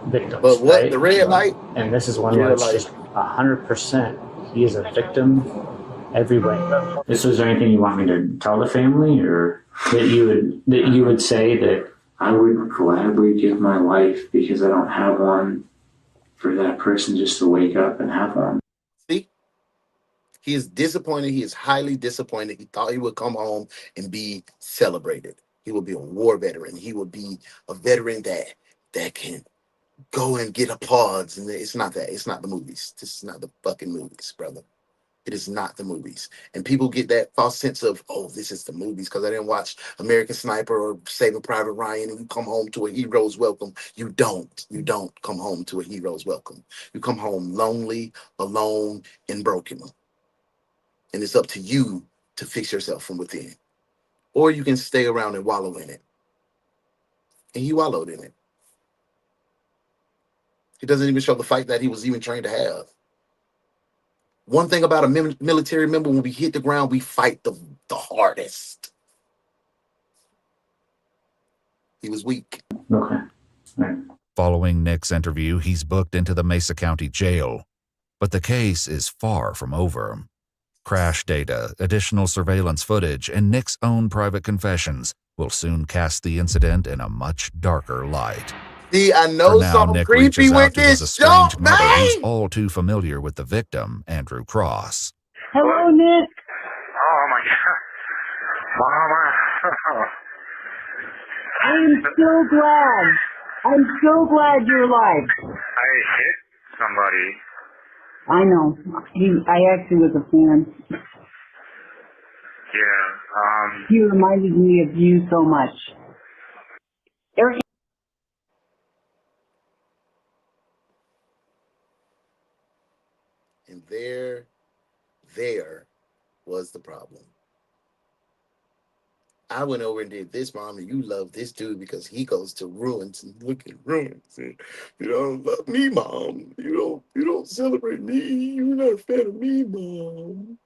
victims. But what, right? the red light? And this is one where it's just 100%. He is a victim every way. Is there anything you want me to tell the family, or that you would say that I would gladly give my life, because I don't have one, for that person just to wake up and have one. See? He is disappointed. He is highly disappointed. He thought he would come home and be celebrated. He would be a war veteran. He would be a veteran that can go and get applause. And it's not that. It's not the movies. This is not the fucking movies, brother. It is not the movies. And people get that false sense of, oh, this is the movies because I didn't watch American Sniper or Saving Private Ryan, and you come home to a hero's welcome. You don't. You don't come home to a hero's welcome. You come home lonely, alone, and broken. And it's up to you to fix yourself from within. Or you can stay around and wallow in it. And he wallowed in it. He doesn't even show the fight that he was even trained to have. One thing about a military member, when we hit the ground, we fight the hardest. He was weak. Okay. Following Nick's interview, he's booked into the Mesa County Jail. But the case is far from over. Crash data, additional surveillance footage, and Nick's own private confessions will soon cast the incident in a much darker light. See, I know something creepy with this strange mother who's all too familiar with the victim, Andrew Cross. Hello, Nick. Oh my God. I'm so glad. I'm so glad you're alive. I hit somebody. I know. I actually was a fan. Yeah. He reminded me of you so much. Eric. And there was the problem. I went over and did this, Mom, and you love this dude because he goes to ruins and look at ruins. And you don't love me, Mom. You don't celebrate me. You're not a fan of me, Mom.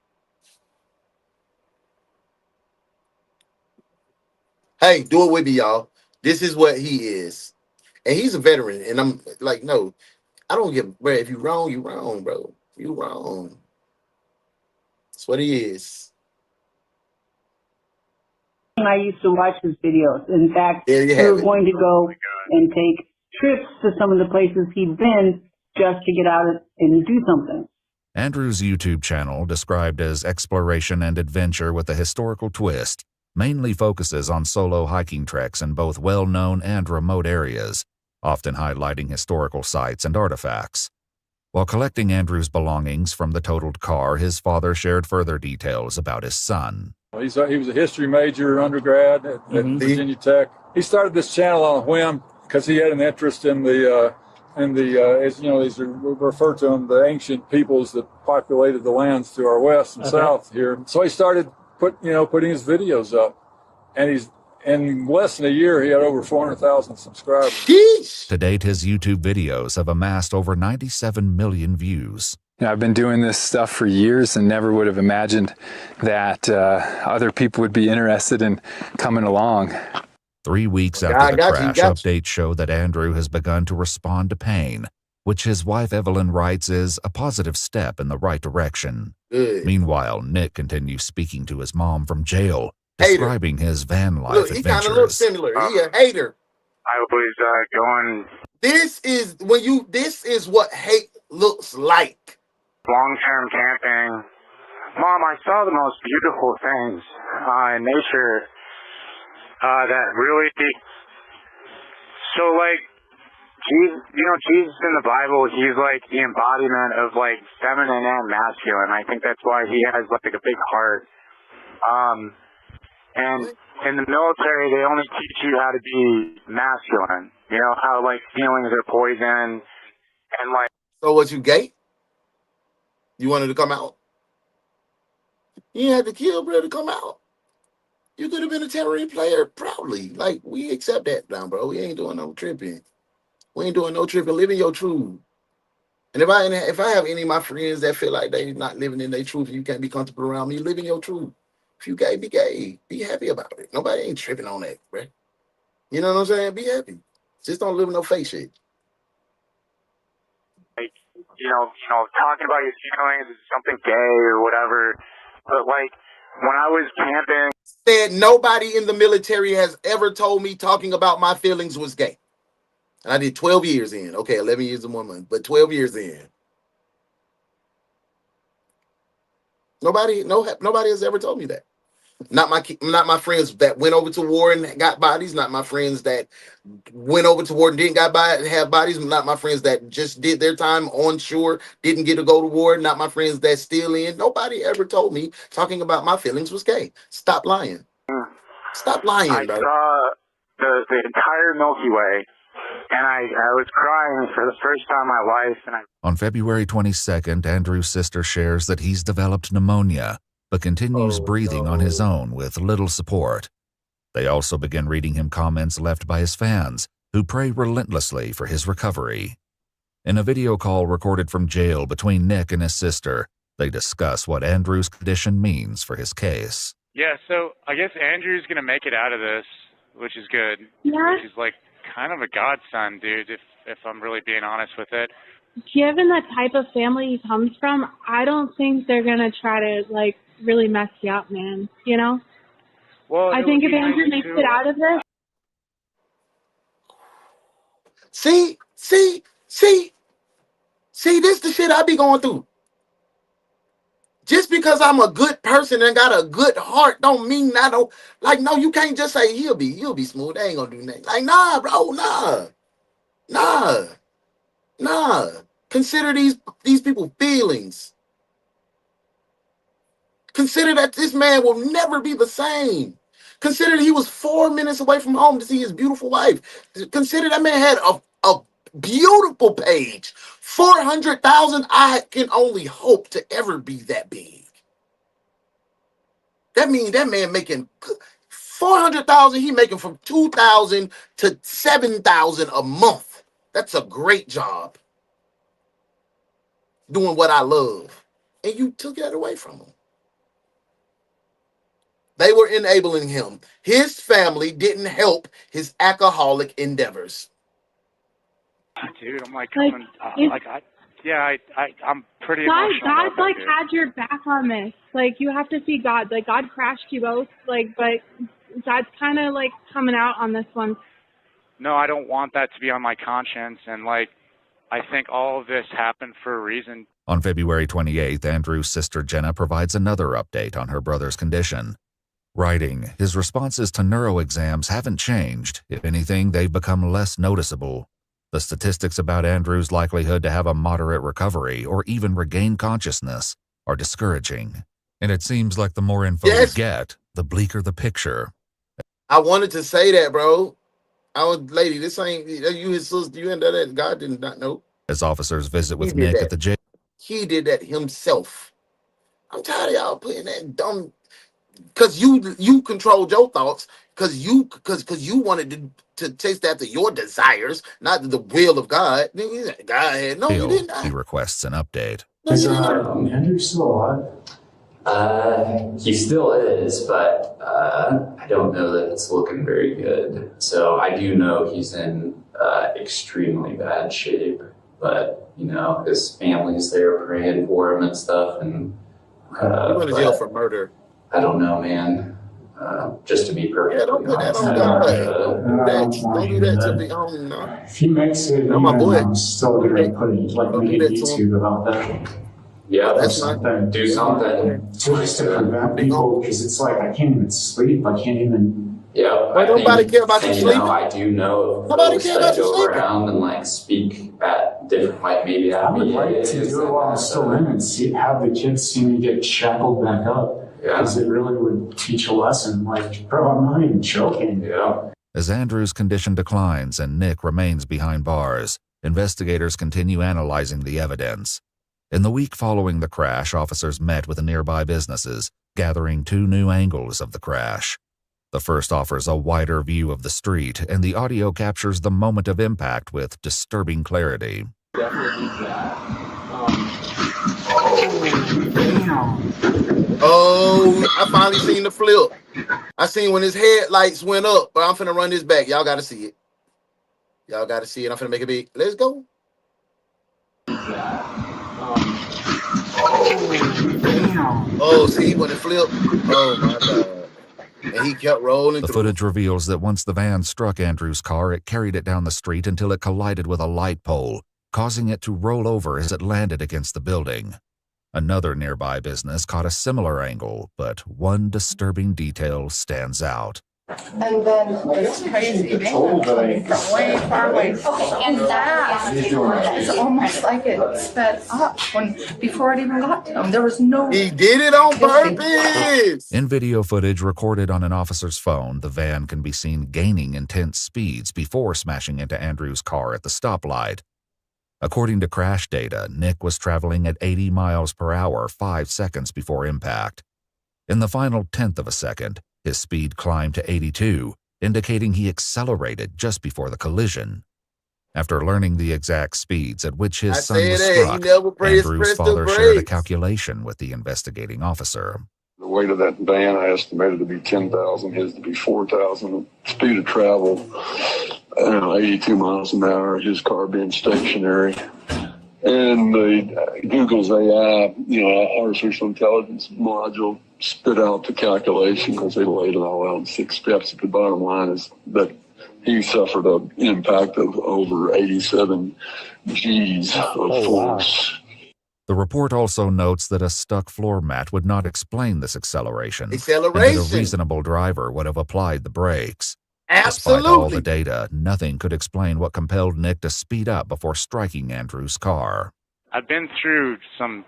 Hey, do it with me, y'all. This is what he is. And he's a veteran. And I'm like, no, I don't give, bro. If you're wrong, bro. You wrong. That's what he is. I used to watch his videos. In fact, we were going to go and take trips to some of the places he'd been just to get out and do something. Andrew's YouTube channel, described as exploration and adventure with a historical twist, mainly focuses on solo hiking treks in both well-known and remote areas, often highlighting historical sites and artifacts. While collecting Andrew's belongings from the totaled car, his father shared further details about his son. He was a history major undergrad at Virginia Tech. He started this channel on a whim because he had an interest in the as you know, these are referred to them, the ancient peoples that populated the lands to our west and south here. So he started putting his videos up, and in less than a year, he had over 400,000 subscribers. Jeez. To date, his YouTube videos have amassed over 97 million views. I've been doing this stuff for years and never would have imagined that other people would be interested in coming along. 3 weeks after the crash, updates show that Andrew has begun to respond to pain, which his wife Evelyn writes is a positive step in the right direction. Good. Meanwhile, Nick continues speaking to his mom from jail, describing his van life Look, he kind of looks adventures. similar. He a hater. I was going This is what hate looks like. long-term camping. Mom, I saw the most beautiful things in nature that really, so like, Jesus in the Bible, he's like the embodiment of like feminine and masculine. I think that's why he has like a big heart. And in the military, they only teach you how to be masculine. You know, how like feelings are poison and like. So was you gay? You wanted to come out? You had to kill, bro, to come out. You could have been a terrorist player proudly. Like, we accept that now, bro. We ain't doing no tripping. We ain't doing no tripping. Living your truth. And if I have any of my friends that feel like they not living in their truth, you can't be comfortable around me, living your truth. If you gay, be gay. Be happy about it. Nobody ain't tripping on that, bro. You know what I'm saying? Be happy. Just don't live in no fake shit. Like, you know, talking about your feelings is something gay or whatever. But like, when I was camping, said nobody in the military has ever told me talking about my feelings was gay. And I did 12 years in. Okay, 11 years and 1 month, but 12 years in. Nobody has ever told me that. Not my friends that went over to war and got bodies. Not my friends that went over to war and didn't have bodies. Not my friends that just did their time on shore, didn't get to go to war. Not my friends that still in. Nobody ever told me talking about my feelings was gay. Stop lying. Stop lying, I bro. saw the entire Milky Way, and I was crying for the first time in my life. And On February 22nd, Andrew's sister shares that he's developed pneumonia, but continues breathing on his own with little support. They also begin reading him comments left by his fans, who pray relentlessly for his recovery. In a video call recorded from jail between Nick and his sister, they discuss what Andrew's condition means for his case. Yeah, so I guess Andrew's going to make it out of this, which is good. Yeah. Which is like kind of a godsend, dude, if I'm really being honest with it. Given the type of family he comes from, I don't think they're going to try to, like, really mess you up, man. You know? Well, I think if Andrew makes it out of this. See, this the shit I be going through. Just because I'm a good person and got a good heart don't mean I don't, like, no, you can't just say you'll be smooth. They ain't gonna do nothing. Like, nah, bro, nah. Consider these people feelings. Consider that this man will never be the same. Consider he was 4 minutes away from home to see his beautiful wife. Consider that man had a beautiful page. 400,000. I can only hope to ever be that big. That means that man making 400,000. He making from 2,000 to 7,000 a month. That's a great job. Doing what I love, and you took that away from him. They were enabling him. His family didn't help his alcoholic endeavors. Dude, I'm like, I'm pretty emotional. God's like had your back on this. Like, you have to see God. Like, God crashed you both. Like, but God's kind of like coming out on this one. No, I don't want that to be on my conscience, and like, I think all of this happened for a reason. On February 28th, Andrew's sister Jenna provides another update on her brother's condition. Writing, his responses to neuro exams haven't changed. If anything, they've become less noticeable. The statistics about Andrew's likelihood to have a moderate recovery or even regain consciousness are discouraging. And it seems like the more info we get, the bleaker the picture. I wanted to say that, bro. Lady, this ain't you, his sister, you and that. God did not know. As officers visit with Nick at the jail. He did that himself. I'm tired of y'all putting that dumb, because you controlled your thoughts, because you wanted to chase after your desires, not the will of God. God had no, you didn't. He requests an update. Is Andrew still alive? He still is, but I don't know that it's looking very good. So I do know he's in extremely bad shape. but you know, his family's there praying for him and stuff. And You went to jail for murder. I don't know, man. Just to be perfectly Don't put that honest, on God. Don't do that. Don't do that to be on. No. If he makes it, That's my boy. I'm still gonna put it, like, Don't make do a that to him. YouTube about that. Yeah, that's something. Do something. Just to prevent people, because it's like I can't even sleep. I can't even. Yeah. Well, nobody care about you sleeping. I do know of Nobody folks care that about you go sleeping. around and like speak at different, like maybe I at would media like to days do it while I'm still in and have the kids see me get shackled back up. Because it really would teach a lesson. Like, bro, I'm not even joking. Yeah. As Andrew's condition declines and Nick remains behind bars, investigators continue analyzing the evidence. In the week following the crash, officers met with the nearby businesses, gathering 2 new angles of the crash. The first offers a wider view of the street, and the audio captures the moment of impact with disturbing clarity. Oh, I finally seen the flip. I seen when his headlights went up, but I'm finna run this back. Y'all gotta see it. Y'all gotta see it. I'm finna make it big. Let's go. Oh, see when it flipped. Oh my God. And he kept rolling The through. footage reveals that once the van struck Andrew's car, it carried it down the street until it collided with a light pole, causing it to roll over as it landed against the building. Another nearby business caught a similar angle, but one disturbing detail stands out. And then it's crazy. From way far away. And that is almost like it sped up before it even got to him. There was no. He did it on purpose. In video footage recorded on an officer's phone, the van can be seen gaining intense speeds before smashing into Andrew's car at the stoplight. According to crash data, Nick was traveling at 80 miles per hour 5 seconds before impact. In the final tenth of a second, his speed climbed to 82, indicating he accelerated just before the collision. After learning the exact speeds at which his son was struck, Andrew's father shared a calculation with the investigating officer. The weight of that van I estimated to be 10,000, his to be 4,000. Speed of travel, 82 miles an hour, his car being stationary. And the Google's AI, artificial intelligence module spit out the calculation because they laid it all out in 6 steps. But the bottom line is that he suffered an impact of over 87 G's of force. The report also notes that a stuck floor mat would not explain this acceleration, and that a reasonable driver would have applied the brakes. Despite all the data, nothing could explain what compelled Nick to speed up before striking Andrew's car. I've been through some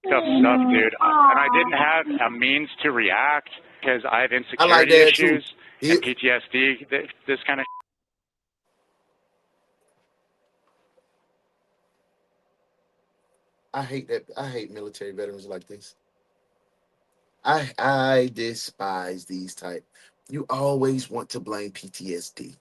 tough stuff, dude, and I didn't have a means to react because I have insecurity issues and PTSD, this kind of. I hate that. I hate military veterans like this. I despise these type. You always want to blame PTSD.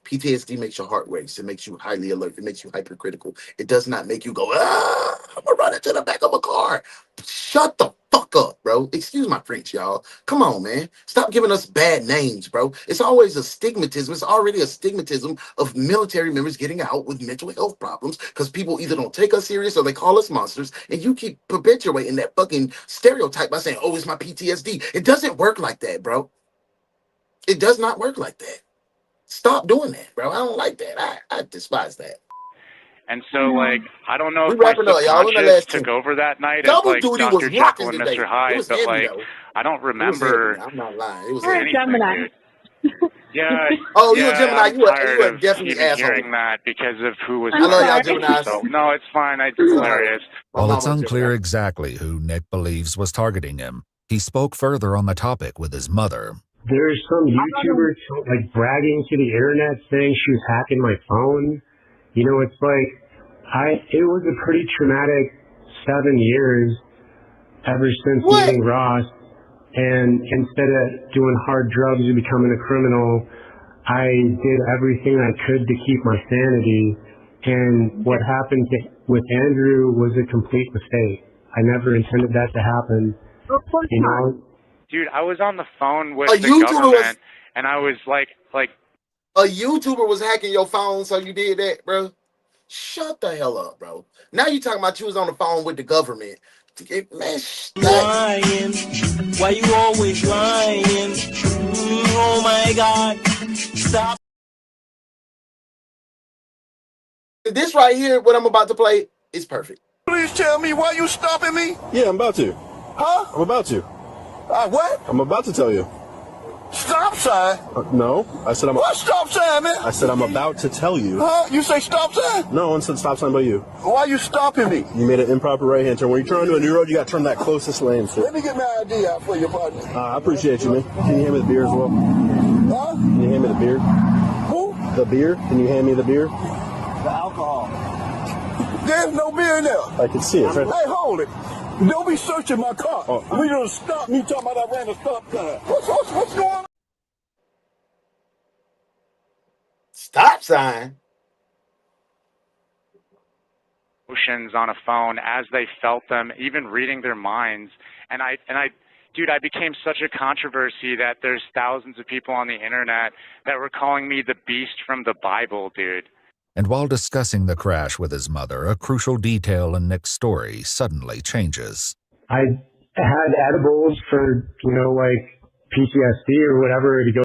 PTSD makes your heart race. It makes you highly alert. It makes you hypercritical. It does not make you go, I'm gonna run into the back of a car. Shut the fuck up, bro. Excuse my French, y'all. Come on, man. Stop giving us bad names, bro. It's always a stigmatism. It's already a stigmatism of military members getting out with mental health problems because people either don't take us serious or they call us monsters, and you keep perpetuating that fucking stereotype by saying, oh, it's my PTSD. It doesn't work like that, bro. It does not work like that. Stop doing that, bro. I don't like that. I despise that. And so, like, I don't know We if my wrapping up, y'all. We're in the subconscious last took two. over that night as, Double like, duty was Dr. Jekyll rocking and today. Mr. It Hyde, was but, heavy, like, though. I don't It was remember heavy. I'm not lying. It was You're a heavy. Gemini. dude. Yeah. Oh, you yeah, a Gemini. I'm You tired are of definitely even asshole. hearing that because of who was I love y'all talking. Geminis. So, no, it's fine. It's hilarious. While it's unclear exactly who Nick believes was targeting him, he spoke further on the topic with his mother. There's some YouTuber like bragging to the internet saying she was hacking my phone. You know, it's like it was a pretty traumatic 7 years ever since meeting Ross. And instead of doing hard drugs and becoming a criminal, I did everything I could to keep my sanity. And what happened with Andrew was a complete mistake. I never intended that to happen. You know. Dude, I was on the phone with A the YouTuber government, and I was like. A YouTuber was hacking your phone, so you did that, bro? Shut the hell up, bro. Now you talking about you was on the phone with the government. Man, lying. Why you always lying? Oh my God. Stop. This right here, what I'm about to play, is perfect. Please tell me why you stopping me? Yeah, I'm about to. Huh? I'm about to. What? I'm about to tell you. Stop sign? No, I said I'm. What stop sign, man? I said I'm about to tell you. Huh? You say stop sign? No one said stop sign but you. Why you stopping me? You made an improper right-hand turn. When you're trying to a new road, you got to turn that closest lane, sir. Let me get my ID out for your partner. I appreciate you, man. Can you hand me the beer as well? Huh? Can you hand me the beer? Who? The beer? Can you hand me the beer? The alcohol. There's no beer in there. I can see it. Right. Hey, hold it. Don't be searching my car. We gonna stop me talking about I ran a stop sign. What's going on? Stop sign? Emotions on a phone as they felt them, even reading their minds. And I, dude, I became such a controversy that there's thousands of people on the internet that were calling me the beast from the Bible, dude. And while discussing the crash with his mother, a crucial detail in Nick's story suddenly changes. I had edibles for, like PTSD or whatever to go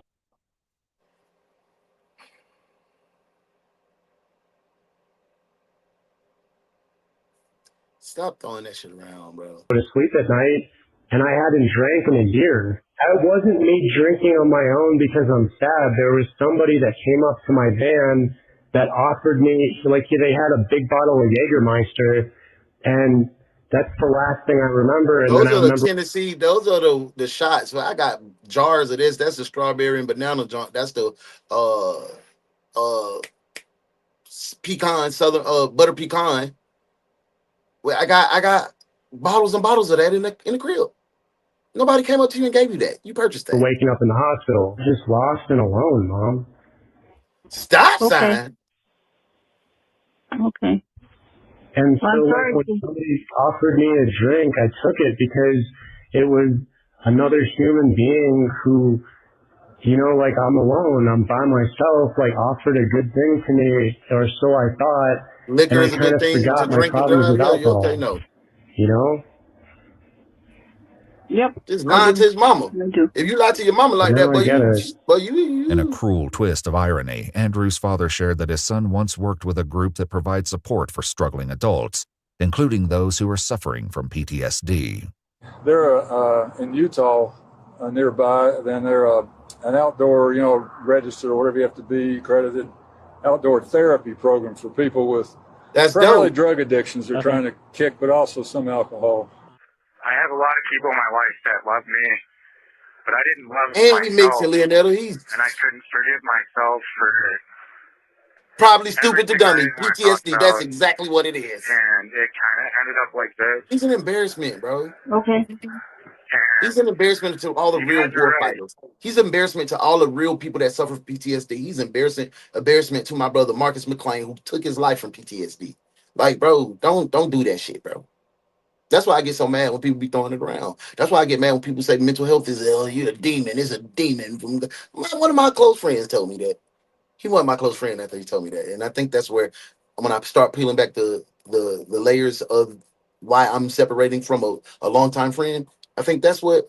Stop throwing that shit around, bro. to sleep at night, and I hadn't drank in a year. It wasn't me drinking on my own because I'm sad. There was somebody that came up to my van that offered me, like, they had a big bottle of Jägermeister, and that's the last thing I remember. And Those then I are remember the Tennessee. Those are the shots. So I got jars of this. That's the strawberry and banana joint. That's the pecan southern butter pecan. Well, I got bottles and bottles of that in the crib. Nobody came up to you and gave you that. You purchased that. waking up in the hospital, just lost and alone, Mom. Stop sign. Okay. And so Well, I'm like, sorry. when somebody offered me a drink, I took it because it was another human being who, like, I'm alone, I'm by myself, like, offered a good thing to me, or so I thought. Liquor and I is a kind good of thing to forgot my drink and problems drive. with Yeah, you alcohol. okay? No. Yep. Just lying to his mama. If you lie to your mama like Now that, I get it. In a cruel twist of irony, Andrew's father shared that his son once worked with a group that provides support for struggling adults, including those who are suffering from PTSD. They're in Utah nearby. Then they're an outdoor, registered or whatever you have to be accredited outdoor therapy program for people with primarily drug addictions they're trying to kick, but also some alcohol. I have a lot of people in my life that love me, but I didn't love And he makes myself, it, Leonardo. He's and I couldn't forgive myself for probably stupid to everything I dummy. didn't want to talk PTSD. That's about, exactly what it is. and it kind of ended up like this. He's an embarrassment, bro. Okay. He's an embarrassment to all the You real guys are war right. fighters. He's an embarrassment to all the real people that suffer from PTSD. He's embarrassment to my brother Marcus McLean, who took his life from PTSD. Like, bro, don't do that shit, bro. That's why I get so mad when people be throwing it around. That's why I get mad when people say mental health is you're a demon. It's a demon. One of my close friends told me that. He wasn't my close friend after he told me that. And I think that's where, when I start peeling back the layers of why I'm separating from a longtime friend, I think that's where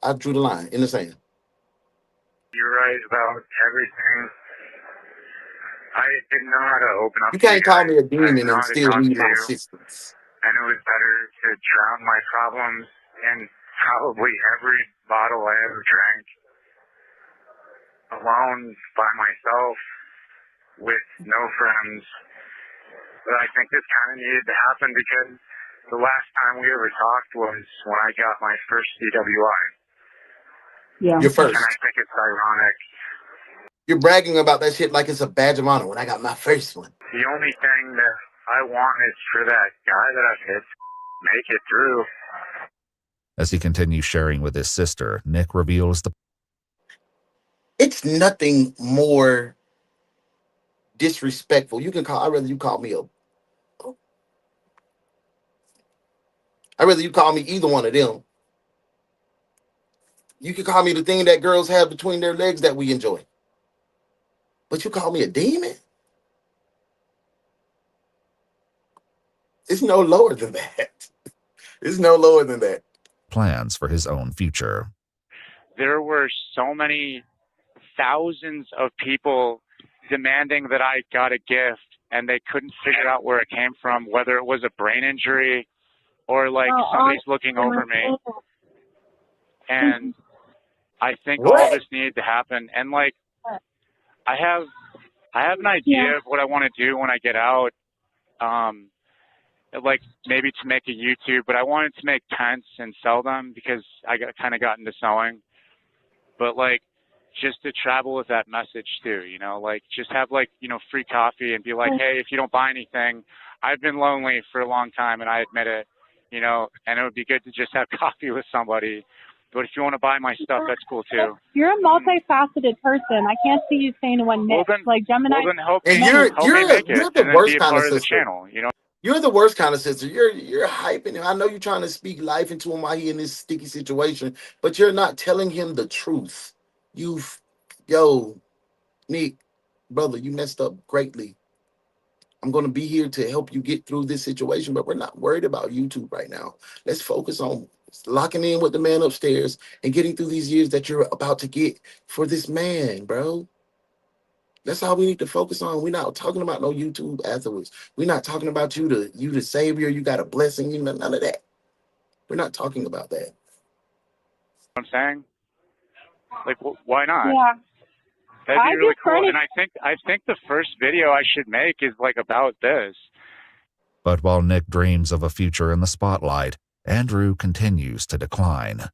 I drew the line in the sand. You're right about everything. I didn't know how to open up. You can't call me a I demon didn't know and how to still talk need to my you, assistance. and it was better to drown my problems in probably every bottle I ever drank, alone by myself, with no friends. But I think this kind of needed to happen because the last time we ever talked was when I got my first DWI. Yeah. You're first. And I think it's ironic. You're bragging about that shit like it's a badge of honor when I got my first one. The only thing that I want is for that guy that I've hit to make it through. As he continues sharing with his sister, Nick reveals It's nothing more disrespectful. I'd rather you call me either one of them. You can call me the thing that girls have between their legs that we enjoy. But you call me a demon? It's no lower than that. It's no lower than that. Plans for his own future. There were so many thousands of people demanding that I got a gift, and they couldn't figure out where it came from, whether it was a brain injury or like somebody's looking over me. And I think all this needed to happen. And like, I have an idea of what I want to do when I get out. Like maybe to make a YouTube, but I wanted to make tents and sell them because I kind of got into sewing. But like, just to travel with that message too, you know, like just have like, you know, free coffee and be like, hey, if you don't buy anything, I've been lonely for a long time and I admit it, you know, and it would be good to just have coffee with somebody. But if you want to buy my stuff, that's cool too. You're a multifaceted person. I can't see you staying in one niche. Like Gemini. Well, then help And me make it, you're the and then worst be a kind of part of the sister. channel, you know. You're the worst kind of sister. You're hyping him. I know you're trying to speak life into him while he in this sticky situation, but you're not telling him the truth. Yo, Nick, brother, you messed up greatly. I'm going to be here to help you get through this situation, but we're not worried about YouTube right now. Let's focus on locking in with the man upstairs and getting through these years that you're about to get for this man, bro. That's all we need to focus on. We're not talking about no YouTube afterwards. We're not talking about you the savior. You got a blessing. You know, none of that. We're not talking about that. I'm saying, like, why not? Yeah. That'd be really cool. And I think the first video I should make is like about this. But while Nick dreams of a future in the spotlight, Andrew continues to decline.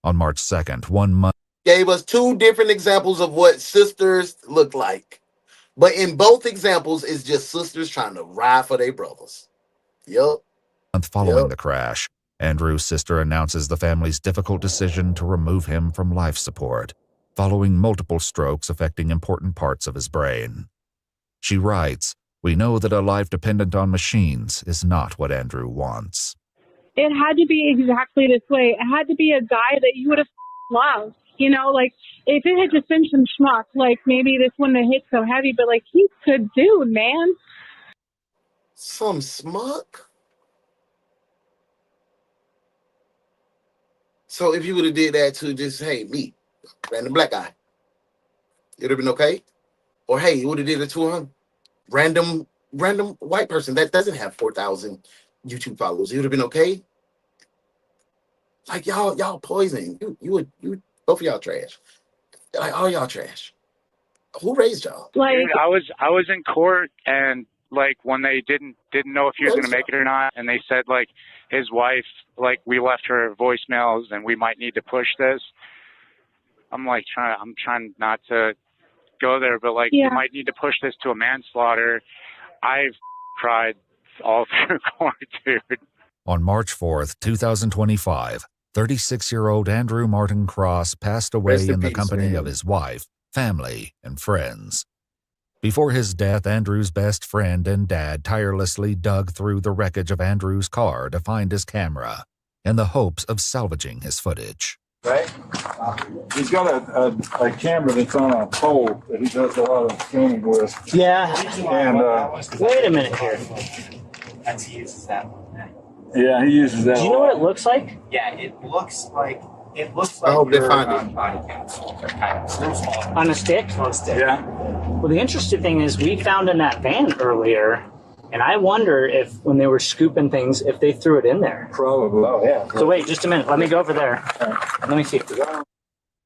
On March 2nd, 1 month Gave us two different examples of what sisters look like. But in both examples, it's just sisters trying to ride for their brothers. Yep. following the crash, Andrew's sister announces the family's difficult decision to remove him from life support, following multiple strokes affecting important parts of his brain. She writes, "We know that a life dependent on machines is not what Andrew wants." It had to be exactly this way. It had to be a guy that you would have loved. You know, like, if it had just been some schmuck, like, maybe this wouldn't have hit so heavy, but, like, he's a good dude, man. Some smuck? So if you would have did that to just, hey, me, random black guy, it would have been okay? Or, hey, you would have did it to him, random white person that doesn't have 4,000 YouTube followers, it would have been okay? Like, y'all poison. You both of y'all trash. Like, all y'all trash. Who raised y'all? Like, dude, I was in court, and like when they didn't know if he was going to make it or not, and they said like his wife, like we left her voicemails and we might need to push this. I'm trying not to go there, but like we might need to push this to a manslaughter. I've cried all through court, dude. On March 4th, 2025, 36-year-old Andrew Martin Cross passed away in the company of his wife, family, and friends. Before his death, Andrew's best friend and dad tirelessly dug through the wreckage of Andrew's car to find his camera, in the hopes of salvaging his footage. Right? He's got a camera that's on a pole that he does a lot of filming with. Yeah. And wait a minute here. He uses that one. Yeah, he uses that. Do you know what it looks like? Yeah, it looks like I hope they find it. Body cams. On a stick? On a stick. Yeah. Well, the interesting thing is we found in that van earlier, and I wonder if when they were scooping things, if they threw it in there. Probably. Oh, yeah. So wait, just a minute. Let me go over there. Let me see.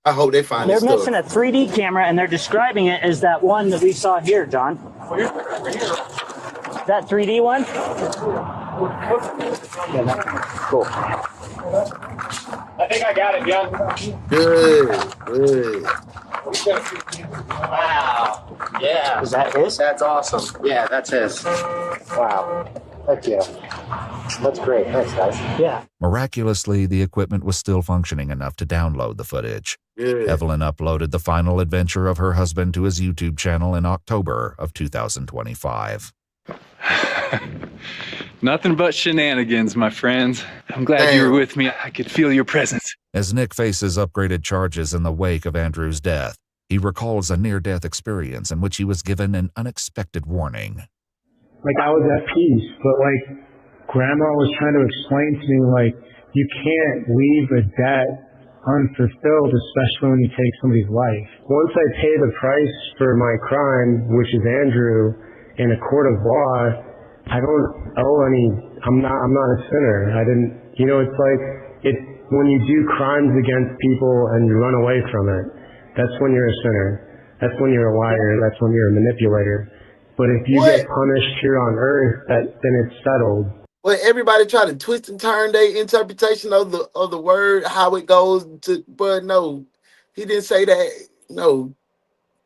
I hope they find it. They're missing a 3D camera, and they're describing it as that one that we saw here, John. That 3D one? Yeah, cool. I think I got it, John. Good. Wow. Yeah. Is that his? That's awesome. Yeah, that's his. Wow. Heck yeah. That's great. Thanks, guys. Yeah. Miraculously, the equipment was still functioning enough to download the footage. Evelyn uploaded the final adventure of her husband to his YouTube channel in October of 2025. Nothing but shenanigans, my friends. I'm glad you were with me. I could feel your presence. As Nick faces upgraded charges in the wake of Andrew's death, he recalls a near-death experience in which he was given an unexpected warning. Like, I was at peace, but, like, Grandma was trying to explain to me, like, you can't leave a debt unfulfilled, especially when you take somebody's life. Once I pay the price for my crime, which is Andrew, in a court of law, I don't owe any, I'm not a sinner. I didn't, you know, it's like, it's when you do crimes against people and you run away from it, that's when you're a sinner. That's when you're a liar. That's when you're a manipulator. But if you get punished here on earth, then it's settled. Well, everybody try to twist and turn their interpretation of the word, how it goes to, but no, he didn't say that. No,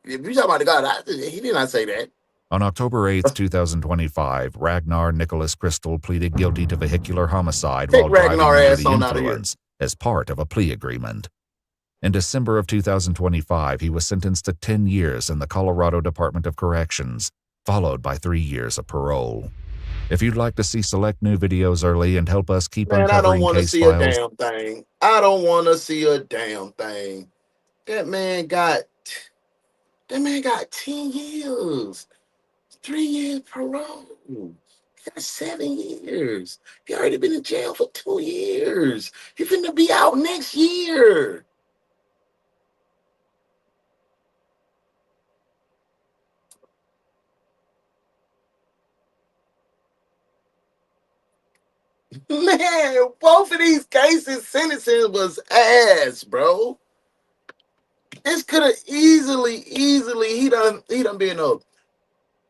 if you talking about the God, he did not say that. On October 8th, 2025, Ragnar Nicholas Crystal pleaded guilty to vehicular homicide while driving under the influence as part of a plea agreement. In December of 2025, he was sentenced to 10 years in the Colorado Department of Corrections, followed by 3 years of parole. If you'd like to see select new videos early and help us keep uncovering case files... I don't want to see a damn thing. I don't want to see a damn thing. That man got 10 years. 3 years parole. He got 7 years. He already been in jail for 2 years. He finna be out next year. Man, both of these cases sentencing was ass, bro. This could have easily, he done been a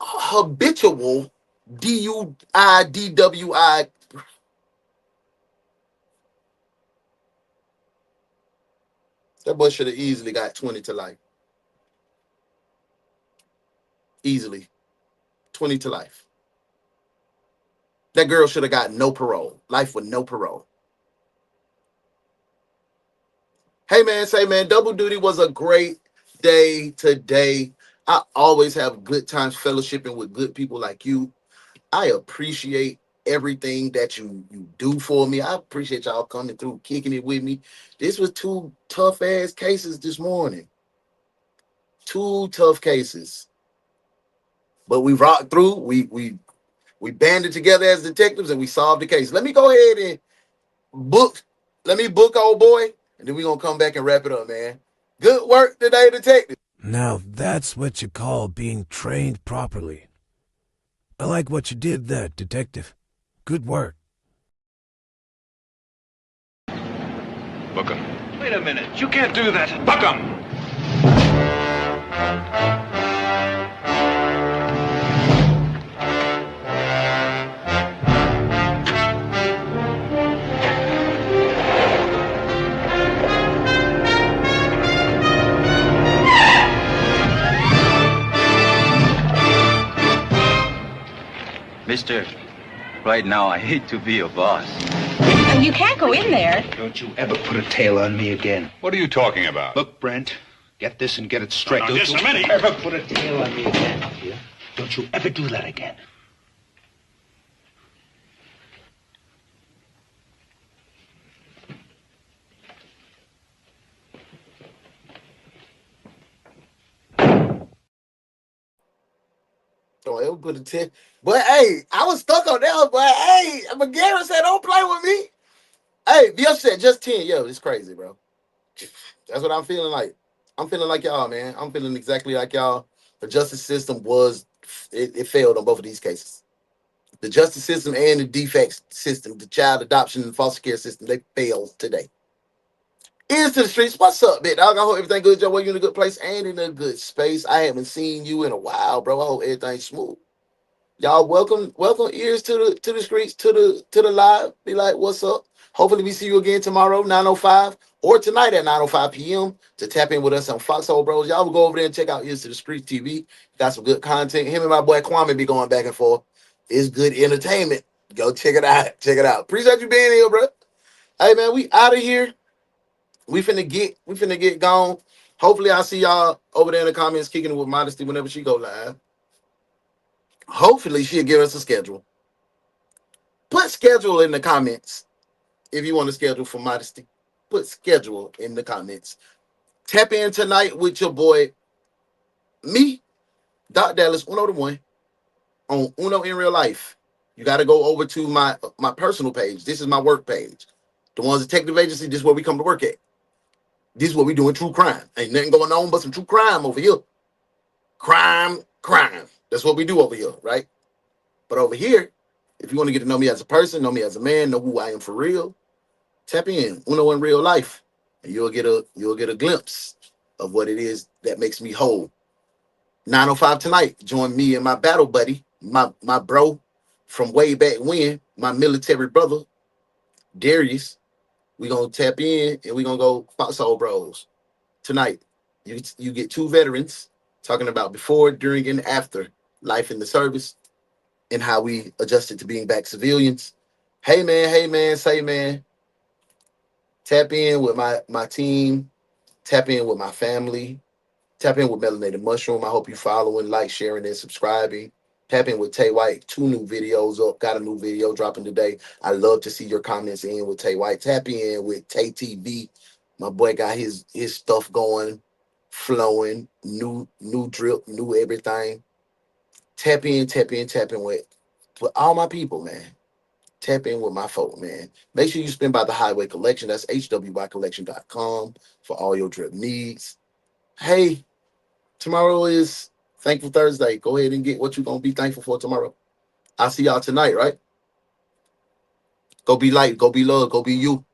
habitual DUI. That boy should have easily got 20 to life. Easily. 20 to life. That girl should have got no parole. Life with no parole. Hey, man, double duty was a great day today. I always have good times fellowshipping with good people like you. I appreciate everything that you do for me. I appreciate y'all coming through, kicking it with me. This was 2 tough-ass cases this morning. 2 tough cases. But we rocked through. We banded together as detectives and we solved the case. Let me go ahead and book old boy, and then we're going to come back and wrap it up, man. Good work today, detective. Now that's what you call being trained properly. I like what you did there, detective. Good work. Book him. Wait a minute. You can't do that. Book him! Mister, right now I hate to be a boss. You can't go in there. Don't you ever put a tail on me again. What are you talking about? Look, Brent, get this and get it straight. Now, Don't just you a minute. ever put a tail on me again, yeah? Don't you ever do that again. Oh, it was good to tell. But hey, I was stuck on that one. But hey, McGarrett said, don't play with me. Hey, Bill said just 10. Yo, it's crazy, bro. That's what I'm feeling like. I'm feeling like y'all, man. I'm feeling exactly like y'all. The justice system it failed on both of these cases. The justice system and the defects system, the child adoption and foster care system, they failed today. Ears to the streets. What's up, big dog? I hope everything good, Joe. Well, you in a good place and in a good space. I haven't seen you in a while, bro. I hope everything's smooth. Y'all welcome ears to the streets, to the live. Be like, what's up? Hopefully we see you again tomorrow, 9:05, or tonight at 9:05 p.m. to tap in with us on Foxhole Bros. Y'all will go over there and check out Ears to the Streets TV. Got some good content. Him and my boy Kwame be going back and forth. It's good entertainment. Go check it out. Check it out. Appreciate you being here, bro. Hey man, we out of here. We finna get gone. Hopefully I'll see y'all over there in the comments kicking it with Modesty whenever she go live. Hopefully she'll give us a schedule. Put schedule in the comments if you want to schedule for Modesty. Put schedule in the comments. Tap in tonight with your boy, me, Doc Dallas, UnoDaOne, on Uno in Real Life. You got to go over to my personal page. This is my work page. DaOnes Detective Agency, this is where we come to work at. This is what we doing, true crime. Ain't nothing going on but some true crime over here. Crime. That's what we do over here, right? But over here, if you want to get to know me as a person, know me as a man, know who I am for real, tap in, Uno in real life, and you'll get a glimpse of what it is that makes me whole. 9:05 tonight. Join me and my battle buddy, my bro from way back when, my military brother, Darius. We gonna tap in and we gonna go foxhole bros tonight. You get two veterans talking about before, during, and after life in the service and how we adjusted to being back civilians. Hey man, say man. Tap in with my team. Tap in with my family. Tap in with Melanated Mushroom. I hope you following, like, sharing, and subscribing. Tap in with Tay White. 2 new videos up. Got a new video dropping today. I love to see your comments in with Tay White. Tap in with Tay TV. My boy got his stuff going, flowing, new drip, new everything. Tap in with all my people, man. Tap in with my folk, man. Make sure you spend by the Highway Collection. That's hwycollection.com for all your drip needs. Hey, tomorrow is Thankful Thursday. Go ahead and get what you're going to be thankful for tomorrow. I'll see y'all tonight, right? Go be light, go be love, go be you.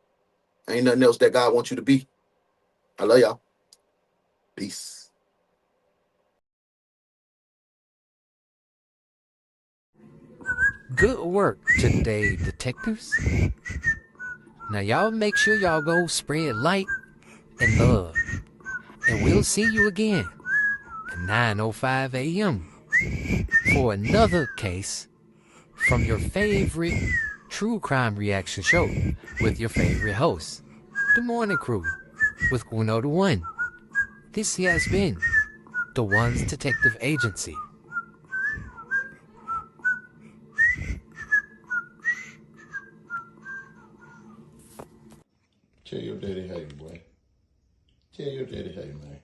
Ain't nothing else that God wants you to be. I love y'all. Peace. Good work today, detectives. Now y'all make sure y'all go spread light and love. And we'll see you again at 9:05 a.m. for another case from your favorite true crime reaction show with your favorite host, The Morning Crew, with UnoDaOne. This has been DaOnes Detective Agency. Tell your daddy hey, boy. Tell your daddy hey, man.